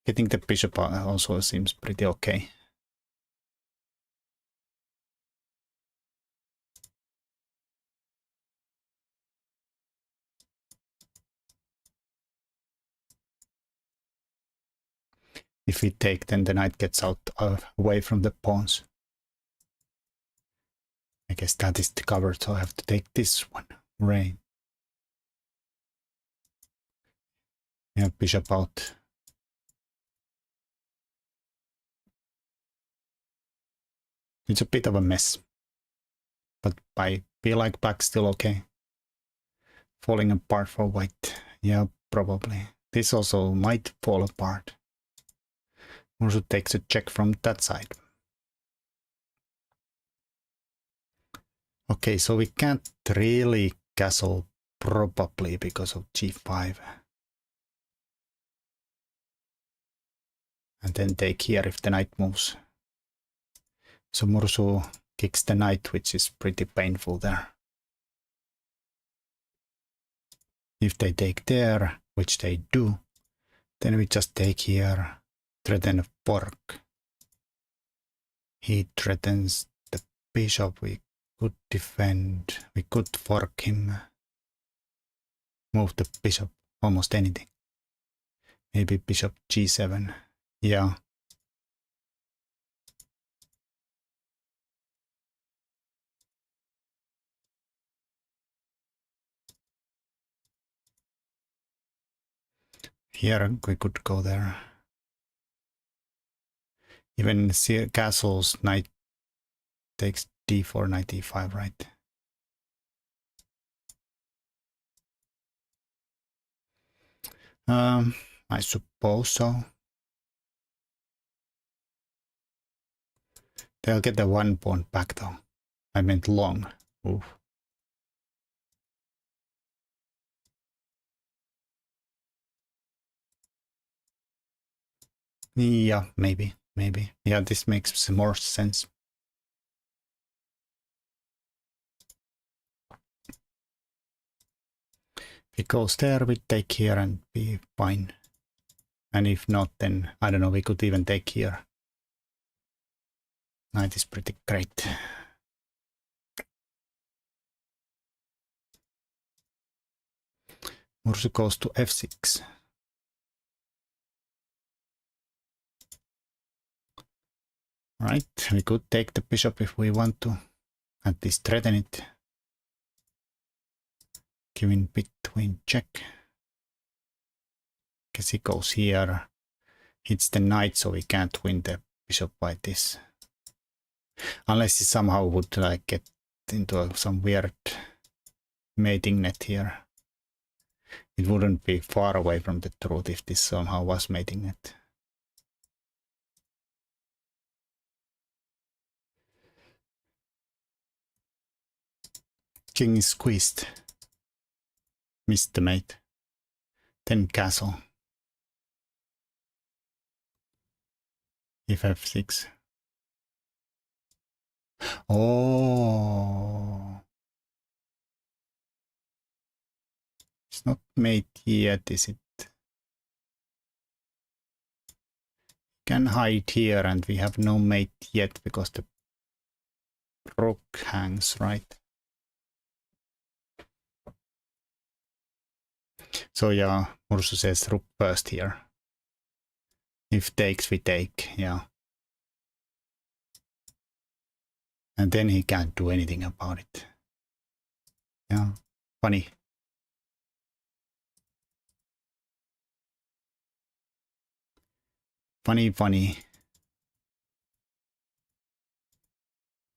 getting the bishop also seems pretty okay. If we take, then the knight gets out away from the pawns. I guess that is the cover, so I have to take this one. Rain. Yeah, bishop out. It's a bit of a mess, but I feel like black's still okay. Falling apart for white. Yeah, probably. This also might fall apart. Mursu takes a check from that side. Okay, so we can't really castle probably because of g5. And then take here if the knight moves. So Mursu kicks the knight, which is pretty painful there. If they take there, which they do, then we just take here, threaten fork. He threatens the bishop. We could defend. We could fork him. Move the bishop. Almost anything. Maybe bishop g7. Yeah. Here we could go there. Even castles, knight takes d4, knight e5, right? I suppose so. They'll get the one pawn back though. I meant long. Oof. Yeah, maybe. Yeah, this makes more sense. If it goes there, we take here and be fine. And if not, then I don't know, we could even take here. Knight is pretty great. Mursu goes to f6. Right, we could take the bishop if we want to. At least threaten it. Giving between check. Guess he goes here. Hits the knight, so we can't win the bishop by this. Unless he somehow would like get into some weird mating net here. It wouldn't be far away from the truth if this somehow was mating net. King is squeezed. Missed the mate. Then castle. If f6. Oh. It's not mate yet, is it? Can hide here and we have no mate yet because the rook hangs, right? So yeah, Mursu says rook first here. If takes, we take, yeah. And then he can't do anything about it. Yeah, funny. Funny.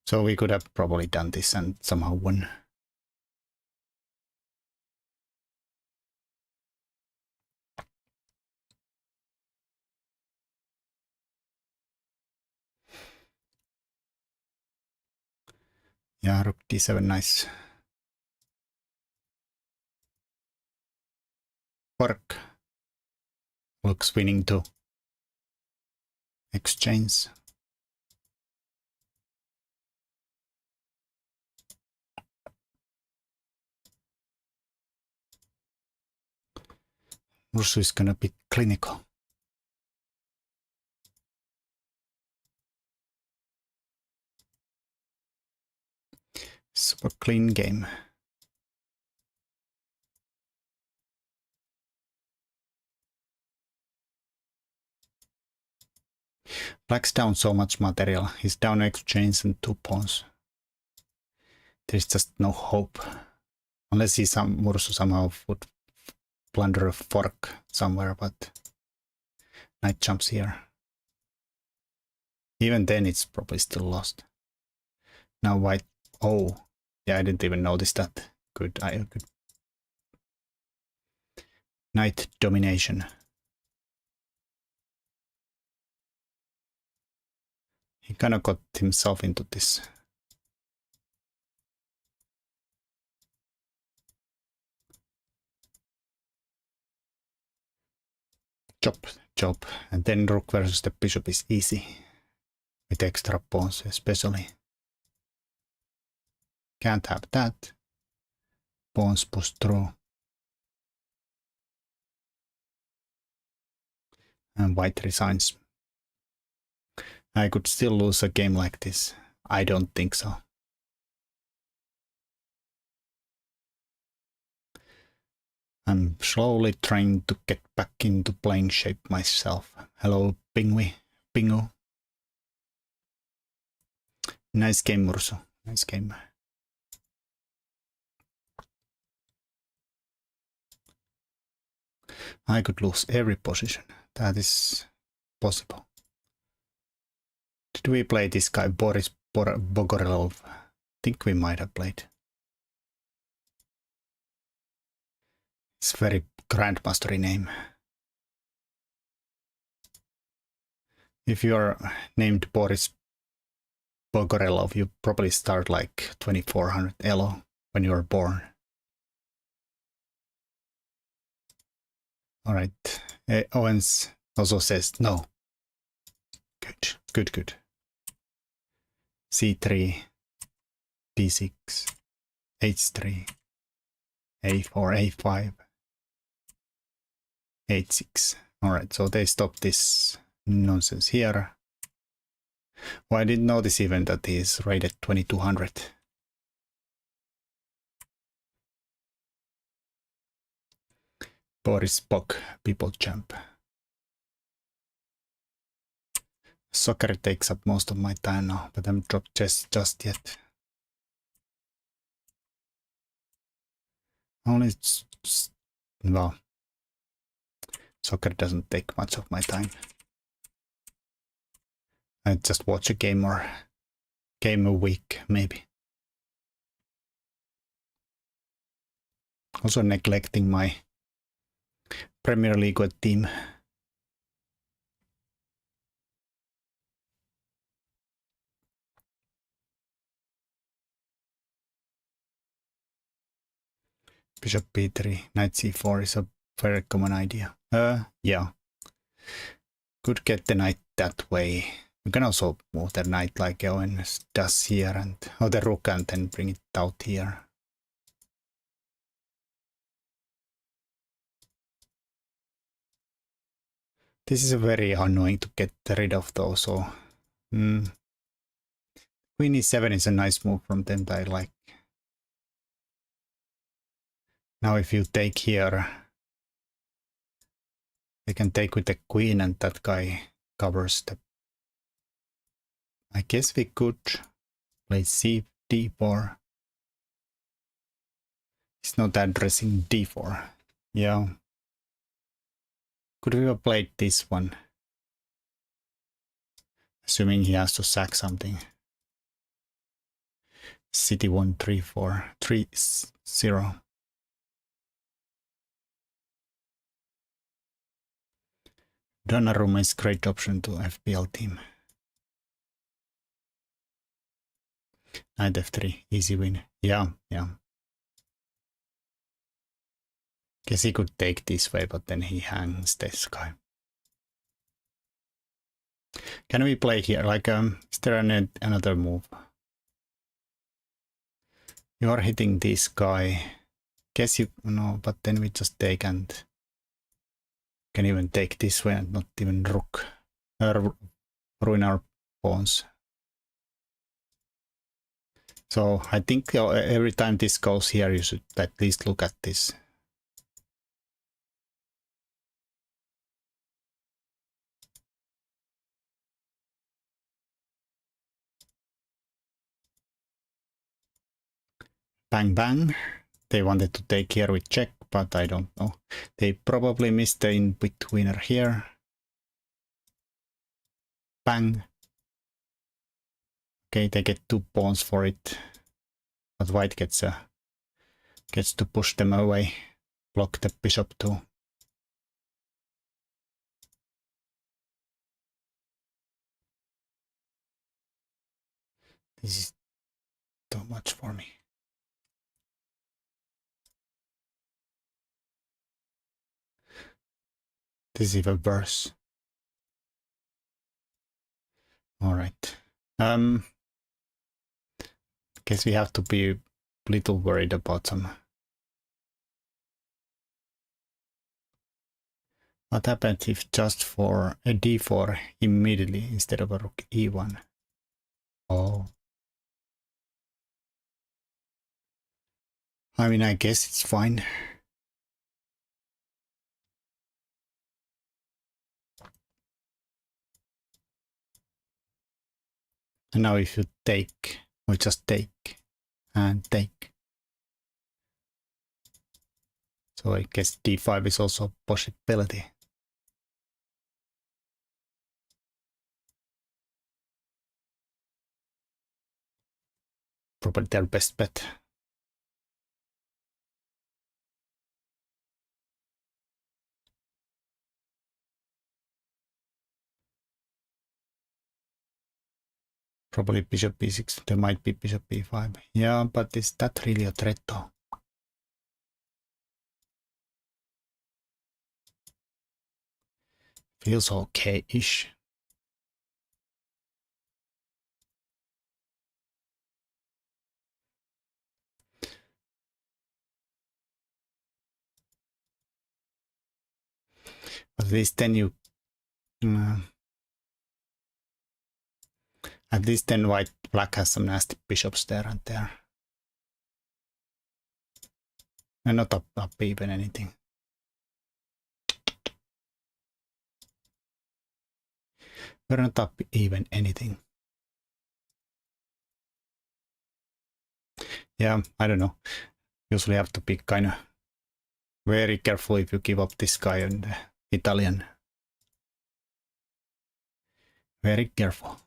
So we could have probably done this and somehow won. Yeah, rook d7, nice. Fork. Looks winning too. Exchange. Mursu is gonna be clinical. Super clean game. Black's down so much material. He's down exchange and 2 pawns. There's just no hope. Unless he Mursu somehow would plunder a fork somewhere, but knight jumps here. Even then it's probably still lost. Now white, oh, yeah, I didn't even notice that. Good, good. Knight domination. He kind of got himself into this. chop, chop. And then rook versus the bishop is easy. With extra pawns especially. Can't have that. Pawns push through. And white resigns. I could still lose a game like this. I don't think so. I'm slowly trying to get back into playing shape myself. Hello, Pingui. Pingu. Nice game, Urso. Nice game. I could lose every position. That is possible. Did we play this guy, Boris Bogorelov? I think we might have played. It's very grandmastery name. If you're named Boris Bogorelov, you probably start like 2400 elo when you were born. All right. Owens also says no. Good, good, good. C3, D6, H3, A4, A5, H6. All right, so they stopped this nonsense here. Well, I didn't notice even that he is rated 2200. Boris Bog, people champ. Soccer takes up most of my time now, but I'm dropped just yet. Only, well, soccer doesn't take much of my time. I just watch a game or game a week, maybe. Also neglecting my Premier League team. Bishop b3, knight c4 is a very common idea. Yeah. Could get the knight that way. We can also move the knight like Owen does here, and or the rook, and then bring it out here. This is very annoying to get rid of though, so Queen e7 is a nice move from them that I like. Now if you take here, they can take with the queen and that guy covers the... I guess we could play c d4. He's not addressing d4. Yeah. Could we have played this one? Assuming he has to sack something. City 1, 3, 4, 3, 0. Donnarumma is great option to FPL team. Knight f3, easy win. Yeah. Guess he could take this way, but then he hangs this guy. Can we play here? Like, is there another move? You are hitting this guy. Guess you no, but then we just take and can even take this way and not even rook. Ruin our pawns. So I think every time this goes here, you should at least look at this. Bang bang. They wanted to take here with check, but I don't know. They probably missed the in-betweener here. Bang. Okay, they get 2 pawns for it. But white gets to push them away. Block the bishop too. This is too much for me. This is even worse. All right. Guess we have to be a little worried about some. What happens if just for a d4 immediately instead of a rook e1? Oh. I mean, I guess it's fine. And now if you take, or just take, and take. So I guess d5 is also a possibility. Probably their best bet. Probably bishop b6. There might be bishop b5. Yeah, but is that really a threat though? Feels okay-ish. At least then you... at least then black has some nasty bishops there and there. And not up even anything. We're not up even anything. Yeah, I don't know. Usually have to be kind of very careful if you give up this guy and the Italian. Very careful.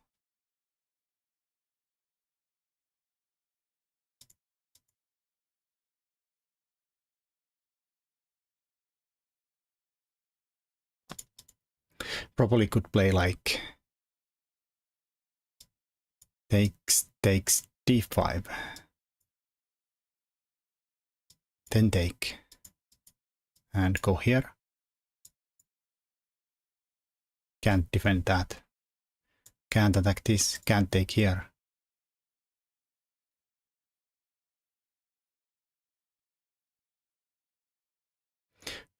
Probably could play like takes d5, then take, and go here. Can't defend that. Can't attack this. Can't take here.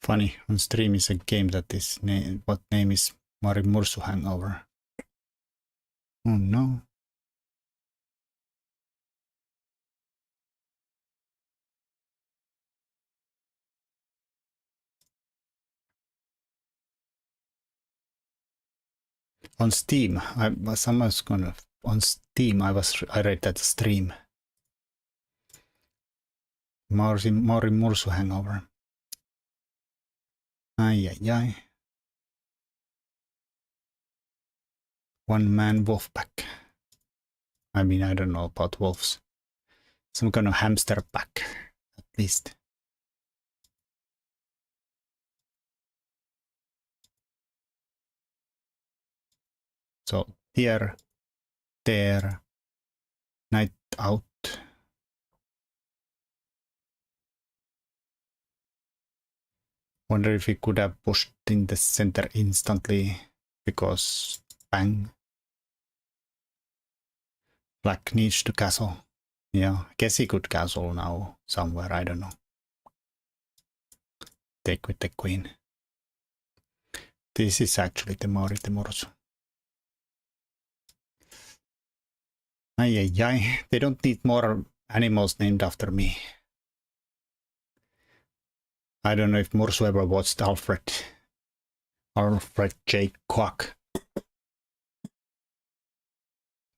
Funny, on stream is a game that is what name is Mari Mursu Hangover. Oh no. On Steam, I read that stream. Mari Mursu Hangover. Ai. One man wolf pack. I mean, I don't know about wolves. Some kind of hamster pack, at least. So here, there, knight out. Wonder if he could have pushed in the center instantly because bang. Black needs to castle. Yeah, I guess he could castle now somewhere, I don't know. Take with the queen. This is actually the Mauri Mursu. Ai. They don't need more animals named after me. I don't know if Mursu ever watched Alfred J. Kwok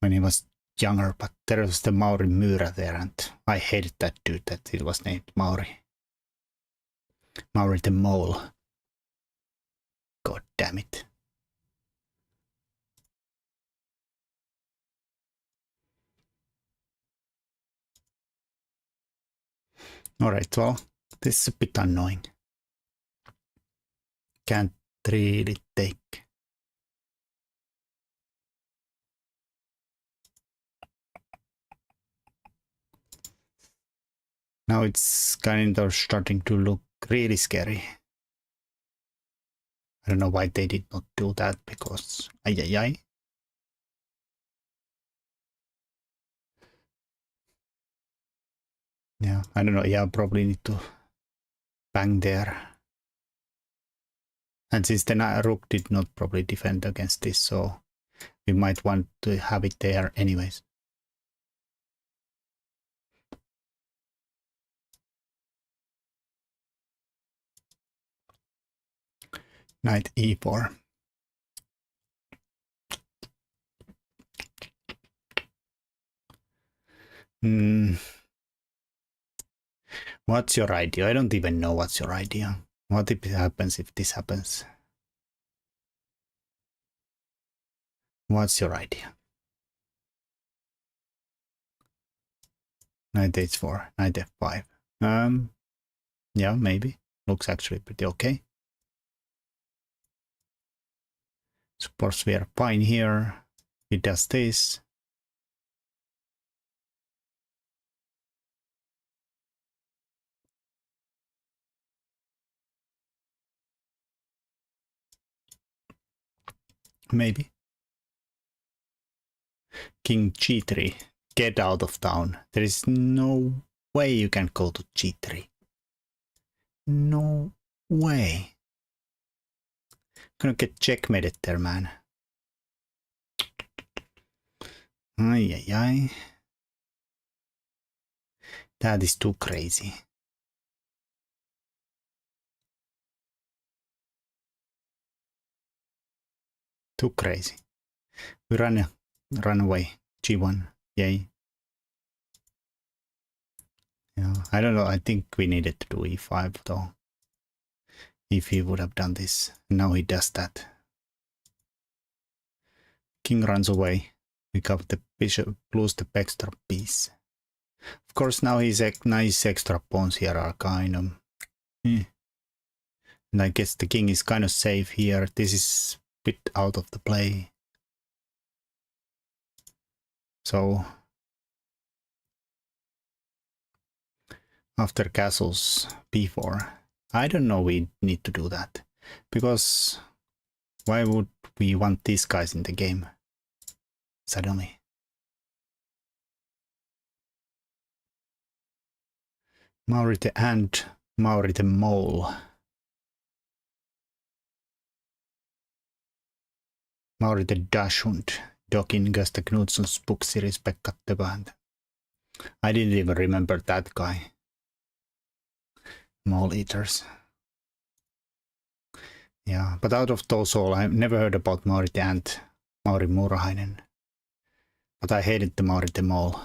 when he was younger, but there was the Mauri Myra there, and I hated that dude that it was named Mauri. Mauri the Mole. God damn it. Alright, well, this is a bit annoying. Can't really take. Now it's kind of starting to look really scary. I don't know why they did not do that, because ay ay ay. Yeah, I don't know. Yeah, probably need to bang there. And since the rook did not probably defend against this, so we might want to have it there anyways. Knight e4. What's your idea? I don't even know what's your idea. What if it happens if this happens? What's your idea? Knight h4, knight f5. Yeah, maybe. Looks actually pretty okay. Suppose we are fine here. He does this. Maybe. King g3. Get out of town. There is no way you can go to g3. No way. Gonna get checkmated there, man. Ay, ay, ay. That is too crazy. Too crazy. We run away. G1. Yay. Yeah, I don't know. I think we needed to do e5 though. If he would have done this. Now he does that. King runs away. We got the bishop, lose the extra piece. Of course, now his nice extra pawns here are kind of... And I guess the king is kind of safe here. This is a bit out of the play. So... after castles b4. I don't know we need to do that. Because why would we want these guys in the game? Suddenly. Mauri the Ant, Mauri the Mole. Mauri the Dashhund. Dokin Gösta Knudsson's book series Pekka the Band. I didn't even remember that guy. Mole Eaters. Yeah, but out of those all, I've never heard about Mauri the Ant, Mauri Muurahainen. But I hated the Mauri the Mole.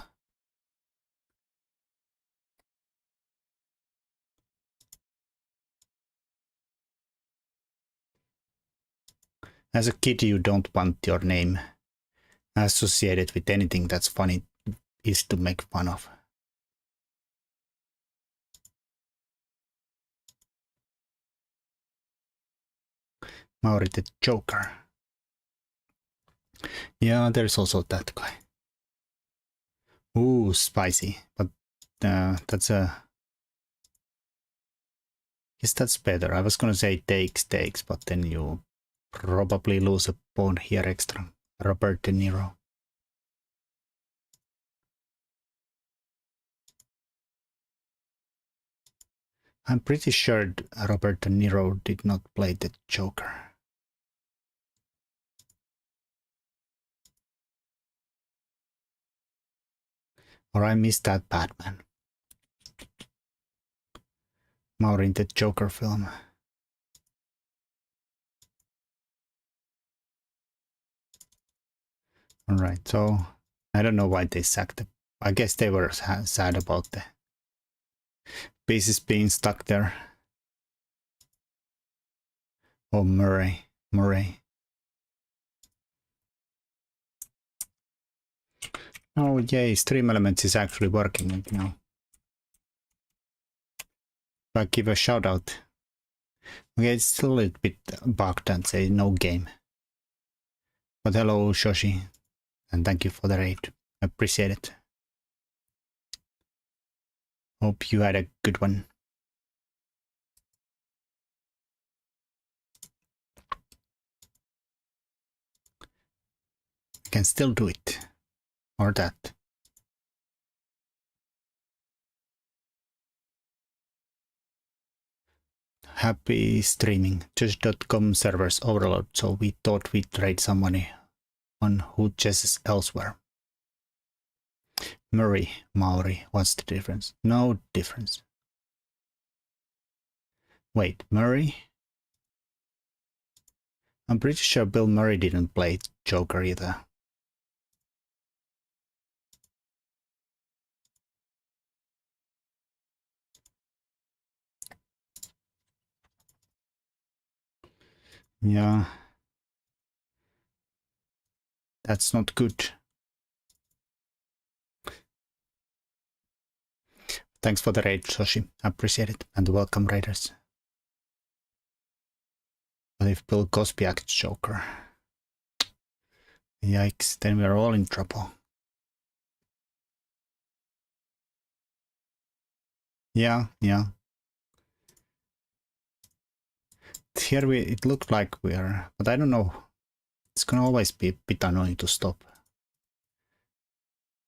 As a kid, you don't want your name associated with anything that's funny is to make fun of. Mauri the Joker. Yeah, there's also that guy. Ooh, spicy. But that's a... Yes, that's better. I was gonna say takes, but then you probably lose a pawn here extra. Robert De Niro. I'm pretty sure Robert De Niro did not play the Joker. Or I missed that Batman. More in the Joker film. Alright, so I don't know why they sacked it. I guess they were sad about the pieces being stuck there. Oh, Murray. Oh, yay, Stream Elements is actually working right now. But give a shout out. Okay, it's still a little bit bugged and say no game. But hello, Shoshi. And thank you for the raid. I appreciate it. Hope you had a good one. can still do it. Or that. Happy streaming. Chess.com servers overload, so we thought we'd trade some money on who chesses elsewhere. Murray, Maori, what's the difference? No difference. Wait, Murray? I'm pretty sure Bill Murray didn't play Joker either. Yeah. That's not good. Thanks for the raid, Soshi. Appreciate it. And welcome, raiders. But if Bill Cosby acts Joker... Yikes, then we're all in trouble. Yeah. Here it looked like we're... But I don't know. It's gonna always be a bit annoying to stop. I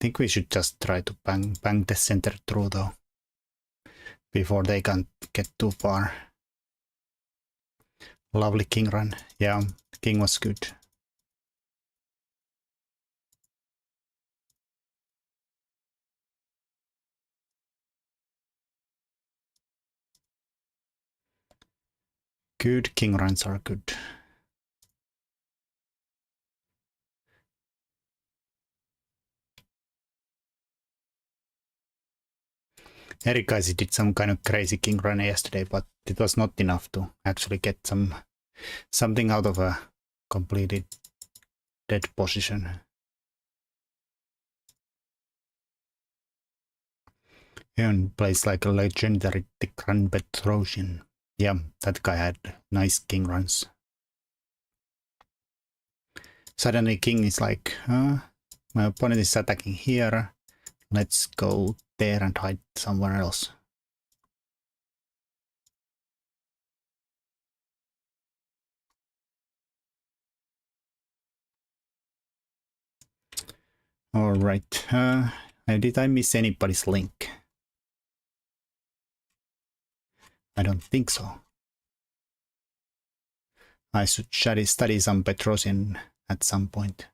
think we should just try to bang the center through though. Before they can get too far. Lovely king run. Yeah, king was good. Good king runs are good. Erikaisi did some kind of crazy king run yesterday, but it was not enough to actually get something out of a completely dead position. And plays like a legendary Tikran Petrosian. Yeah, that guy had nice king runs. Suddenly king is like, my opponent is attacking here. Let's go there and hide somewhere else. All right. Did I miss anybody's link? I don't think so. I should study some Petrosian at some point.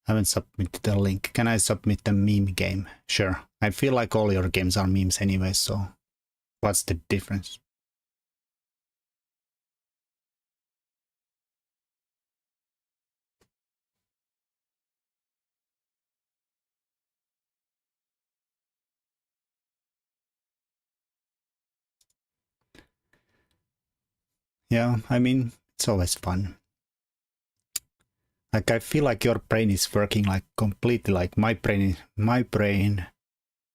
I haven't submitted the link. Can I submit the meme game? Sure. I feel like all your games are memes anyway, so what's the difference? Yeah, I mean, it's always fun. Like, I feel like your brain is working like completely like my brain,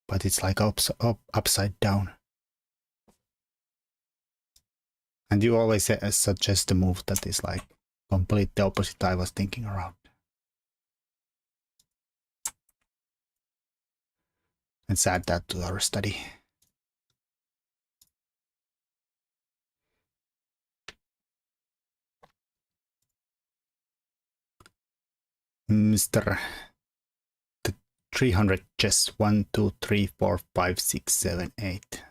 but it's like upside down. And you always suggest a move that is like complete the opposite I was thinking around. Let's add that to our study. Mr. 300 chess. 1, 2, 3, 4, 5, 6, 7, 8.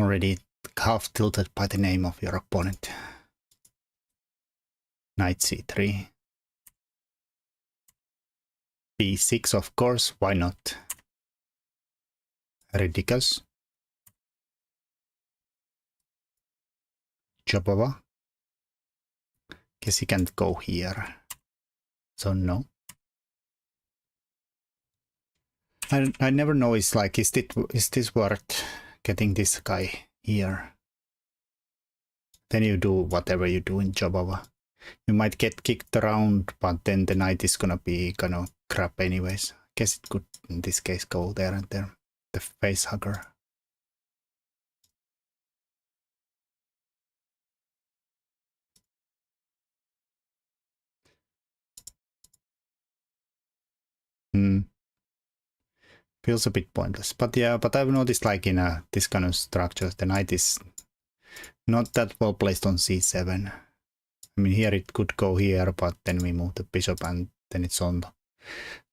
Already half tilted by the name of your opponent. Knight c3. b6, of course, why not? Ridiculous. Jobova. Guess he can't go here. So no. I never know, is like, is this worth getting this guy here? Then you do whatever you do in Jobova. You might get kicked around, but then the knight is gonna be kind of crap anyways. Guess it could in this case go there and there. The face hugger. Feels a bit pointless, but yeah, but I've noticed like in this kind of structures, the knight is Not that well placed on c7. I mean, here it could go here, but then we move the bishop and then it's on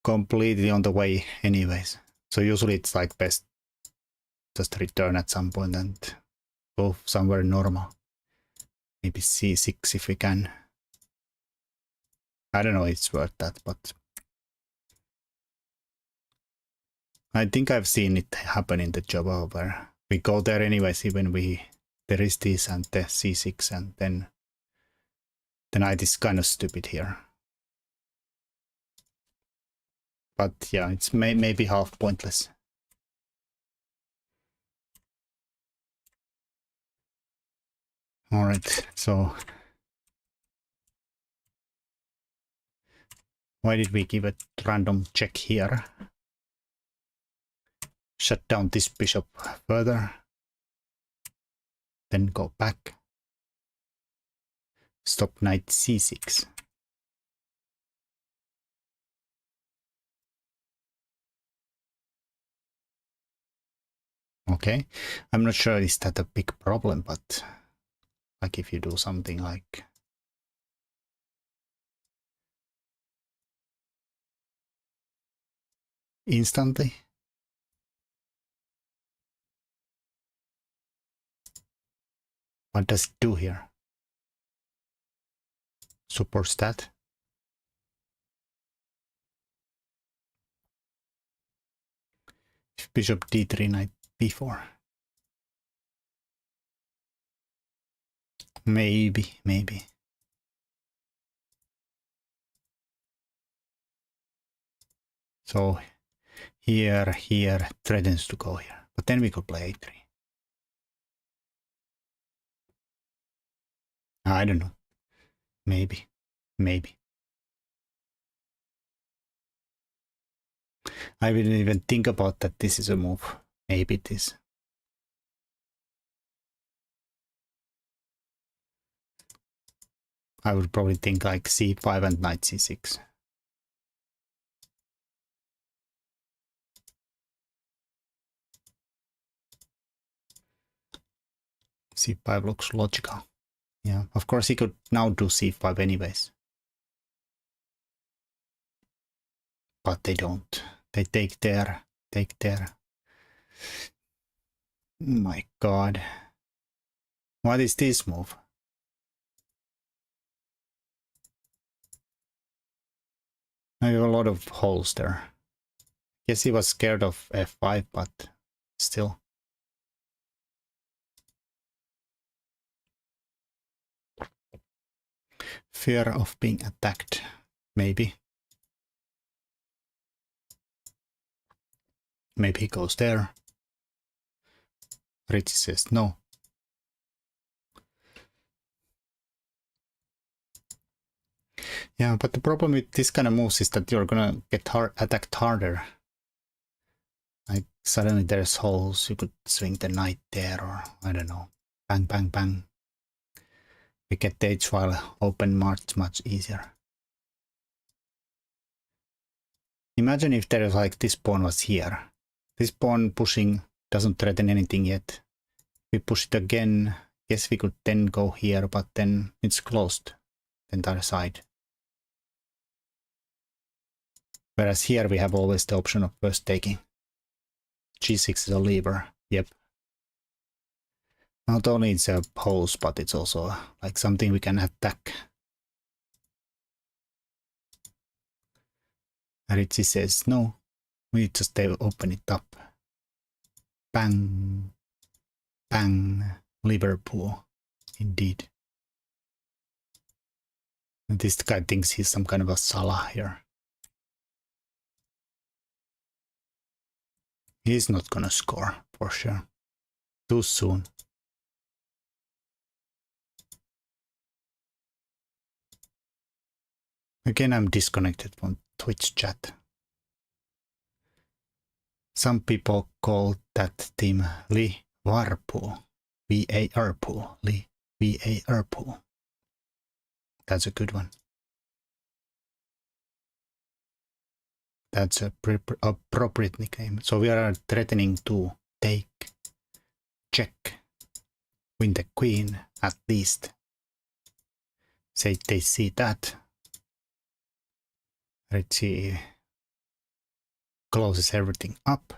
completely on the way anyways. So usually it's like best just return at some point and go somewhere normal. Maybe c6 if we can. I don't know if it's worth that, but I think I've seen it happen in the Java where we go there anyways, even there is this and the c6 and then the knight is kind of stupid here. But yeah, it's maybe half pointless. All right, so why did we give a random check here? Shut down this bishop further. Then go back. Stop knight c6. Okay, I'm not sure is that a big problem, but like if you do something like instantly. What does it do here? Supports that. Bishop d3, knight b4. Maybe. So here threatens to go here. But then we could play a3. I don't know. Maybe. I didn't even think about that this is a move. Maybe it is. I would probably think like c5 and knight c6. c5 looks logical. Yeah, of course he could now do c5 anyways. But they don't. They take there. My god. What is this move? I have a lot of holes there. Guess he was scared of f5, but still. Fear of being attacked. Maybe. Maybe he goes there. Richie says no. Yeah, but the problem with this kind of moves is that you're gonna get attacked harder. Like suddenly there's holes, you could swing the knight there, or I don't know. Bang, bang, bang. We get the h file open much easier. Imagine if there was like this pawn was here. This pawn pushing doesn't threaten anything yet. We push it again. Guess we could then go here, but then it's closed the entire side. Whereas here we have always the option of first taking. g6 is a lever. Yep. Not only it's a pose, but it's also like something we can attack. Richie says no. We just open it up. Bang. Bang. Liverpool. Indeed. And this guy thinks he's some kind of a Salah here. He's not gonna score, for sure. Too soon. Again, I'm disconnected from Twitch chat. Some people call that team Liverpool. VAR-pool. VAR-pool. That's a good one. That's a appropriate nickname. So we are threatening to take check. win the queen, at least. Say they see that. Richie closes everything up.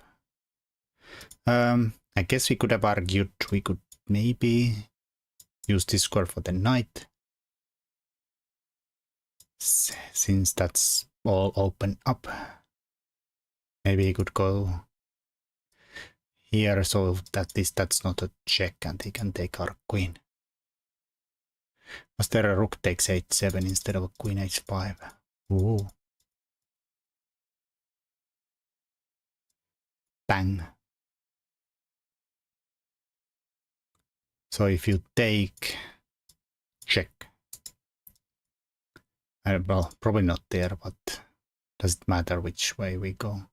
I guess we could have argued we could maybe use this square for the knight, since that's all open up. Maybe he could go here so that that's not a check and he can take our queen. Was there a rook takes h7 instead of a queen h5? Ooh. Bang. So if you take check, well, probably not there, but does it matter which way we go?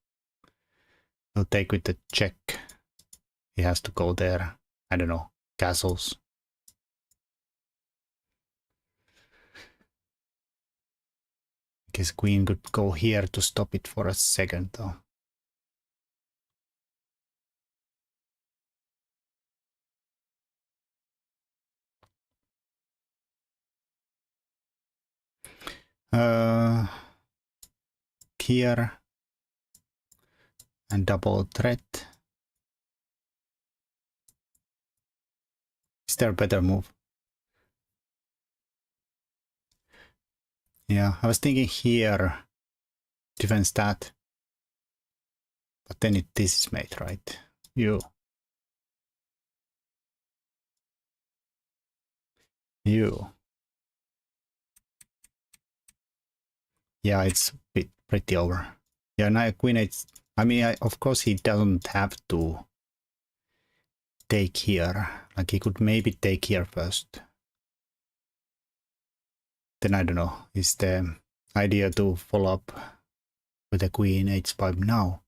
We'll take with the check. He has to go there. I don't know, castles. I guess queen could go here to stop it for a second though. Here and double threat. Is there a better move? Yeah, I was thinking here, defense that, but then this is made, right? You. Yeah, it's pretty over. Yeah, now queen h. I mean, of course he doesn't have to take here. Like he could maybe take here first. Then I don't know. Is the idea to follow up with a queen h5 now?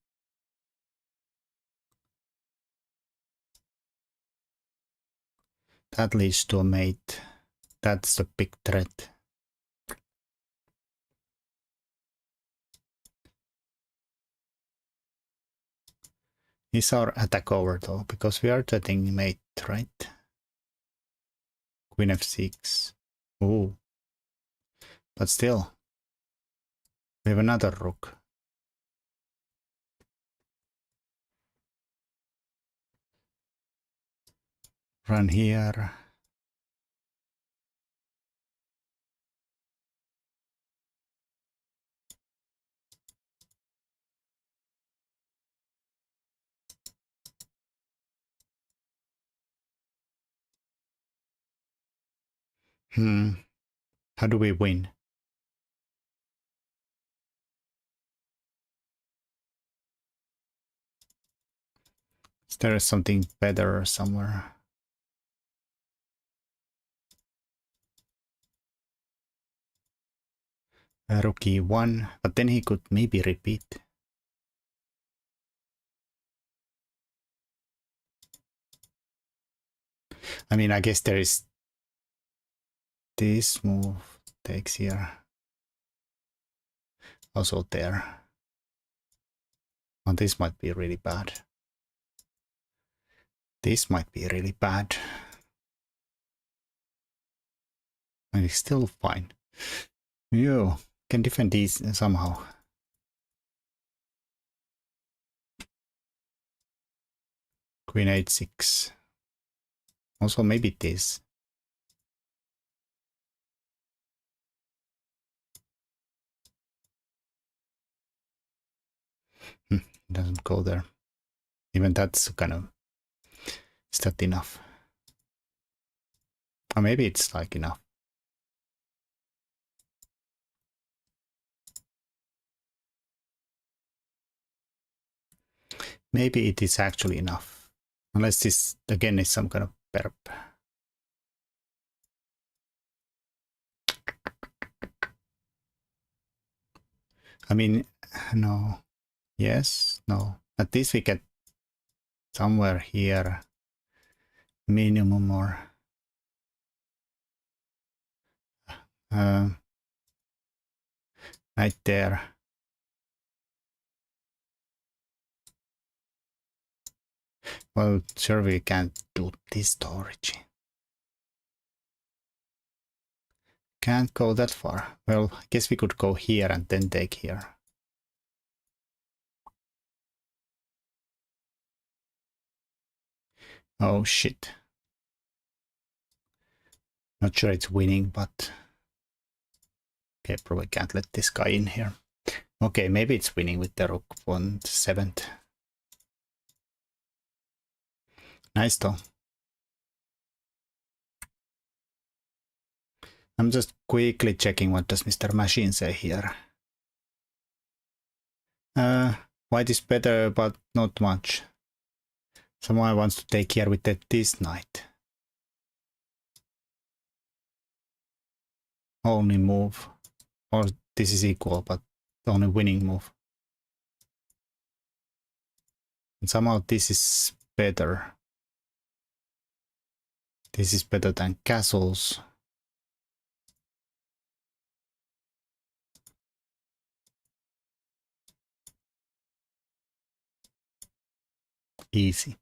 That leads to a mate. That's a big threat. Is our attack over though? Because we are threatening mate, right? Queen f6. Ooh. But still, we have another rook. Run here. How do we win? Is there something better somewhere? Rook e1, but then he could maybe repeat. I mean, I guess there is this move takes here. Also there. Oh, this might be really bad. This might be really bad. And it's still fine. You can defend these somehow. Queen h6. Also maybe this. Doesn't go there. Even that's kind of... Is that enough? Or maybe it's like enough. Maybe it is actually enough. Unless this, again, is some kind of perp. I mean, no. Yes, no. At least we get somewhere here. Minimum or... right there. Well, sure we can't do this storage. Can't go that far. Well, I guess we could go here and then take here. Oh shit. Not sure it's winning, but... Okay, probably can't let this guy in here. Okay, maybe it's winning with the rook on 7th. Nice though. I'm just quickly checking what does Mr. Machine say here. White is better, but not much. Someone wants to take here with this knight. Only move. Or this is equal, but only winning move. And somehow this is better. This is better than castles. Easy.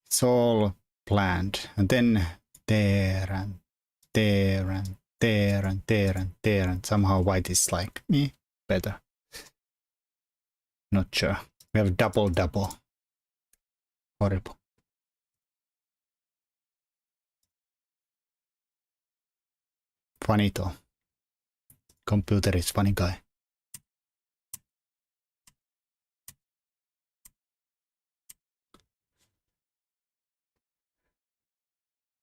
It's all planned. And then there and there and there and there and there. And somehow white is like, better. Not sure. We have double. Horrible. Funny though. Computer is funny guy.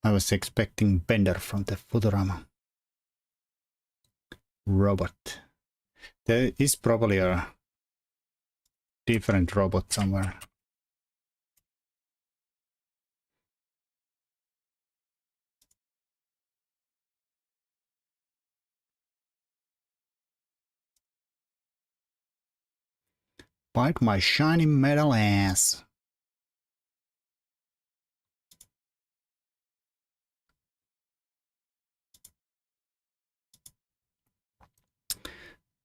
I was expecting Bender from the Futurama. Robot. There is probably a different robot somewhere. Bite my shiny metal ass.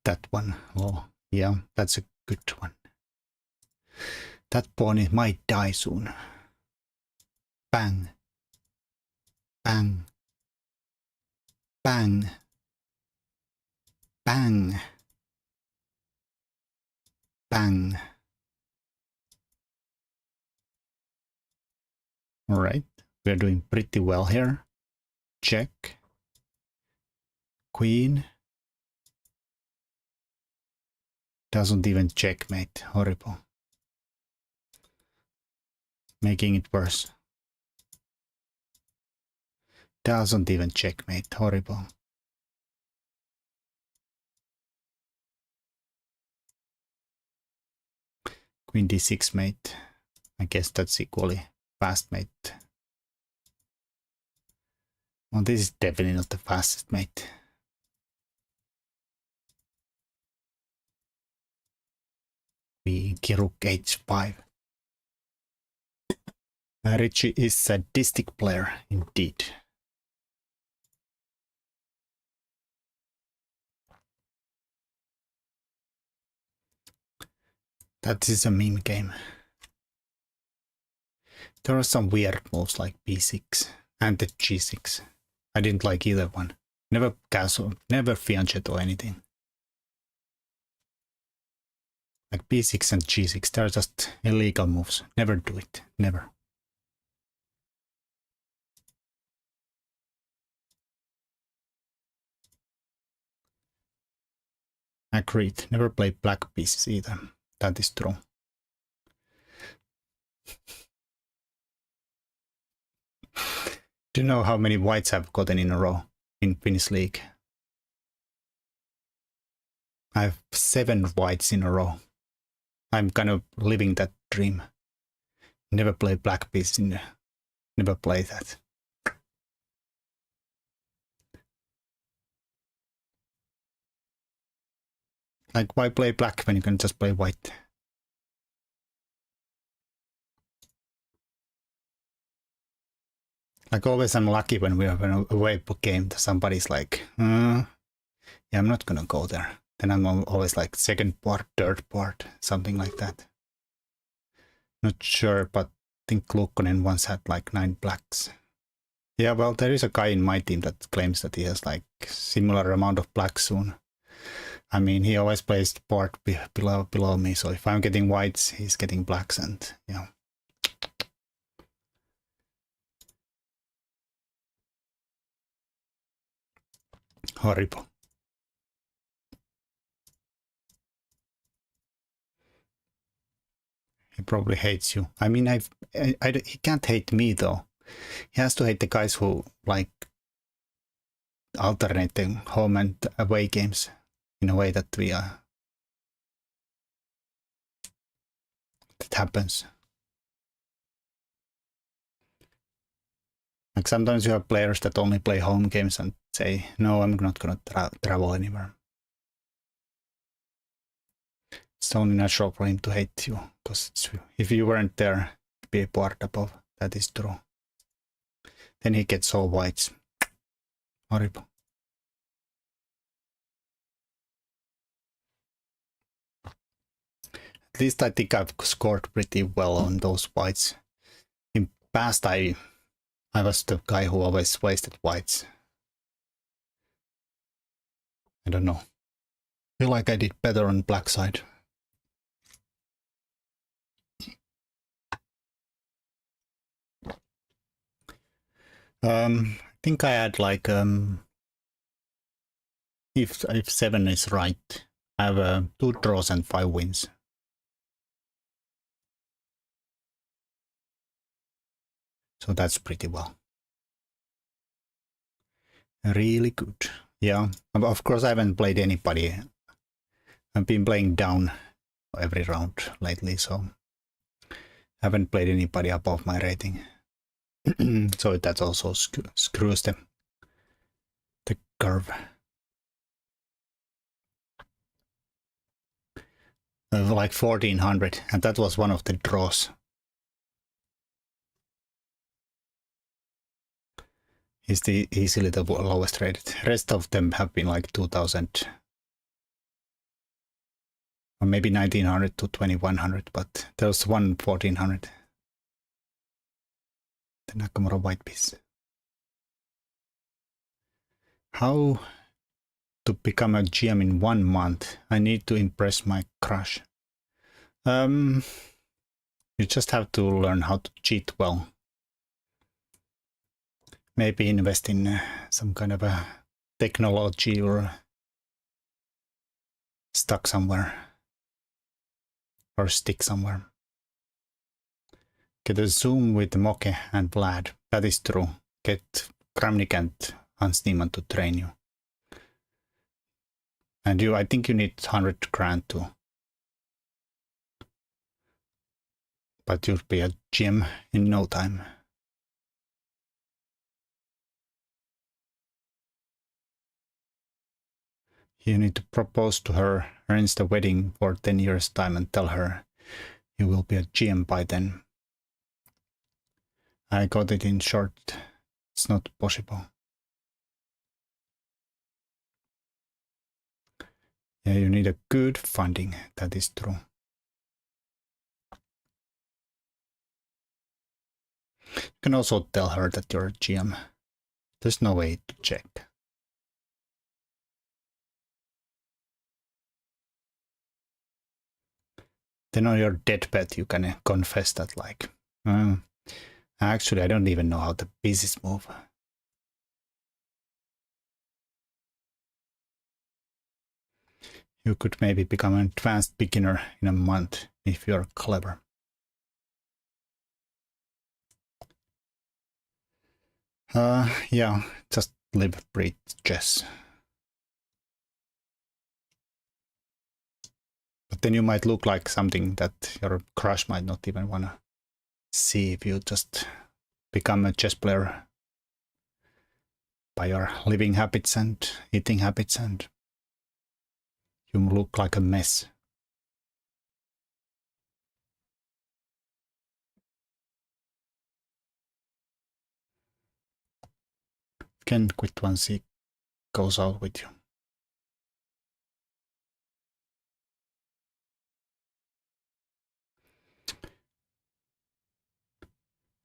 That one. Oh, yeah, that's a good one. That pawn might die soon. Bang. Bang. Bang. Bang. Bang. All right, we're doing pretty well here. Check. Queen. Doesn't even checkmate. Horrible. Making it worse. Doesn't even checkmate. Horrible. Queen d6 mate. I guess that's equally fast mate. Well, this is definitely not the fastest mate. We rook h5. Richie is a sadistic player indeed. That is a meme game. There are some weird moves like b6 and the g6. I didn't like either one. Never castle, never fianchet or anything. Like b6 and g6, they're just illegal moves. Never do it. Never. Agreed. Never play black pieces either. That is true. Do you know how many whites have gotten in a row in Finnish league? I have 7 whites in a row. I'm kind of living that dream. Never play black pieces in there. Never play that. Like, why play black when you can just play white? Like, always I'm lucky when we have an away game that somebody's like, yeah, I'm not gonna go there. Then I'm always like second part, third part, something like that. Not sure, but I think Lukkonen once had like 9 blacks. Yeah, well, there is a guy in my team that claims that he has like similar amount of black soon. I mean, he always plays the board below me, so if I'm getting whites, he's getting blacks, and yeah. Horrible. He probably hates you. I mean, he can't hate me though. He has to hate the guys who like alternate the home and away games in a way that that happens. Like sometimes you have players that only play home games and say, no, I'm not gonna travel anywhere. It's only natural for him to hate you, because if you weren't there, be bored above. That is true. Then he gets all whites. Horrible. At least I think I've scored pretty well on those whites. In past, I was the guy who always wasted whites. I don't know. I feel like I did better on black side. I think I had like if 7 is right, I have 2 draws and 5 wins. So that's pretty well. Really good. Yeah, of course I haven't played anybody. I've been playing down every round lately, so I haven't played anybody above my rating. So that also screws the curve. Like 1400, and that was one of the draws. He's easily the lowest rated. Rest of them have been like 2000 or maybe 1900 to 2100, but there was one 1400. The Nakamura white piece. How to become a GM in 1 month? I need to impress my crush. You just have to learn how to cheat well. Maybe invest in some kind of a technology or stuck somewhere or stick somewhere. Get a Zoom with Moke and Vlad. That is true. Get Kramnik and Hans Niemann to train you. And I think you need 100 grand too. But you'll be a GM in no time. You need to propose to her, arrange the wedding for 10 years time and tell her you will be a GM by then. I got it in short. It's not possible. Yeah, you need a good funding. That is true. You can also tell her that you're a GM. There's no way to check. Then on your deathbed, you can confess that, like, actually, I don't even know how the pieces move. You could maybe become an advanced beginner in a month if you're clever. Yeah, just live, breathe chess. But then you might look like something that your crush might not even want to see if you just become a chess player by your living habits and eating habits, and you look like a mess. Can quit once he goes out with you.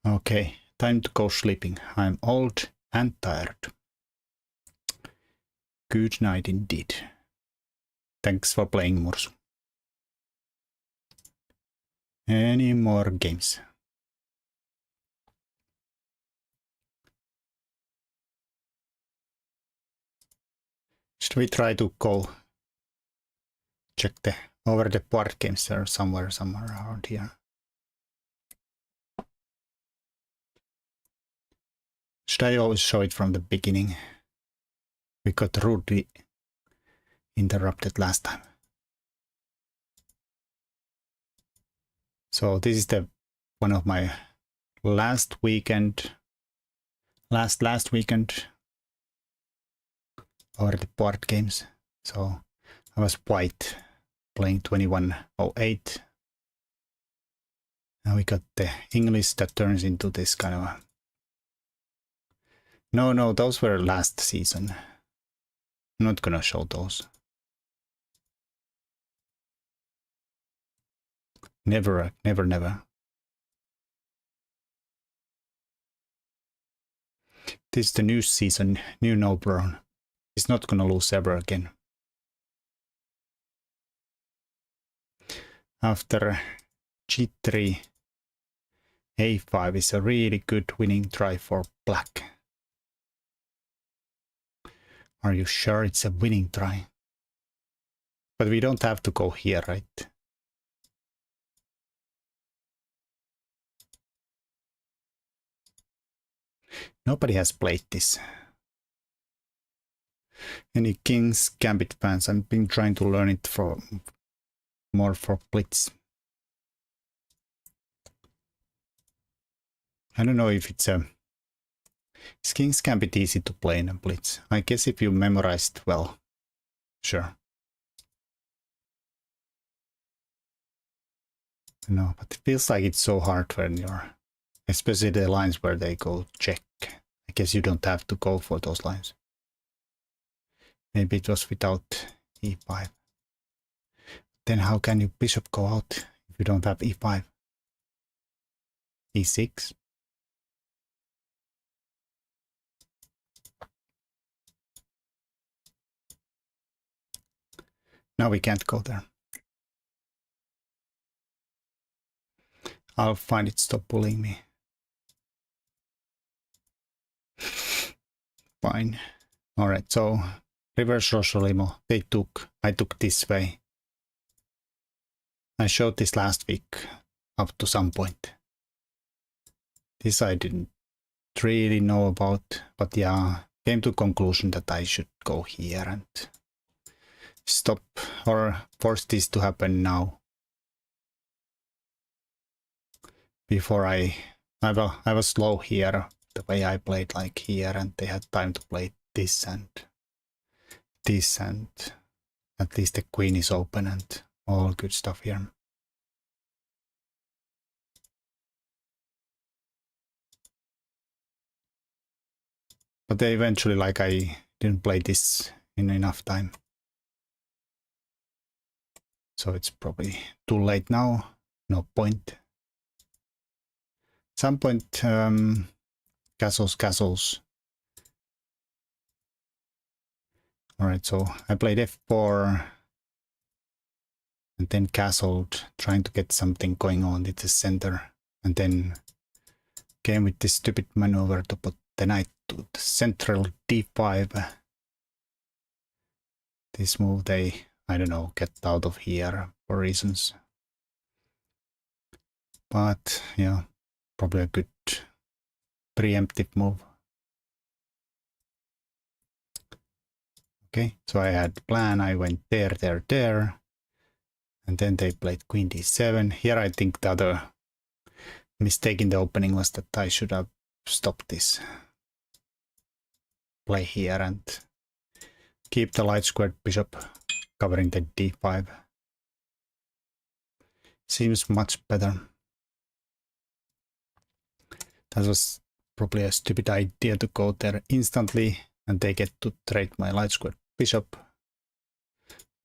Okay, Time to go sleeping. I'm old and tired. Good night indeed. Thanks for playing, Mursu. Any more games? Should we try to go check over the board games there somewhere around here? Should I always show it from the beginning? We got rudely interrupted last time. So this is the one of my last weekend over the board games. So I was white playing 2108. Now we got the English that turns into this kind of a... No, those were last season. I'm not gonna show those. Never. This is the new season, new noblerone. He's not gonna lose ever again. After G3, A5 is a really good winning try for black. Are you sure it's a winning try? But we don't have to go here, right? Nobody has played this. Any King's Gambit fans? I've been trying to learn it more for Blitz. I don't know if it's a... Is King's Gambit easy to play in a Blitz? I guess if you memorized well, sure. No, but it feels like it's so hard when you're... Especially the lines where they go check. I guess you don't have to go for those lines. Maybe it was without e5. Then how can your bishop go out if you don't have e5? e6? Now we can't go there. I'll find it, stop bullying me. Fine. Alright, so reverse Rosolimo, I took this way. I showed this last week up to some point. This I didn't really know about, but yeah, came to conclusion that I should go here and stop or force this to happen now. Before I was slow here, the way I played like here, and they had time to play this and this, and at least the queen is open and all good stuff here. But they eventually, like, I didn't play this in enough time. So it's probably too late now, no point. Some point, castles. Alright, so I played f4 and then castled, trying to get something going on in the center, and then came with this stupid maneuver to put the knight to the central d5. This move they, I don't know, get out of here for reasons. But yeah, probably a good preemptive move. Okay, so I had the plan, I went there, and then they played queen d7. Here I think the other mistake in the opening was that I should have stopped this play here and keep the light squared bishop covering the d5. Seems much better. That was probably a stupid idea to go there instantly and they get to trade my light squared bishop.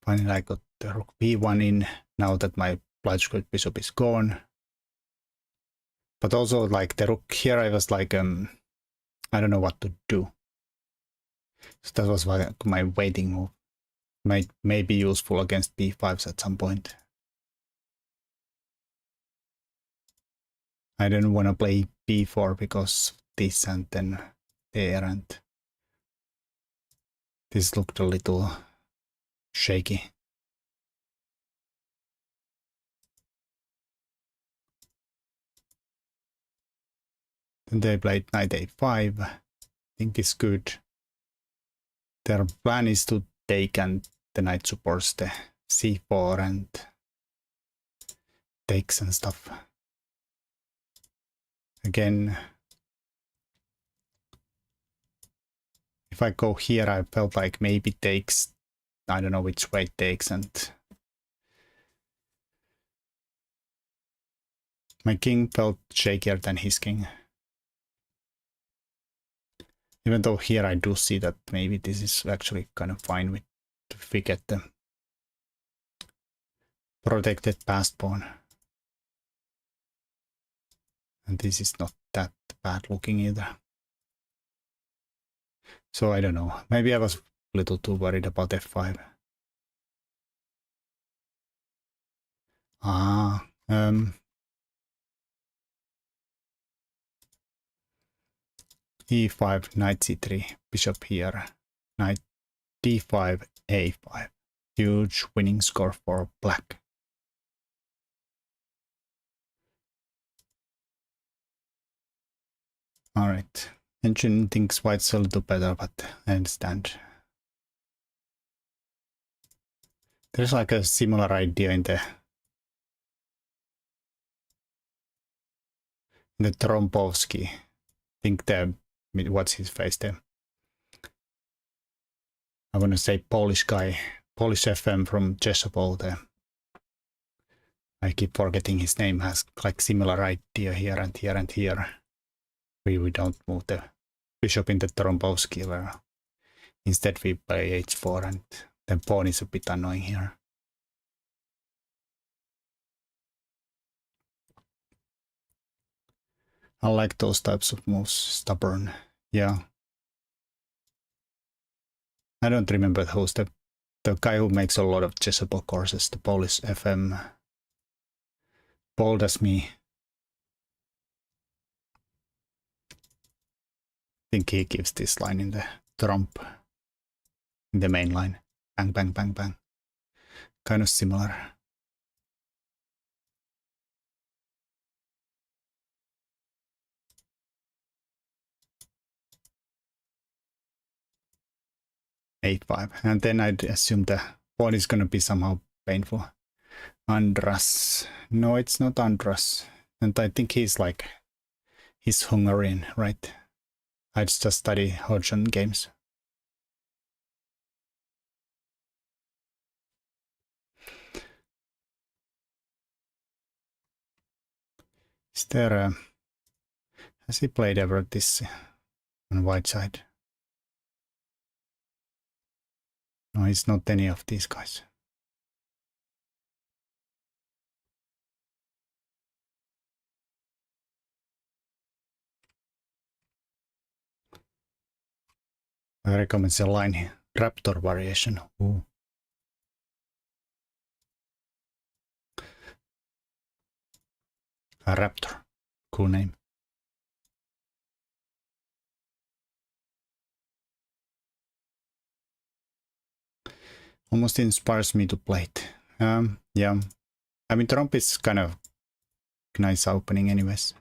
Finally I got the rook b1 in now that my light squared bishop is gone. But also like the rook here, I was like, I don't know what to do. So that was my waiting move. May be useful against b5s at some point. I didn't want to play b4 because this and then there, and this looked a little shaky. Then they played knight a5. I think it's good. Their plan is to take, and the knight supports the c4 and takes and stuff. Again, if I go here, I felt like maybe takes, I don't know which way it takes, and my king felt shakier than his king. Even though here I do see that maybe this is actually kind of fine with if we get the protected passed pawn. And this is not that bad looking either. So I don't know. Maybe I was a little too worried about f5. e5, knight c3, bishop here, knight d5, a5. Huge winning score for black. Alright, engine thinks white's a little better, but I understand. There's like a similar idea in the Trombowski. I think what's his face there? I want to say Polish guy, Polish FM from Czechopol. I keep forgetting his name, has like similar idea here and here and here. We don't move the bishop in the Trombowski, where instead we play h4, and then pawn is a bit annoying here. I like those types of moves, stubborn, yeah. I don't remember who's the guy who makes a lot of Chessable courses, the Polish FM. Bold as me. I think he gives this line in the trump, in the main line. Bang, bang, bang, bang. Kind of similar. a5, and then I'd assume the pawn is gonna be somehow painful. Andras. No, it's not Andras. And I think he's Hungarian, right? I just study Hodgson games. Is there has he played ever this on white side? No, it's not any of these guys. I recommend the line here. Raptor variation. Ooh. A raptor. Cool name. Almost inspires me to play it. Yeah. I mean, trump is kind of nice opening anyways.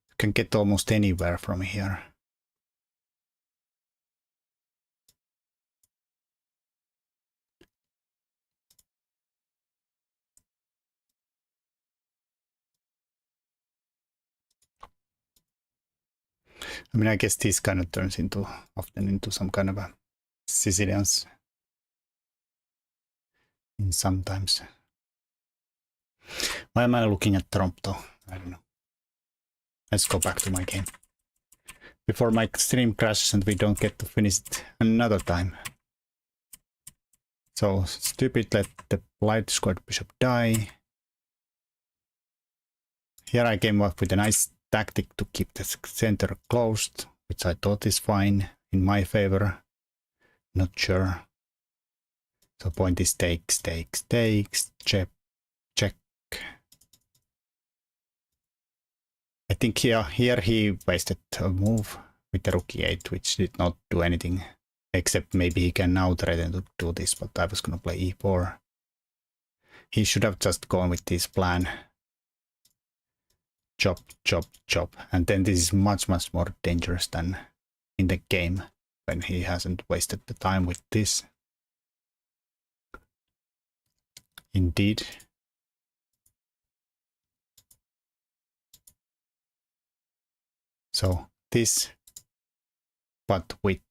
You can get almost anywhere from here. I mean, I guess this kind of turns often into some kind of a Sicilians in sometimes. Why am I looking at trump though? I don't know. Let's go back to my game before my stream crashes and we don't get to finish it another time. So stupid, let the light squared bishop die. Here I came up with a nice tactic to keep the center closed, which I thought is fine in my favor. Not sure. So point is takes, check, check. I think here he wasted a move with the rook e8, which did not do anything, except maybe he can now threaten to do this, but I was gonna play e4. He should have just gone with this plan. Chop, chop, chop. And then this is much more dangerous than in the game when he hasn't wasted the time with this. Indeed. So this, but with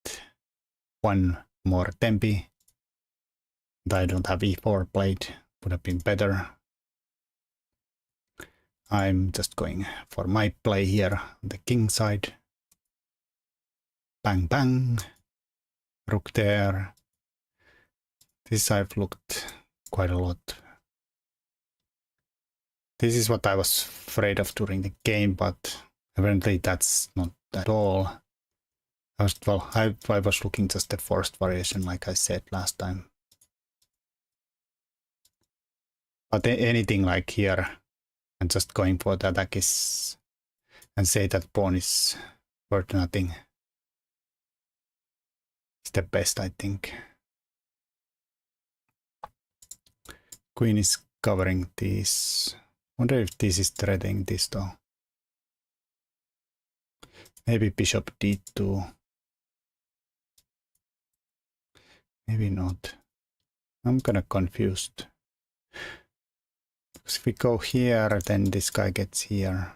one more tempi. I don't have e4 played, would have been better. I'm just going for my play here on the king side. Bang, bang. Rook there. This I've looked quite a lot. This is what I was afraid of during the game, but apparently that's not at all. I was looking just the forced variation, like I said last time. But anything like here, and just going for the attack is, and say that pawn is worth nothing. It's the best, I think. Queen is covering this. Wonder if this is threatening this though. Maybe bishop d2. Maybe not. I'm kind of confused. Because if we go here, then this guy gets here.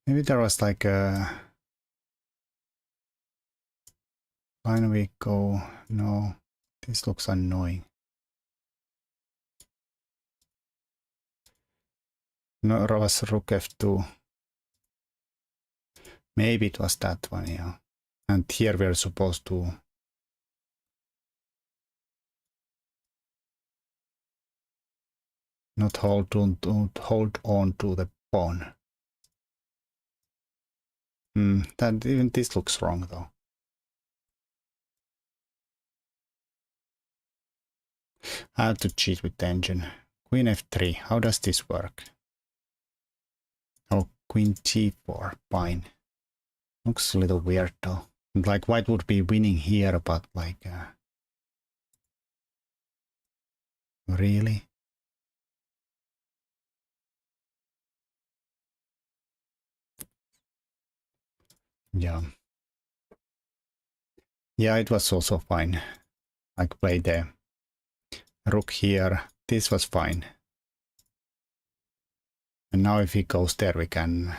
Maybe there was like a line we go. No, this looks annoying. No, it was rook f2. Maybe it was that one, yeah. And here we're supposed to not hold on to the pawn. That even this looks wrong though. I have to cheat with the engine. Queen f3. How does this work? Oh, queen g4. Fine. Looks a little weird though. Like white would be winning here, but like really? Yeah. Yeah, it was also fine. Like play the rook here. This was fine. And now if he goes there, we can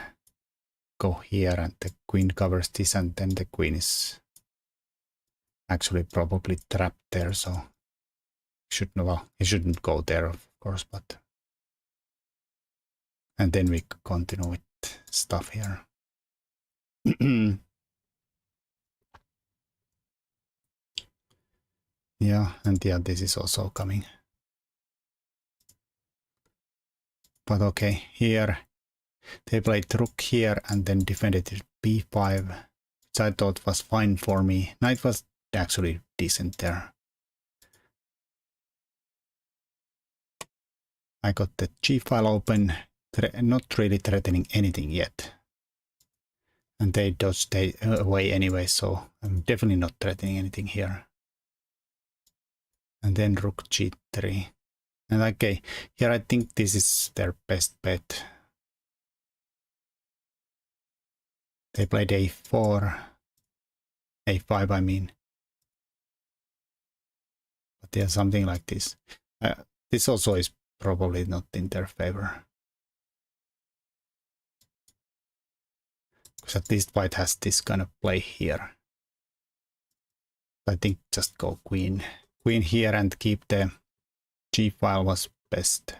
go here and the queen covers this, and then the queen is actually probably trapped there, so he shouldn't go there, of course, but and then we continue with stuff here. Yeah, and yeah, this is also coming. But okay, here they played rook here and then defended it b5, which I thought was fine for me. Knight was actually decent there. I got the g file open, not really threatening anything yet. And they dodged away anyway, so I'm definitely not threatening anything here. And then rook g3. And okay, here I think this is their best bet. They played a4, a5 I mean. But yeah, something like this. This also is probably not in their favor. Because at least white has this kind of play here. I think just go queen. Queen here and keep the g file was best.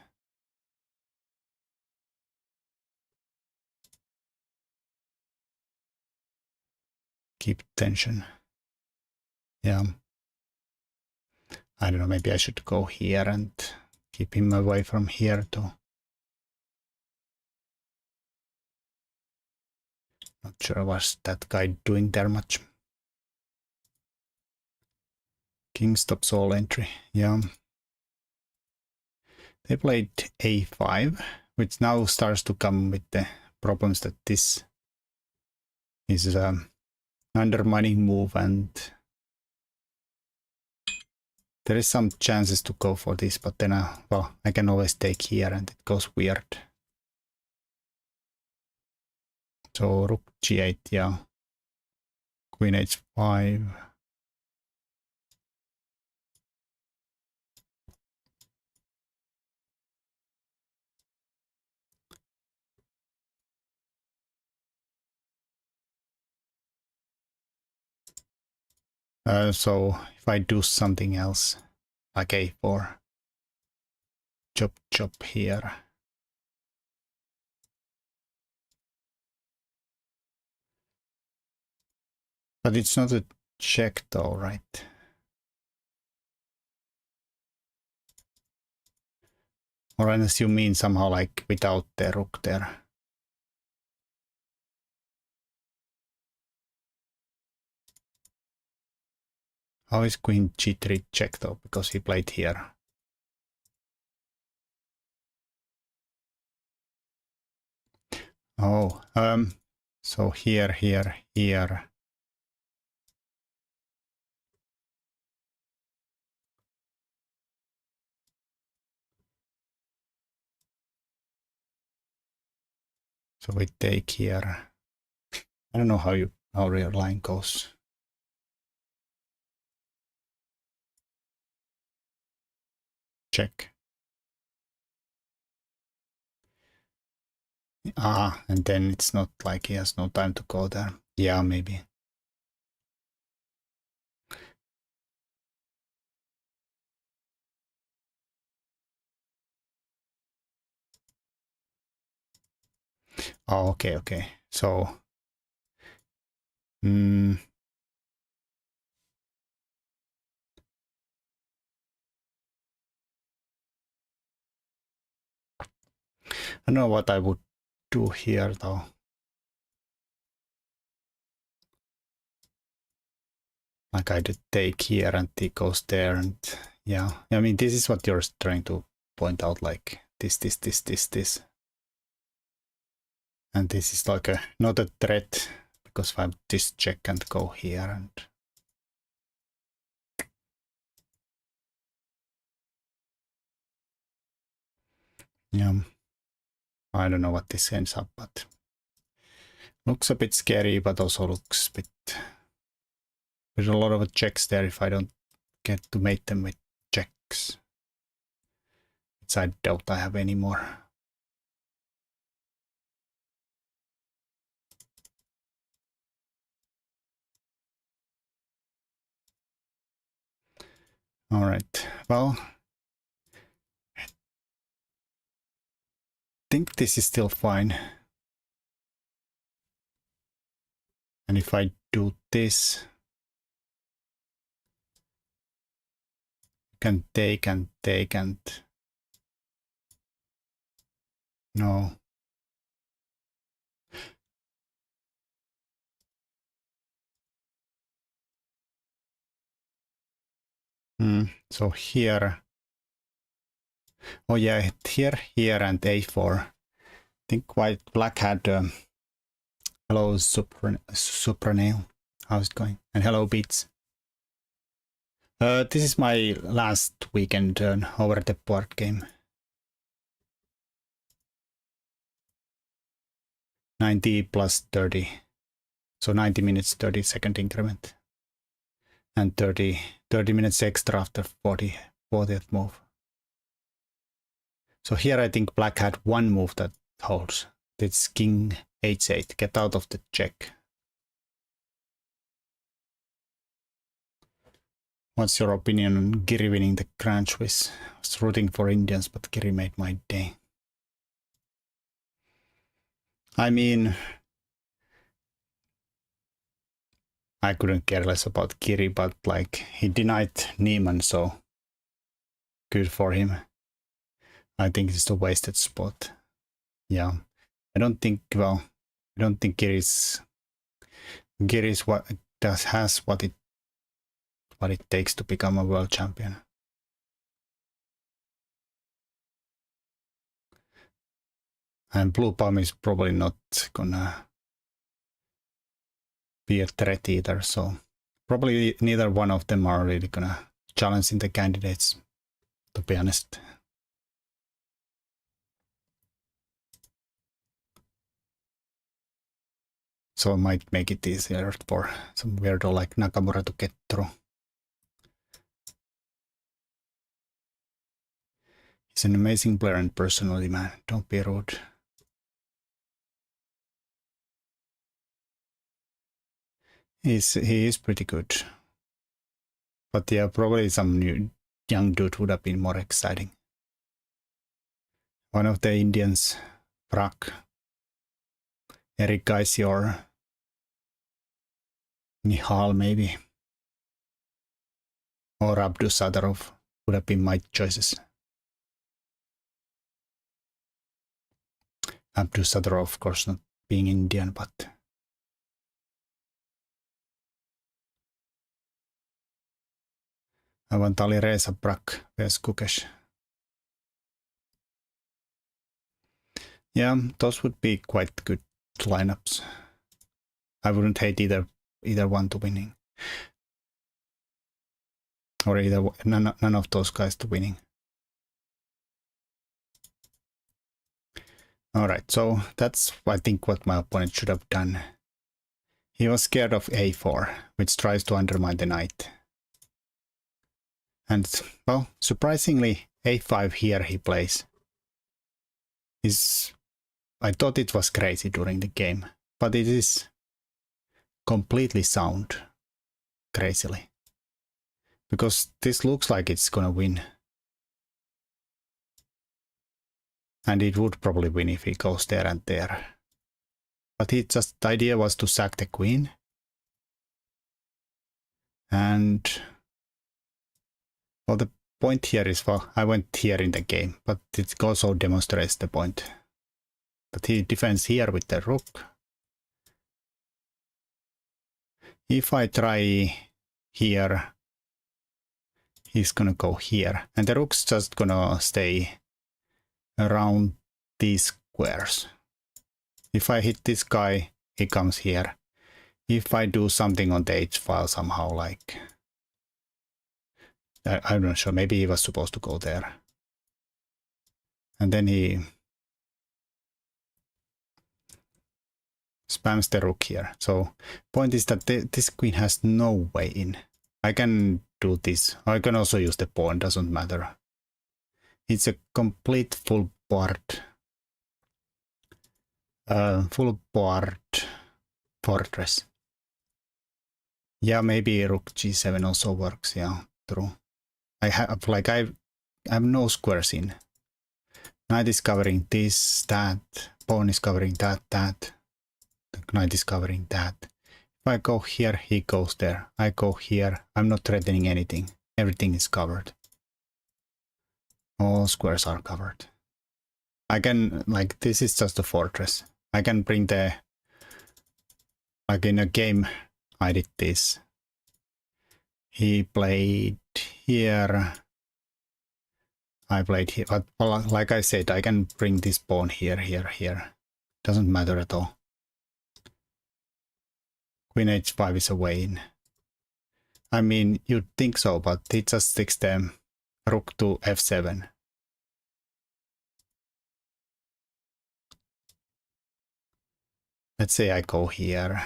keep tension. Yeah. I don't know, maybe I should go here and keep him away from here too. Not sure what's that guy doing there much. King stops all entry. Yeah. They played a5, which now starts to come with the problems that this is undermining move, and there is some chances to go for this, but then well, I can always take here and it goes weird. So rook g8, yeah. Queen h5. So if I do something else, like a4, chop chop here. But it's not a check though, right? Or unless you mean somehow like without the rook there. How is queen g3 check though? Because he played here. Oh, so here, here, here. So we take here. I don't know how your line goes. Check. Ah, and then it's not like he has no time to go there. Yeah, maybe. Oh, okay, okay. So, I don't know what I would do here though. Like I did take here and he goes there, and yeah. I mean, this is what you're trying to point out, like this. And this is like not a threat, because if I have this check and go here and... Yeah. I don't know what this ends up, but looks a bit scary, but also looks a bit... There's a lot of checks there if I don't get to mate them with checks. Which I doubt I have any more. All right, well, I think this is still fine. And if I do this, you can take and take and... No. So here... Oh yeah, here and a4. I think black had... hello, Supranale. How's it going? And hello, Beats. This is my last weekend turn over the board game. 90 plus 30. So 90 minutes, 30-second increment. And 30 minutes extra after 40th move. So here I think black had one move that holds. It's king h8. Get out of the check. What's your opinion on Giri winning the Grand Swiss? I was rooting for Indians, but Giri made my day. I mean, I couldn't care less about Kiri, but like he denied Neiman, so good for him. I think it's a wasted spot. Yeah, I don't think Kiri's what has what it takes to become a world champion. And Blue Palm is probably not gonna be a threat either, so probably neither one of them are really gonna challenge in the candidates, to be honest. So it might make it easier for some weirdo like Nakamura to get through. He's an amazing player and personality, man. Don't be rude. He is pretty good. But yeah, probably some new young dude would have been more exciting. One of the Indians, Prak, Eric Gaisi or Nihal maybe. Or Abdul Sadarov would have been my choices. Abdul Sadarov, of course, not being Indian, but I want Alireza Prak vs Kukesh. Yeah, those would be quite good lineups. I wouldn't hate either one to winning. Or none of those guys to winning. Alright, so that's I think what my opponent should have done. He was scared of a4, which tries to undermine the knight. And, well, surprisingly, a5 here he plays. I thought it was crazy during the game, but it is completely sound, crazily. Because this looks like it's gonna win. And it would probably win if he goes there and there. But the idea was to sack the queen. And, well, the point here is, well, I went here in the game, but it also demonstrates the point. But he defends here with the rook. If I try here, he's gonna go here. And the rook's just gonna stay around these squares. If I hit this guy, he comes here. If I do something on the H file somehow, like I'm not sure, maybe he was supposed to go there. And then he spams the rook here. So point is that this queen has no way in. I can do this. I can also use the pawn, doesn't matter. It's a complete full board fortress. Yeah, maybe rook g7 also works. Yeah, true. I have no squares in. Knight is covering this, that. Pawn is covering that. The knight is covering that. If I go here, he goes there. I go here. I'm not threatening anything. Everything is covered. All squares are covered. I can, like, this is just a fortress. I can bring the, like in a game, I did this. He played here. I played here. But like I said, I can bring this pawn here. Doesn't matter at all. Queen h5 is a way in. I mean, you'd think so, but he just sticks the rook to f7. Let's say I go here.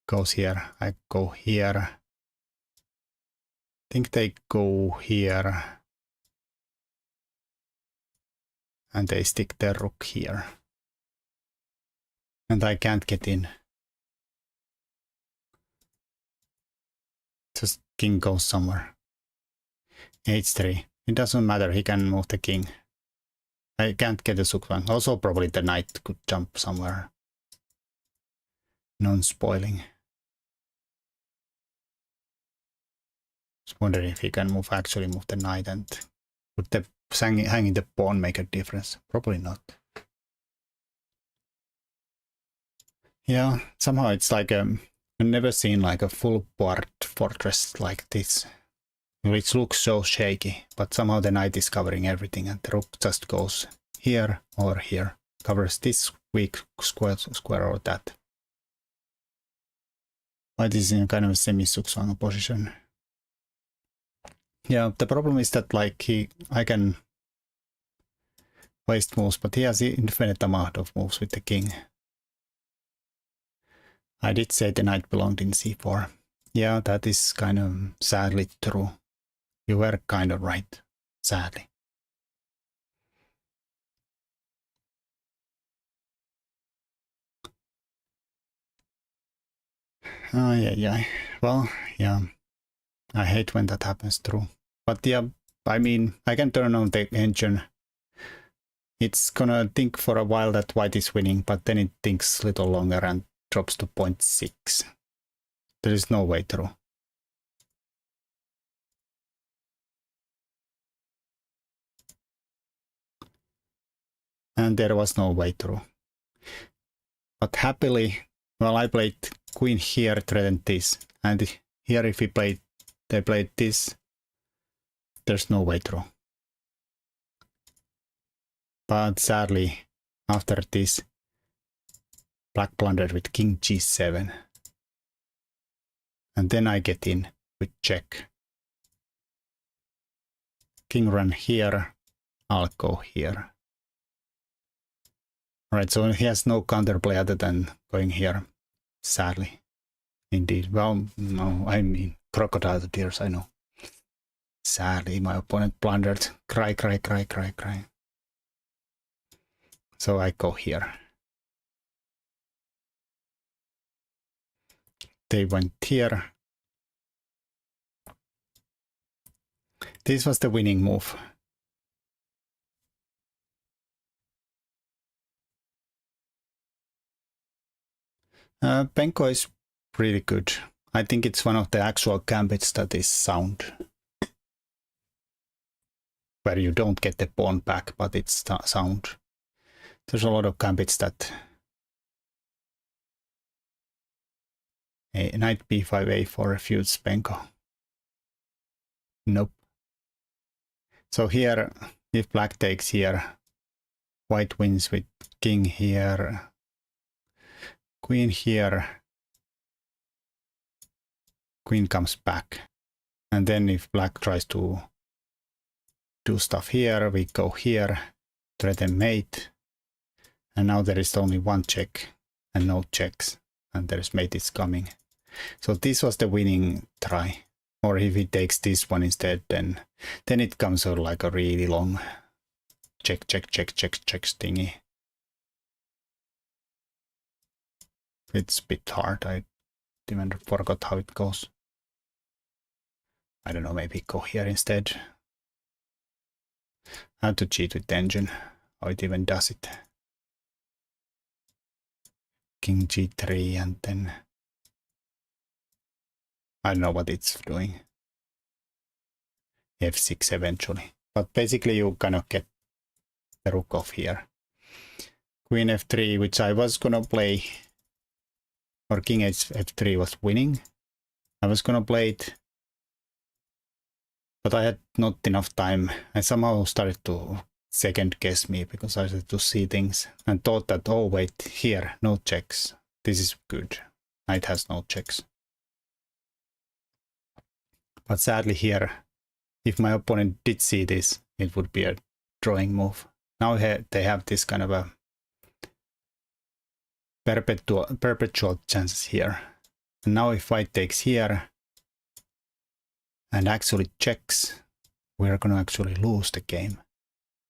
Goes here. I go here. I think they go here. And they stick their rook here. And I can't get in. Just king goes somewhere. h3. It doesn't matter, he can move the king. I can't get the sukwan. Also probably the knight could jump somewhere. non-spoiling. Just wondering if he can actually move the knight, and would the hanging the pawn make a difference? Probably not. Yeah, somehow it's like I've never seen like a full part fortress like this. It looks so shaky, but somehow the knight is covering everything, and the rook just goes here or here, covers this weak square or that. White is in kind of a semi-Sukswang position. Yeah, the problem is that like I can waste moves, but he has infinite amount of moves with the king. I did say the knight belonged in c4. Yeah, that is kind of sadly true. You were kind of right, sadly. Oh, yeah. Well, yeah. I hate when that happens, true. But yeah, I mean, I can turn on the engine. It's gonna think for a while that white is winning, but then it thinks a little longer and drops to 0.6. There is no way through. And there was no way through. But happily, well, I played queen here, threatened this. And here if they played this, there's no way through. But sadly, after this, black blundered with king g7. And then I get in with check. King run here, I'll go here. Alright, so he has no counterplay other than going here, sadly. Indeed. Well, no, I mean, crocodile tears, I know. Sadly, my opponent blundered. Cry. So I go here. They went here. This was the winning move. Penko is pretty good. I think it's one of the actual gambits that is sound. Where you don't get the pawn back, but it's sound. There's a lot of gambits that knight b5 a4 refutes Penko. Nope. So here, if black takes here, white wins with king here, queen here, queen comes back. And then if black tries to do stuff here, we go here, threaten mate. And now there is only one check and no checks. And there's mate is coming. So this was the winning try. Or if he takes this one instead, then it comes out like a really long check thingy. It's a bit hard. I even forgot how it goes. I don't know, maybe go here instead. I have to cheat with the engine, how it even does it. King g3 and then I don't know what it's doing. f6 eventually. But basically you kind of get the rook off here. Queen f3, which I was gonna play, or king f3 was winning. I was gonna play it, but I had not enough time. I somehow started to second guess me because I started to see things and thought that, oh wait, here, no checks. This is good. Knight has no checks. But sadly here, if my opponent did see this, it would be a drawing move. Now they have this kind of a perpetual chances here. And now if white takes here and actually checks, we're gonna actually lose the game.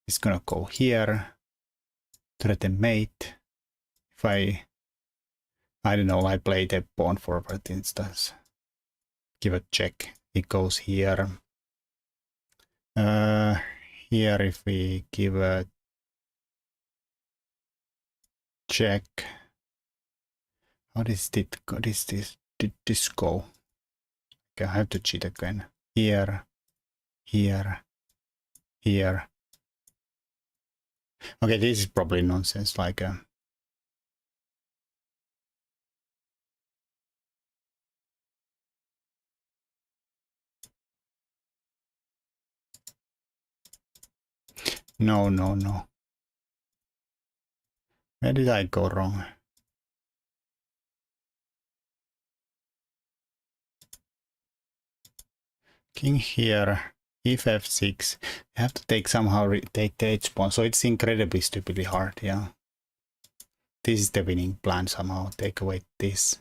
It's gonna go here, threaten mate. If I don't know, I play the pawn forward instance. Give a check. It goes here. Here if we give a check, How does it go? Did this go? Okay, I have to cheat again. Here, here, here. Okay, this is probably nonsense. Like no, no, no. Where did I go wrong? King here, if f6. You have to take somehow take the h pawn, so it's incredibly stupidly hard. Yeah, this is the winning plan somehow. Take away this.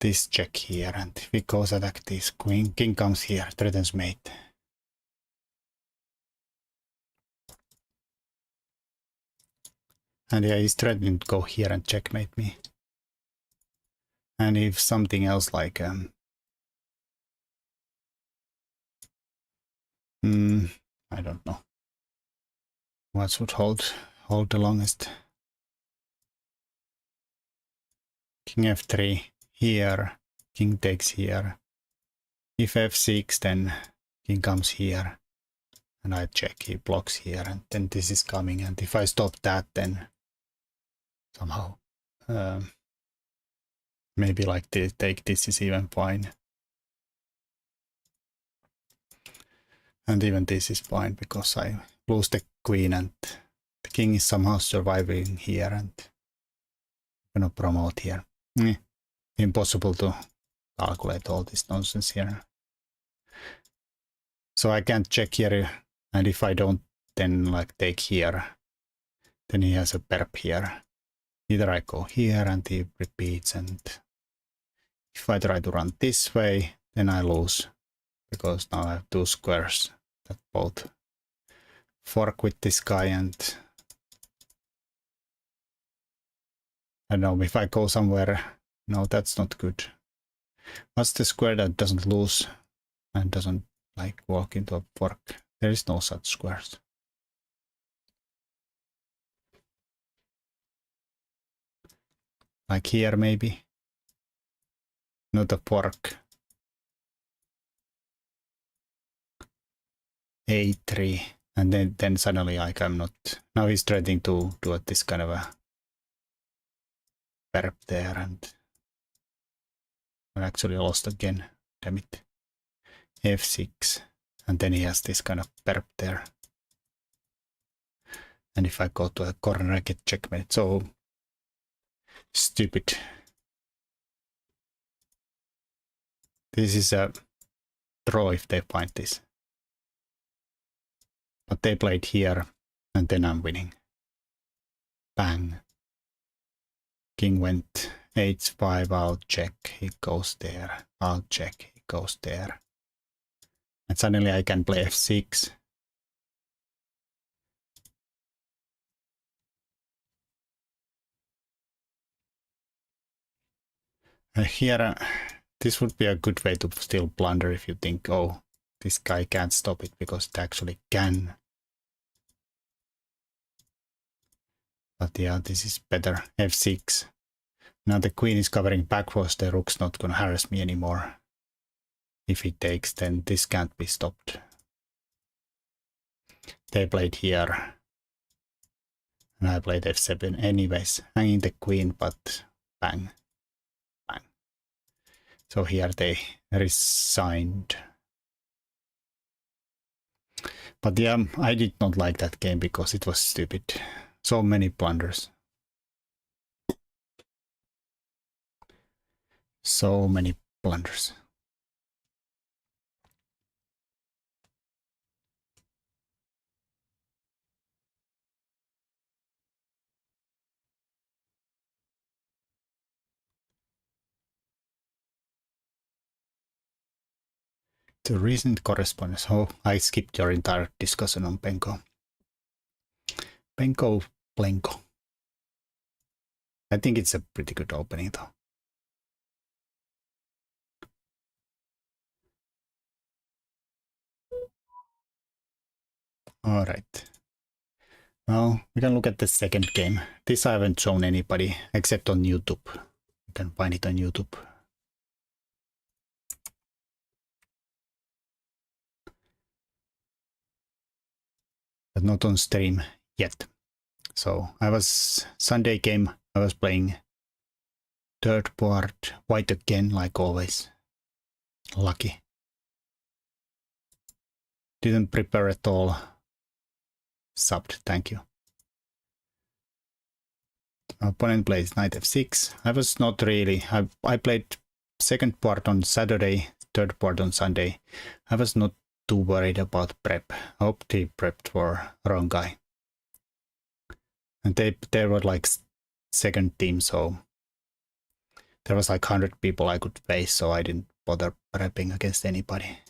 This check here, and if he goes attack this, king comes here, threatens mate. And yeah, he's threatening to go here and checkmate me. And if something else like I don't know what would hold the longest. King f3 here, king takes here. If f6, then king comes here, and I check. He blocks here, and then this is coming. And if I stop that, then somehow maybe like this, take this is even fine. And even this is fine because I lose the queen and the king is somehow surviving here and I'm gonna promote here. Impossible to calculate all this nonsense here. So I can't check here, and if I don't then like take here, then he has a perp here. Either I go here and he repeats, and if I try to run this way, then I lose because now I have two squares that both fork with this guy, and I don't know if I go somewhere. No, that's not good. What's the square that doesn't lose and doesn't like walk into a fork? There is no such squares. Like here maybe. Not a fork. A3. And then suddenly like I'm not. Now he's trying to do this kind of a perp there, and I actually lost again. Damn it. F6. And then he has this kind of perp there. And if I go to a corner, I get checkmate. So stupid. This is a draw if they find this. But they played here, and then I'm winning. Bang. King went h5, I'll check, he goes there. I'll check, he goes there. And suddenly I can play f6. Here, this would be a good way to still blunder if you think, oh, this guy can't stop it, because it actually can. But yeah, this is better. f6. Now the queen is covering backwards, the rook's not gonna harass me anymore. If he takes, then this can't be stopped. They played here. And I played f7 anyways, hanging the queen, but bang. Bang. So here they resigned. But yeah, I did not like that game because it was stupid. So many blunders. So many blunders. The recent correspondence. Oh, I skipped your entire discussion on Penko. Penko Plenko. I think it's a pretty good opening though. All right. Well, we can look at the second game. This I haven't shown anybody except on YouTube. You can find it on YouTube. But not on stream yet. So Sunday game, I was playing third part, white again, like always. Lucky. Didn't prepare at all. Subbed, thank you. Opponent plays knight f6. I was not really, I played second part on Saturday, third part on Sunday. I was not too worried about prep. I hoped he prepped for wrong guy. And they were like second team, so there was like 100 people I could face, so I didn't bother prepping against anybody.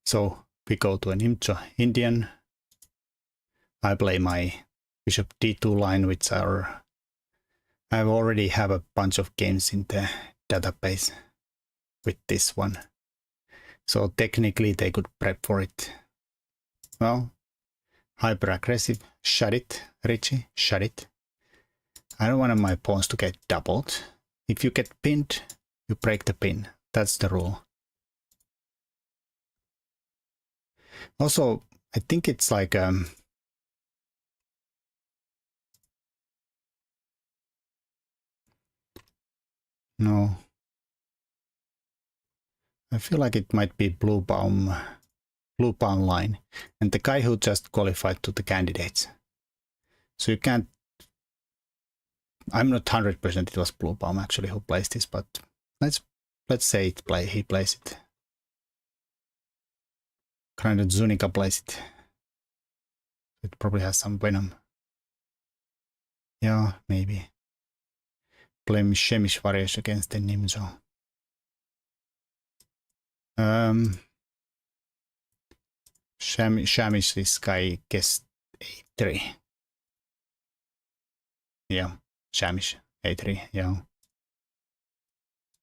So we go to an Indian. I play my bishop d2 line, which I already have a bunch of games in the database with this one. So technically they could prep for it. Well, hyper aggressive, shut it, Richie, shut it. I don't want my pawns to get doubled. If you get pinned, you break the pin. That's the rule. Also, I think it's like no. I feel like it might be blue palm line, and the guy who just qualified to the candidates. So you can't. I'm not 100% it was blue palm actually who plays this, but let's say he plays it. Kind of Zunica plays it. It probably has some venom. Yeah, maybe. Play Shemish variation against the Nimzo. Shamish, this guy guessed a3. Yeah, Shamish a3. Yeah.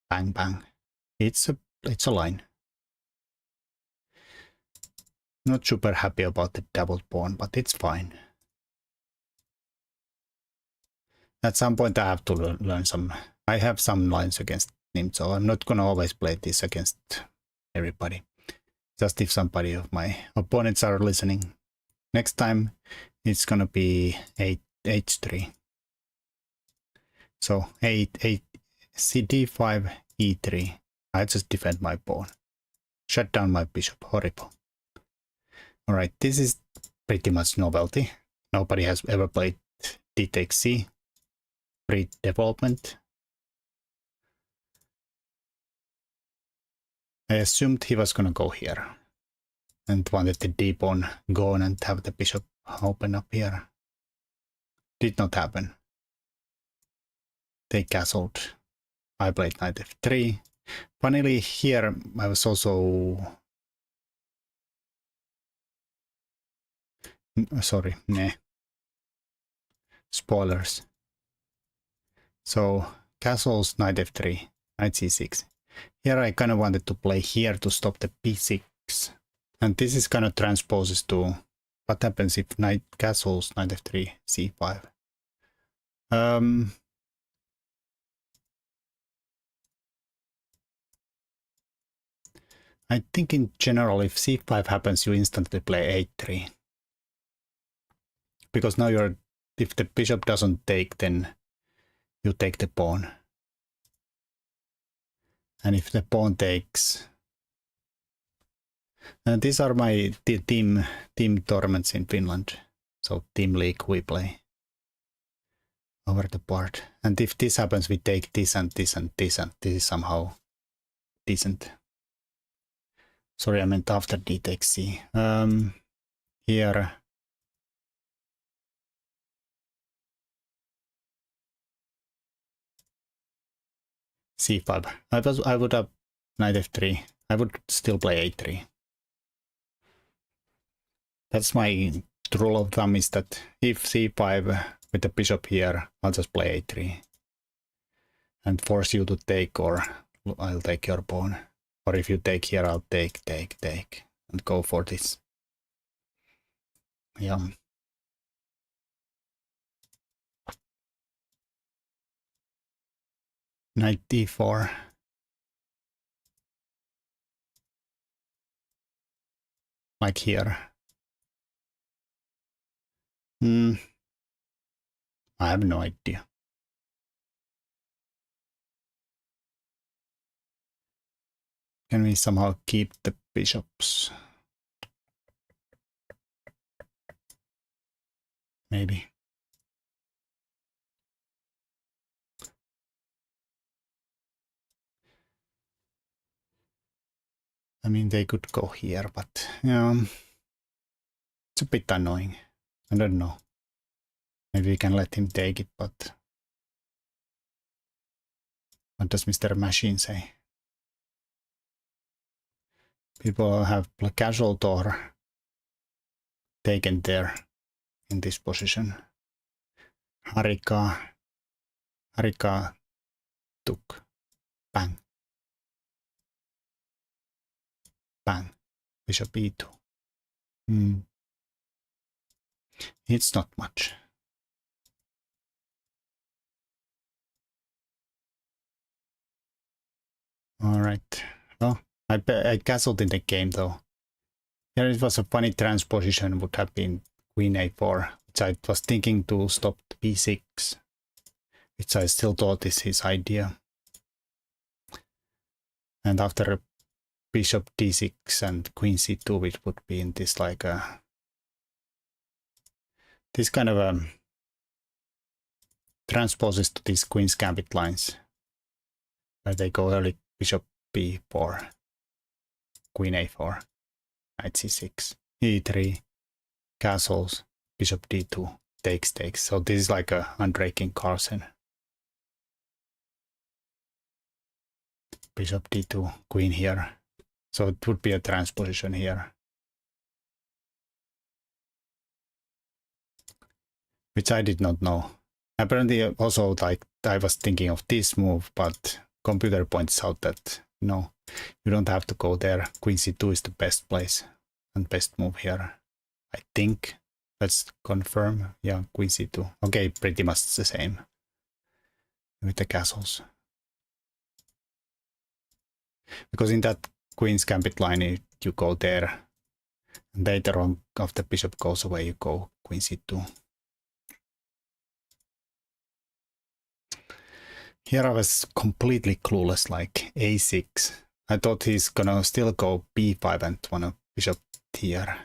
Bang bang. It's a line. Not super happy about the double pawn, but it's fine. At some point I have to learn some. I have some lines against him, so I'm not gonna always play this against everybody. Just if somebody of my opponents are listening. Next time it's gonna be h3. So cd5 e3. I just defend my pawn. Shut down my bishop. Horrible. Alright, this is pretty much novelty. Nobody has ever played d takes c. Pre-development. I assumed he was gonna go here and wanted the d pawn go on and have the bishop open up here. Did not happen. They castled. I played knight f3. Funnily here I was also sorry, nah. Spoilers. So castles, knight f3, knight c6. Here I kind of wanted to play here to stop the p6. And this is kind of transposes to what happens if knight castles, knight f3, c5. I think in general if c5 happens you instantly play a3. Because now if the bishop doesn't take, then you take the pawn. And if the pawn takes, and these are my team tournaments in Finland. So team league we play over the board. And if this happens, we take this and this and this, and this is somehow decent. Sorry, I meant after d takes c. Here. c5. I would have knight f3. I would still play a3. That's my rule of thumb, is that if c5 with the bishop here, I'll just play a3 and force you to take, or I'll take your pawn. Or if you take here, I'll take and go for this. Yeah. Knight d4. Like here. I have no idea. Can we somehow keep the bishops? Maybe. I mean, they could go here, but it's a bit annoying. I don't know. Maybe we can let him take it, but what does Mr. Machine say? People have casual door taken there in this position. Harika took. Bang. Bang. Bishop e2. It's not much. All right. Well, I castled in the game though. Here it was a funny transposition, would have been queen a4, which I was thinking to stop b6, which I still thought is his idea. And after bishop d6 and queen c2, it would be in this like this kind of a transposes to these queen's gambit lines, where they go early bishop b4, queen a4, knight c6, e3, castles, bishop d2, takes. So this is like a unbreaking Carlsen. Bishop d2, queen here. So it would be a transposition here. Which I did not know. Apparently also like I was thinking of this move, but computer points out that no, you don't have to go there. Queen c2 is the best place and best move here. I think. Let's confirm. Yeah, queen c2. Okay, pretty much the same with the castles. Because in that queen's gambit line, you go there. And later on, after bishop goes away, you go queen c2. Here I was completely clueless, like a6. I thought he's gonna still go b5 and wanna bishop here.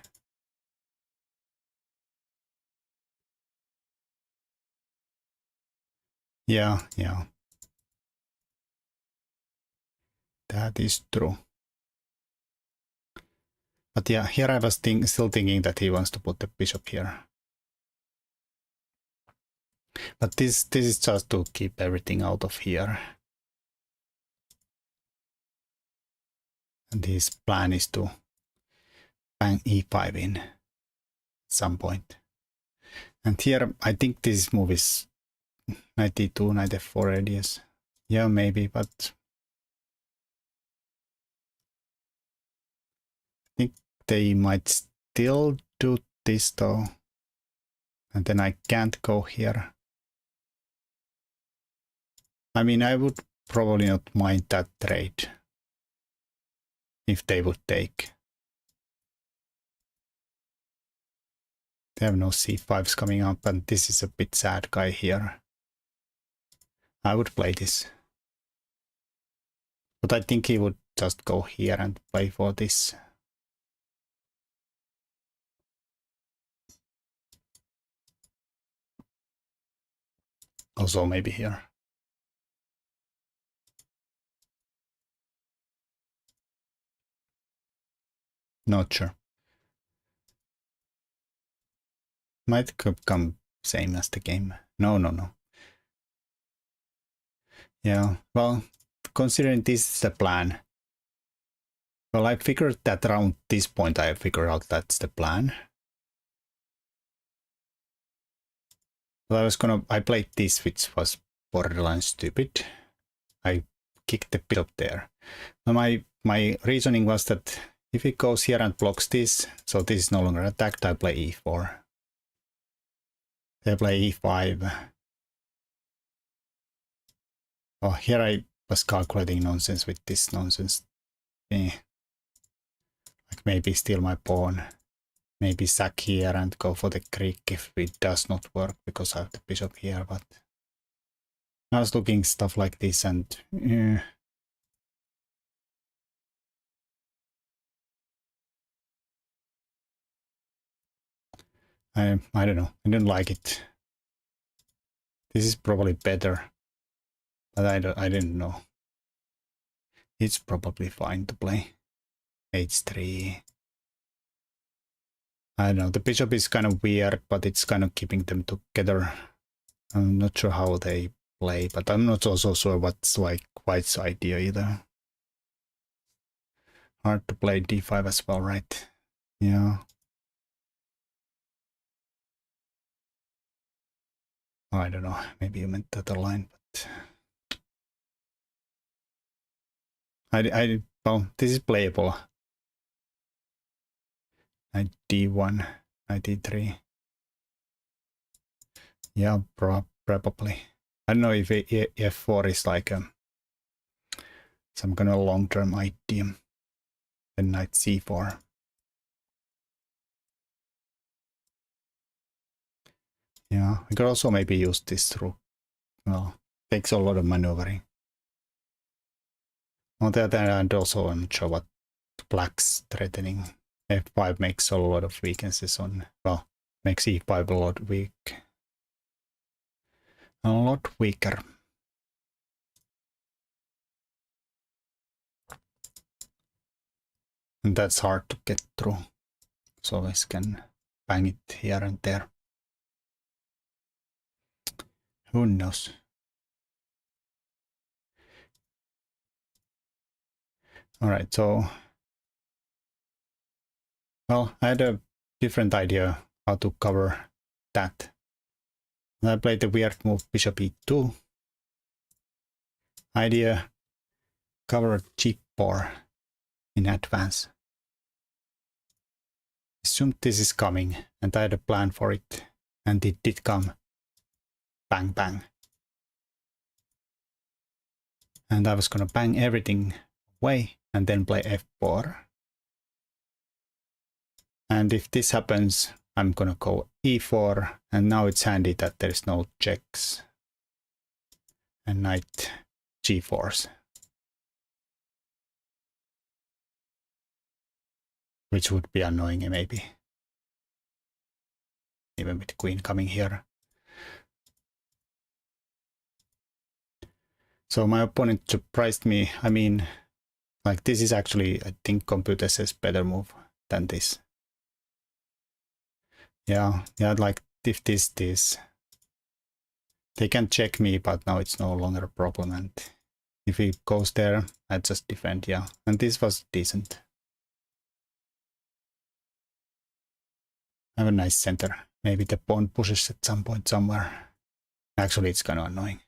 Yeah. That is true. But yeah, here I was still thinking that he wants to put the bishop here. But this is just to keep everything out of here. And his plan is to bang e5 in at some point. And here I think this move is knight e2, knight f4 radius. Yeah, maybe, but I think they might still do this though. And then I can't go here. I mean, I would probably not mind that trade if they would take. They have no c5s coming up, and this is a bit sad guy here. I would play this. But I think he would just go here and play for this. Also maybe here. Not sure. Might come same as the game. No. Yeah, well, considering this is the plan. Well, I figured that around this point I figured out that's the plan. But I played this, which was borderline stupid. I kicked the bishop there. My reasoning was that If it goes here and blocks this, so this is no longer attacked, I play e4. They play e5. Oh, here I was calculating nonsense with this nonsense. Like maybe steal my pawn. Maybe sack here and go for the Greek if it does not work because I have the bishop here, but I was looking stuff like this and I don't know. I don't like it. This is probably better, but I didn't know. It's probably fine to play. H3. I don't know. The bishop is kind of weird, but it's kind of keeping them together. I'm not sure how they play, but I'm not also sure what's like White's idea either. Hard to play d5 as well, right? Yeah. Oh, I don't know. Maybe you meant the other line, but well, this is playable. Knight d1, knight d3. Yeah, probably. I don't know if f4 is like some kind of long-term idea. Then knight c4. Yeah, I could also maybe use this through. Well, takes a lot of maneuvering. On the other hand, also I'm not sure what black's threatening. f5 makes a lot of weaknesses on, well, makes e5 a lot weak. A lot weaker. And that's hard to get through. So I can bang it here and there. Who knows? Alright, so well, I had a different idea how to cover that. And I played the weird move bishop e2. Idea, cover g4 in advance. Assumed this is coming, and I had a plan for it, and it did come. Bang, bang. And I was gonna bang everything away, and then play f4. And if this happens, I'm gonna go e4, and now it's handy that there's no checks. And knight g4s. Which would be annoying maybe. Even with the queen coming here. So my opponent surprised me. I mean, like this is actually, I think computer says better move than this. Yeah, like if this, they can check me, but now it's no longer a problem. And if he goes there, I just defend, yeah. And this was decent. I have a nice center. Maybe the pawn pushes at some point somewhere. Actually, it's kind of annoying.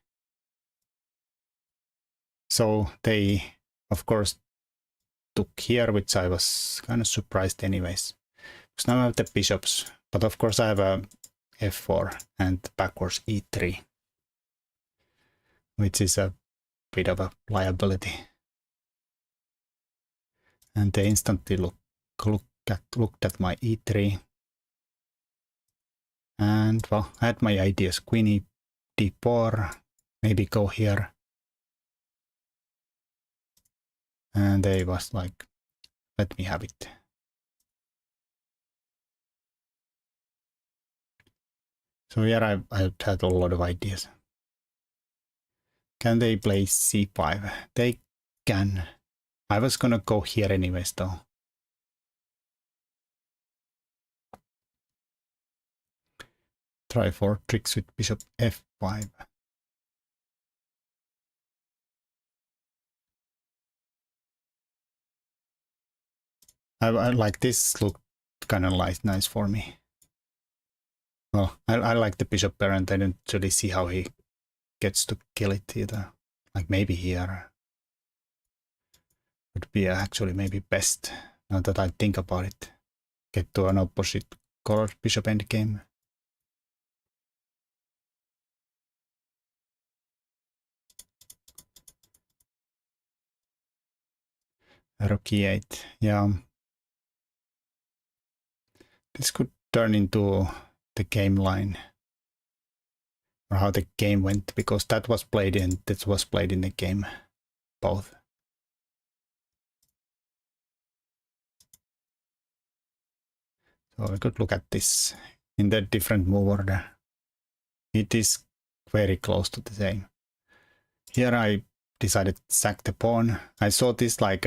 So they, of course, took here, which I was kind of surprised anyways. Because now I have the bishops, but of course I have a f4 and backwards e3, which is a bit of a liability. And they instantly looked at my e3. And well, I had my ideas. Queen e d4, maybe go here. And they was like, let me have it. So here I had a lot of ideas. Can they play c5? They can. I was gonna go here anyways though. Try 4 tricks with bishop f5. I like this look kind of nice for me. Well, I like the bishop pair and I don't really see how he gets to kill it either. Like maybe here would be actually maybe best. now that I think about it. Get to an opposite colored bishop endgame. Rook e8, yeah. This could turn into the game line. Or how the game went, because that was played in the game, both. So we could look at this in the different move order. It is very close to the same. Here I decided to sack the pawn. I saw this like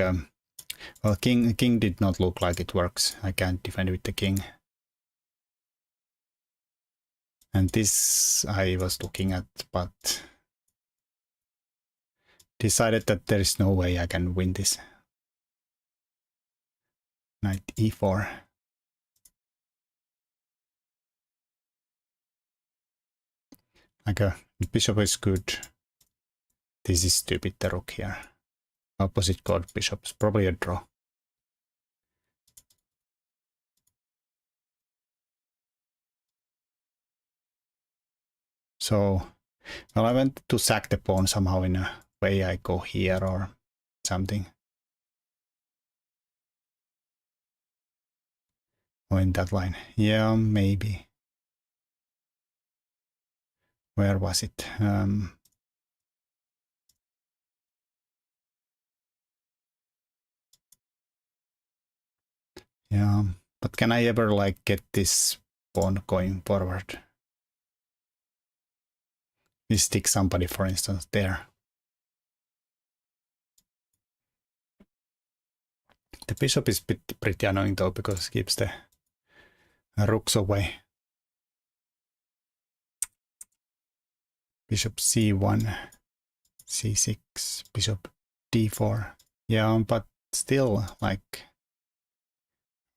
well, king did not look like it works. I can't defend with the king. And this I was looking at, but decided that there is no way I can win this. Knight e4. Like a bishop is good. This is stupid, the rook here. Opposite colored bishops, probably a draw. So, well, I went to sack the pawn somehow in a way. I go here or something. Or in that line. Yeah, maybe. Where was it? Yeah, but can I ever like get this pawn going forward? We stick somebody, for instance, there. The bishop is pretty annoying though, because it keeps the rooks away. Bishop c1, c6, bishop d4. Yeah, but still, like,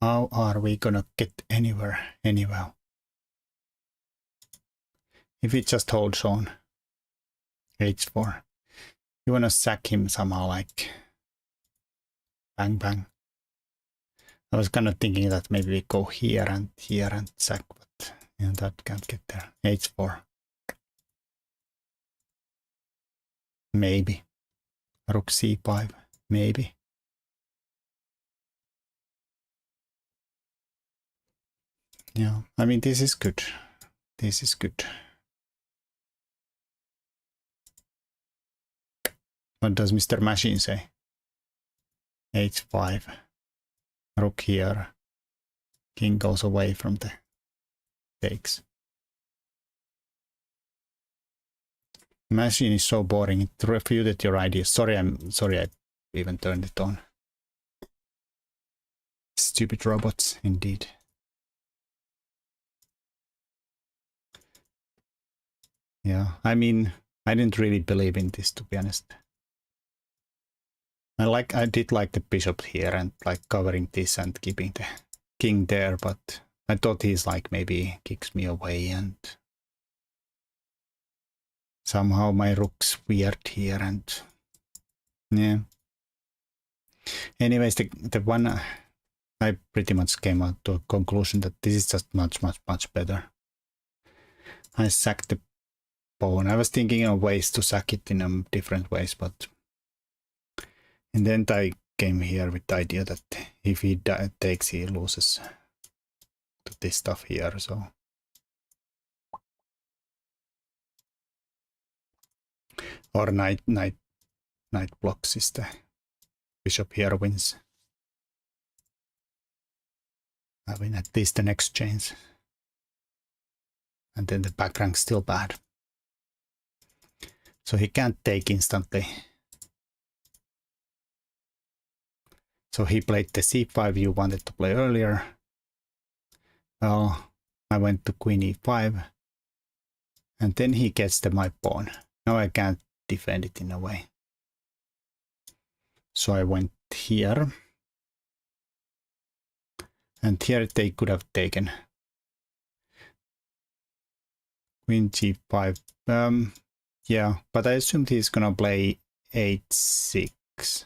how are we gonna get anywhere? If he just holds on. h4. You wanna sack him somehow, like, bang bang. I was kind of thinking that maybe we go here and sack, but yeah, that can't get there. h4. Maybe. Rook c5. Maybe. Yeah, I mean, this is good. This is good. What does Mr. Machine say? h5. Rook here. King goes away from the takes. Machine is so boring. It refuted your ideas. Sorry, I even turned it on. Stupid robots, indeed. Yeah, I mean, I didn't really believe in this, to be honest. I did like the bishop here and like covering this and keeping the king there, but I thought he's like maybe kicks me away and somehow my rook's weird here and yeah. Anyways, the one I pretty much came out to a conclusion that this is just much better. I sacked the pawn. I was thinking of ways to sack it in different ways, but in the end I came here with the idea that if he takes, he loses to this stuff here, so. Or knight blocks is the bishop here wins. I win at least the next change. And then the back rank's still bad. So he can't take instantly. So he played the c5 you wanted to play earlier. Well, I went to queen e5. And then he gets my pawn. Now I can't defend it in a way. So I went here. And here they could have taken queen g5. Yeah, but I assumed he's gonna play h6.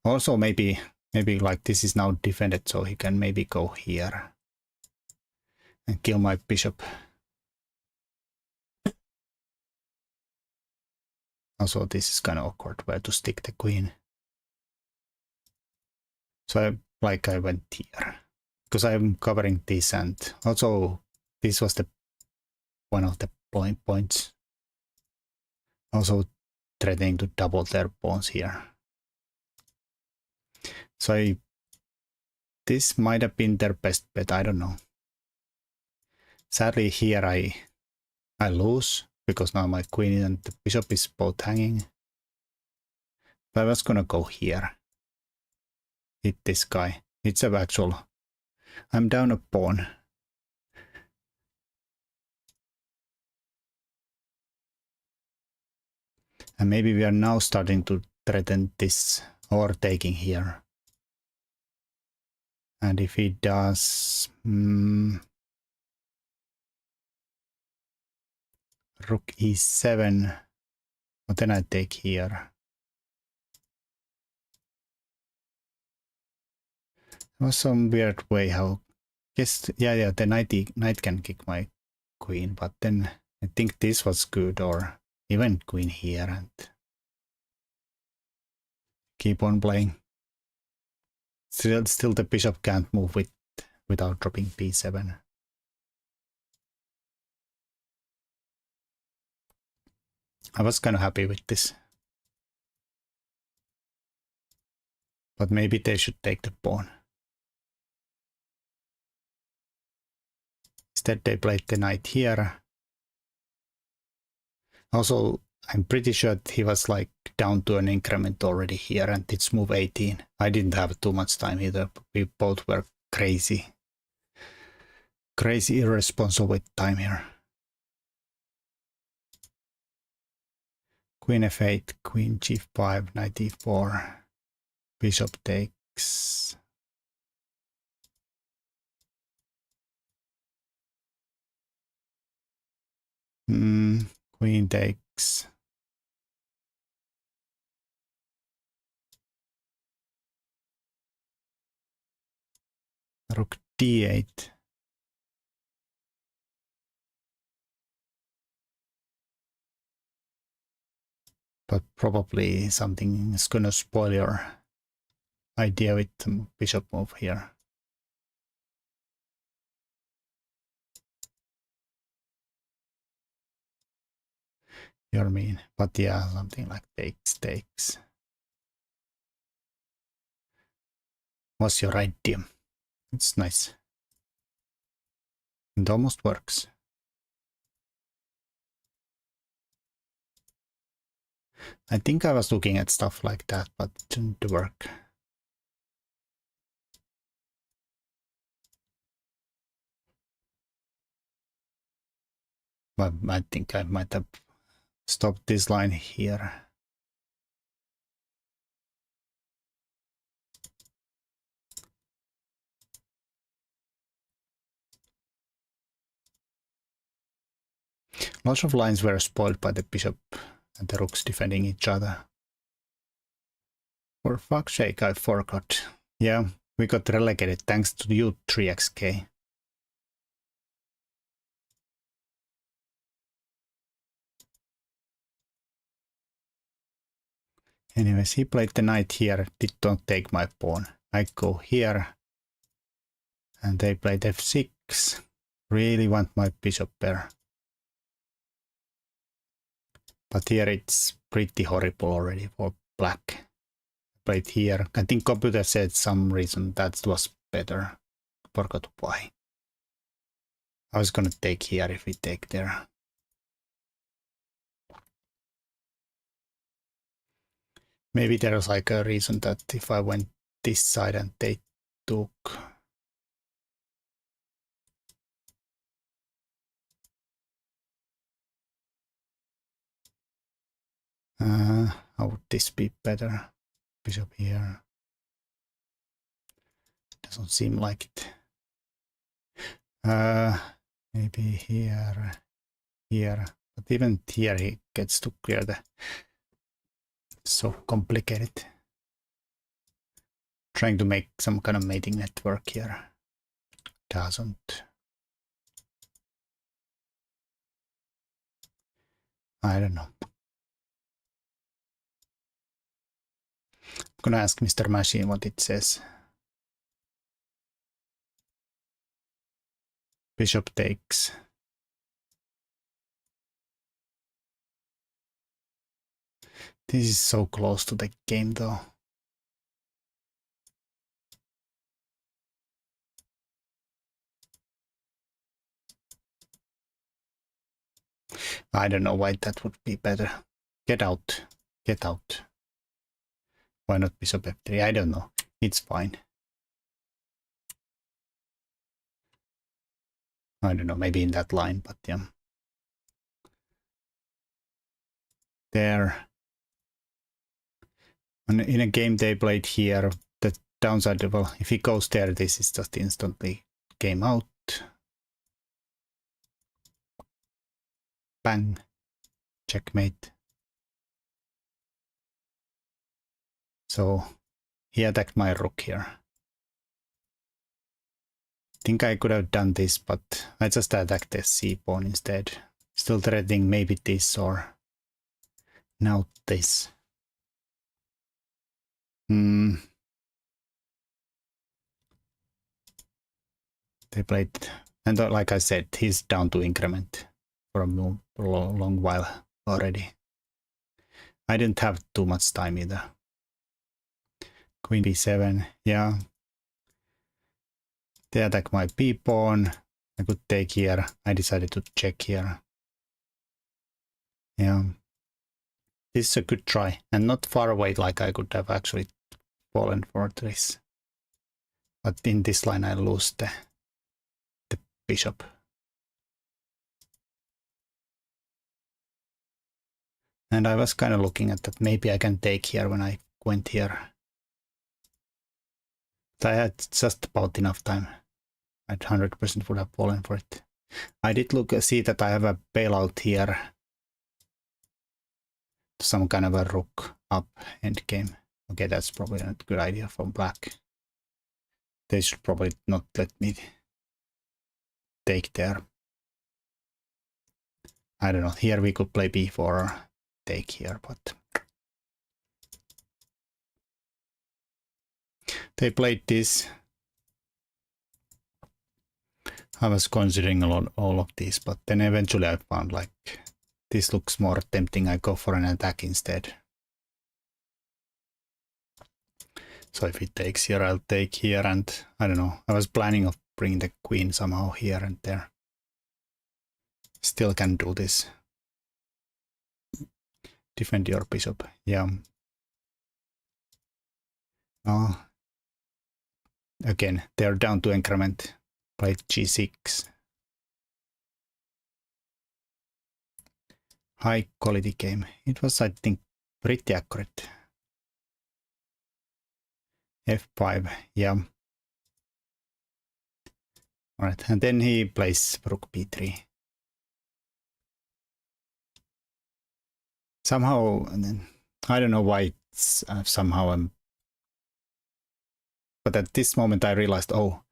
Also, maybe Maybe like this is now defended, so he can maybe go here and kill my bishop. Also, this is kind of awkward where to stick the queen. So I went here because I'm covering this, and also this was the one of the points. Also threatening to double their pawns here. So this might have been their best bet, I don't know. Sadly here I lose because now my queen and the bishop is both hanging. But I was gonna go here. Hit this guy. It's a actual. I'm down a pawn. And maybe we are now starting to threaten this overtaking here. And if he does... rook e7, well, then I take here. There was some weird way how... Yes, yeah, the knight can kick my queen, but then I think this was good, or even queen here and keep on playing. Still the bishop can't move without dropping b7. I was kind of happy with this. But maybe they should take the pawn. Instead they played the knight here. Also, I'm pretty sure he was like down to an increment already here, and it's move 18. I didn't have too much time either. We both were crazy irresponsible with time here. Queen f8, queen g5, knight e4, bishop takes. Queen takes. Rook d8. But probably something is gonna spoil your idea with the bishop move here. You're mean, but yeah, something like takes. What's your idea? It's nice. It almost works. I think I was looking at stuff like that, but it didn't work. But I think I might have stopped this line here. Lots of lines were spoiled by the bishop and the rooks defending each other. For fuck's sake, I forgot. Yeah, we got relegated thanks to you, 3xk. Anyways, he played the knight here, did not take my pawn. I go here, and they played f6. Really want my bishop there. But here it's pretty horrible already for black. Played here. I think computer said some reason that was better. Forgot why. I was gonna take here if we take there. Maybe there's like a reason that if I went this side and they took. How would this be better? Bishop here. Doesn't seem like it. Maybe here, but even here he gets to clear the so complicated Trying to make some kind of mating network here. Doesn't. I don't know. I'm gonna ask Mr. Machine what it says. Bishop takes. This is so close to the game though. I don't know why that would be better. Get out. Get out. Why not bishop f3? I don't know. It's fine. I don't know, maybe in that line, but yeah. There. In a game they played here, the downside, well, if he goes there, this is just instantly game out. Bang. Checkmate. So he attacked my rook here. Think I could have done this, but I just attacked the c-pawn instead. Still threatening maybe this or now this. They played, and like I said, he's down to increment for a long while already. I didn't have too much time either. Queen b7, yeah. They attack my b-pawn. I could take here. I decided to check here. Yeah. This is a good try, and not far away like I could have actually fallen for this. But in this line I lose the bishop. And I was kind of looking at that. Maybe I can take here when I went here. But I had just about enough time. I'd 100% would have fallen for it. I did see that I have a bailout here. Some kind of a rook up endgame. Okay, that's probably not a good idea for black. They should probably not let me take there. I don't know. Here we could play b4 or take here, but they played this. I was considering all of these, but then eventually I found like this looks more tempting. I go for an attack instead. So if he takes here, I'll take here, and I don't know. I was planning of bringing the queen somehow here and there. Still can do this. Defend your bishop. Yeah. Oh. Again, they're down to increment. Played g6. High quality game. It was, I think, pretty accurate. f5, yeah. Alright, and then he plays rook b3. Somehow, I don't know why it's somehow I'm... But at this moment I realized, oh,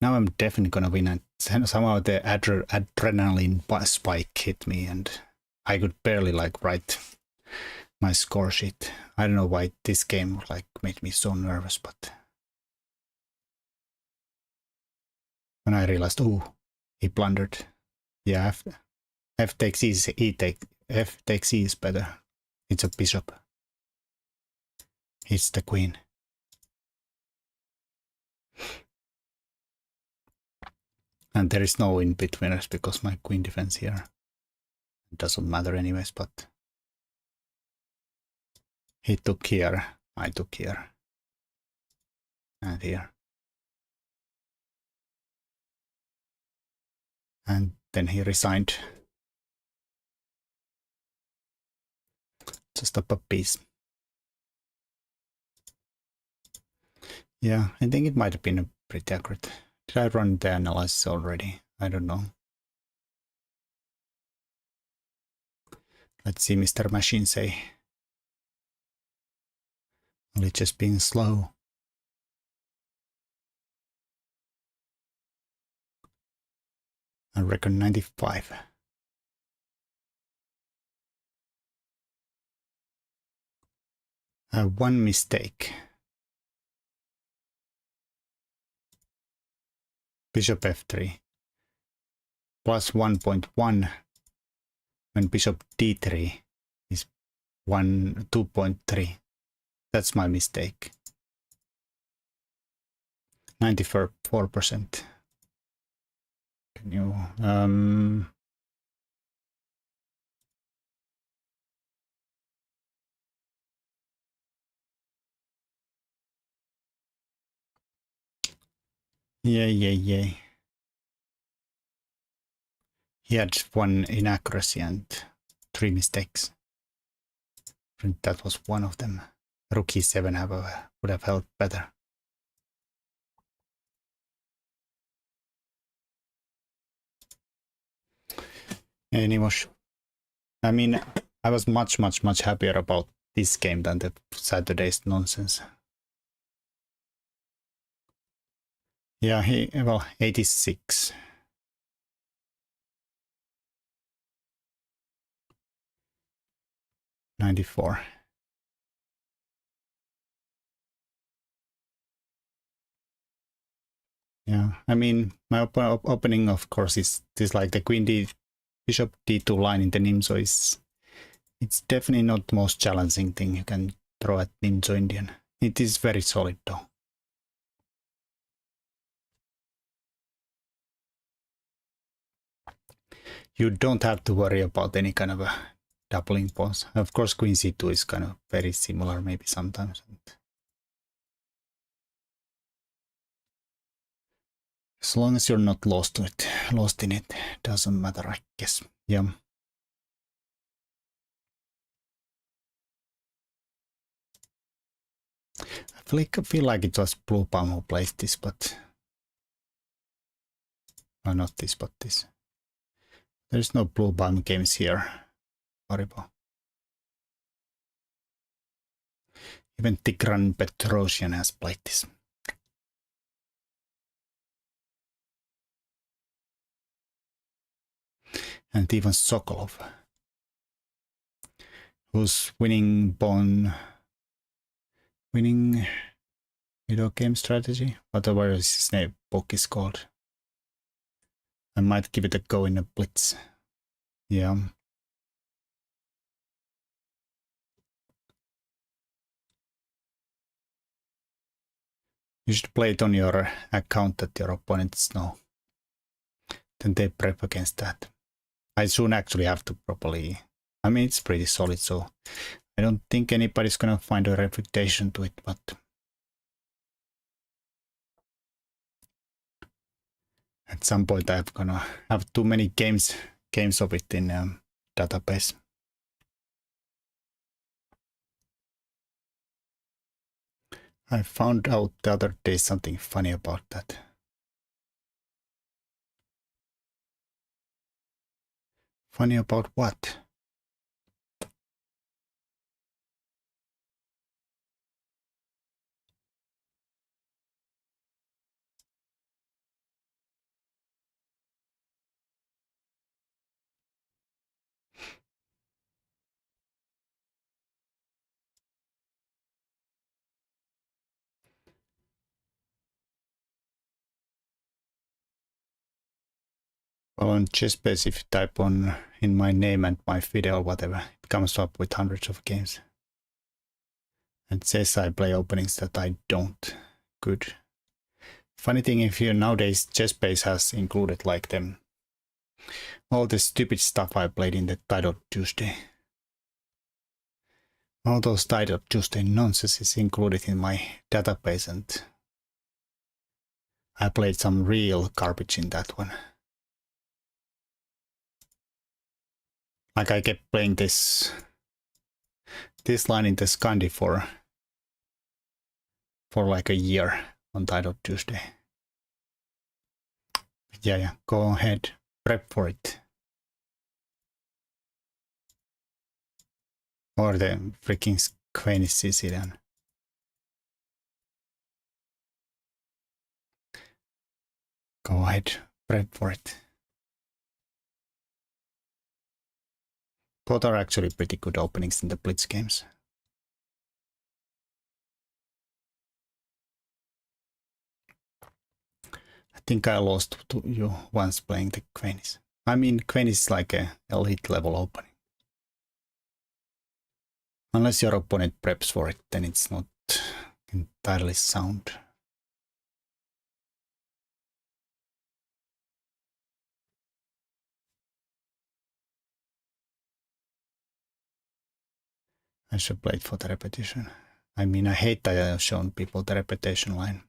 now I'm definitely gonna win. And somehow the adrenaline spike hit me and I could barely like write my score sheet. I don't know why this game like made me so nervous, but when I realized, oh, he blundered. Yeah, f takes e, f takes e is better. It's a bishop. It's the queen. And there is no in-betweeners because my queen defense here. It doesn't matter anyways, but he took here, I took here. And here. And then he resigned. Just up a piece. Yeah, I think it might have been pretty accurate. Did I run the analysis already? I don't know. Let's see Mr. Machine say. Only just being slow. I reckon 95. I have one mistake. Bishop f3 plus 1.1 when bishop d3 is 2.3. That's my mistake. 94%. Can you yeah. He had one inaccuracy and 3 mistakes. And that was one of them. Rook e7 would have helped better. Anyway, I mean, I was much happier about this game than the Saturday's nonsense. Yeah, 86. $94. Yeah, I mean, my opening, of course, is like the queen d, bishop d2 line in the Nimzo it's definitely not the most challenging thing you can throw at Nimzo Indian. It is very solid though. You don't have to worry about any kind of a doubling pawns. Of course, queen c2 is kind of very similar maybe sometimes. As long as you're not lost in it, doesn't matter, I guess. Yeah. I feel like it was Blue Palm who placed this, but not this, but this. There's no Blue Palm games here. Horrible. Even Tigran Petrosian has played this. And even Sokolov, who's winning video game strategy, whatever his name book is called. I might give it a go in a blitz. Yeah. You should play it on your account that your opponents know. Then they prep against that. I soon actually have to properly. I mean, it's pretty solid, so I don't think anybody's gonna find a refutation to it, but at some point I'm gonna have too many games of it in database. I found out the other day something funny about that. Funny about what? Well, on ChessBase, if you type in my name and my video or whatever, it comes up with hundreds of games. And it says I play openings that I don't. Good. Funny thing, if you nowadays ChessBase has included like them all the stupid stuff I played in the Title Tuesday. All those Title Tuesday nonsense is included in my database, and I played some real garbage in that one. Like I kept playing this line in the Scandi for like a year on Title Tuesday. Yeah, go ahead, prep for it. Or the freaking Queen Sicilian. Go ahead, prep for it. Both are actually pretty good openings in the Blitz games. I think I lost to you once playing the Quenis. I mean, Quenis is like a elite level opening. Unless your opponent preps for it, then it's not entirely sound. I should play it for the repetition. I mean, I hate that I have shown people the repetition line.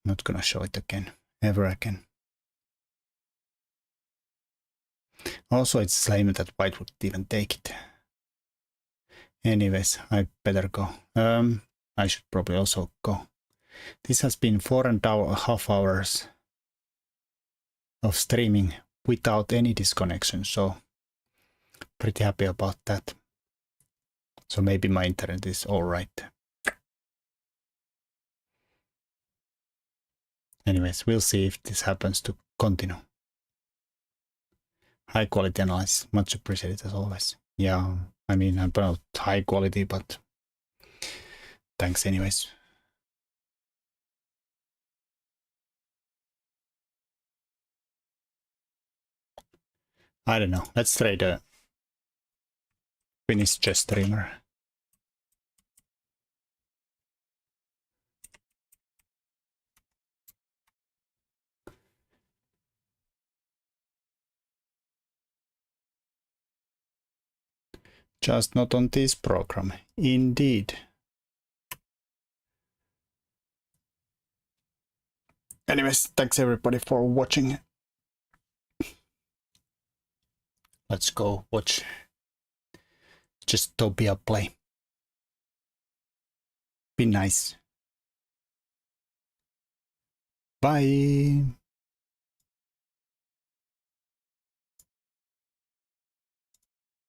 Not gonna show it again, ever again. Also, it's lame that white would even take it. Anyways, I better go. I should probably also go. This has been 4.5 hours of streaming without any disconnection, so pretty happy about that. So maybe my internet is all right. Anyways, we'll see if this happens to continue. High quality analysis, much appreciated as always. Yeah, I mean, I'm not high quality, but thanks anyways. I don't know. Let's trade a Finnish chess streamer. Just not on this program. Indeed. Anyways, thanks everybody for watching. Let's go watch just Topia play. Be nice. Bye.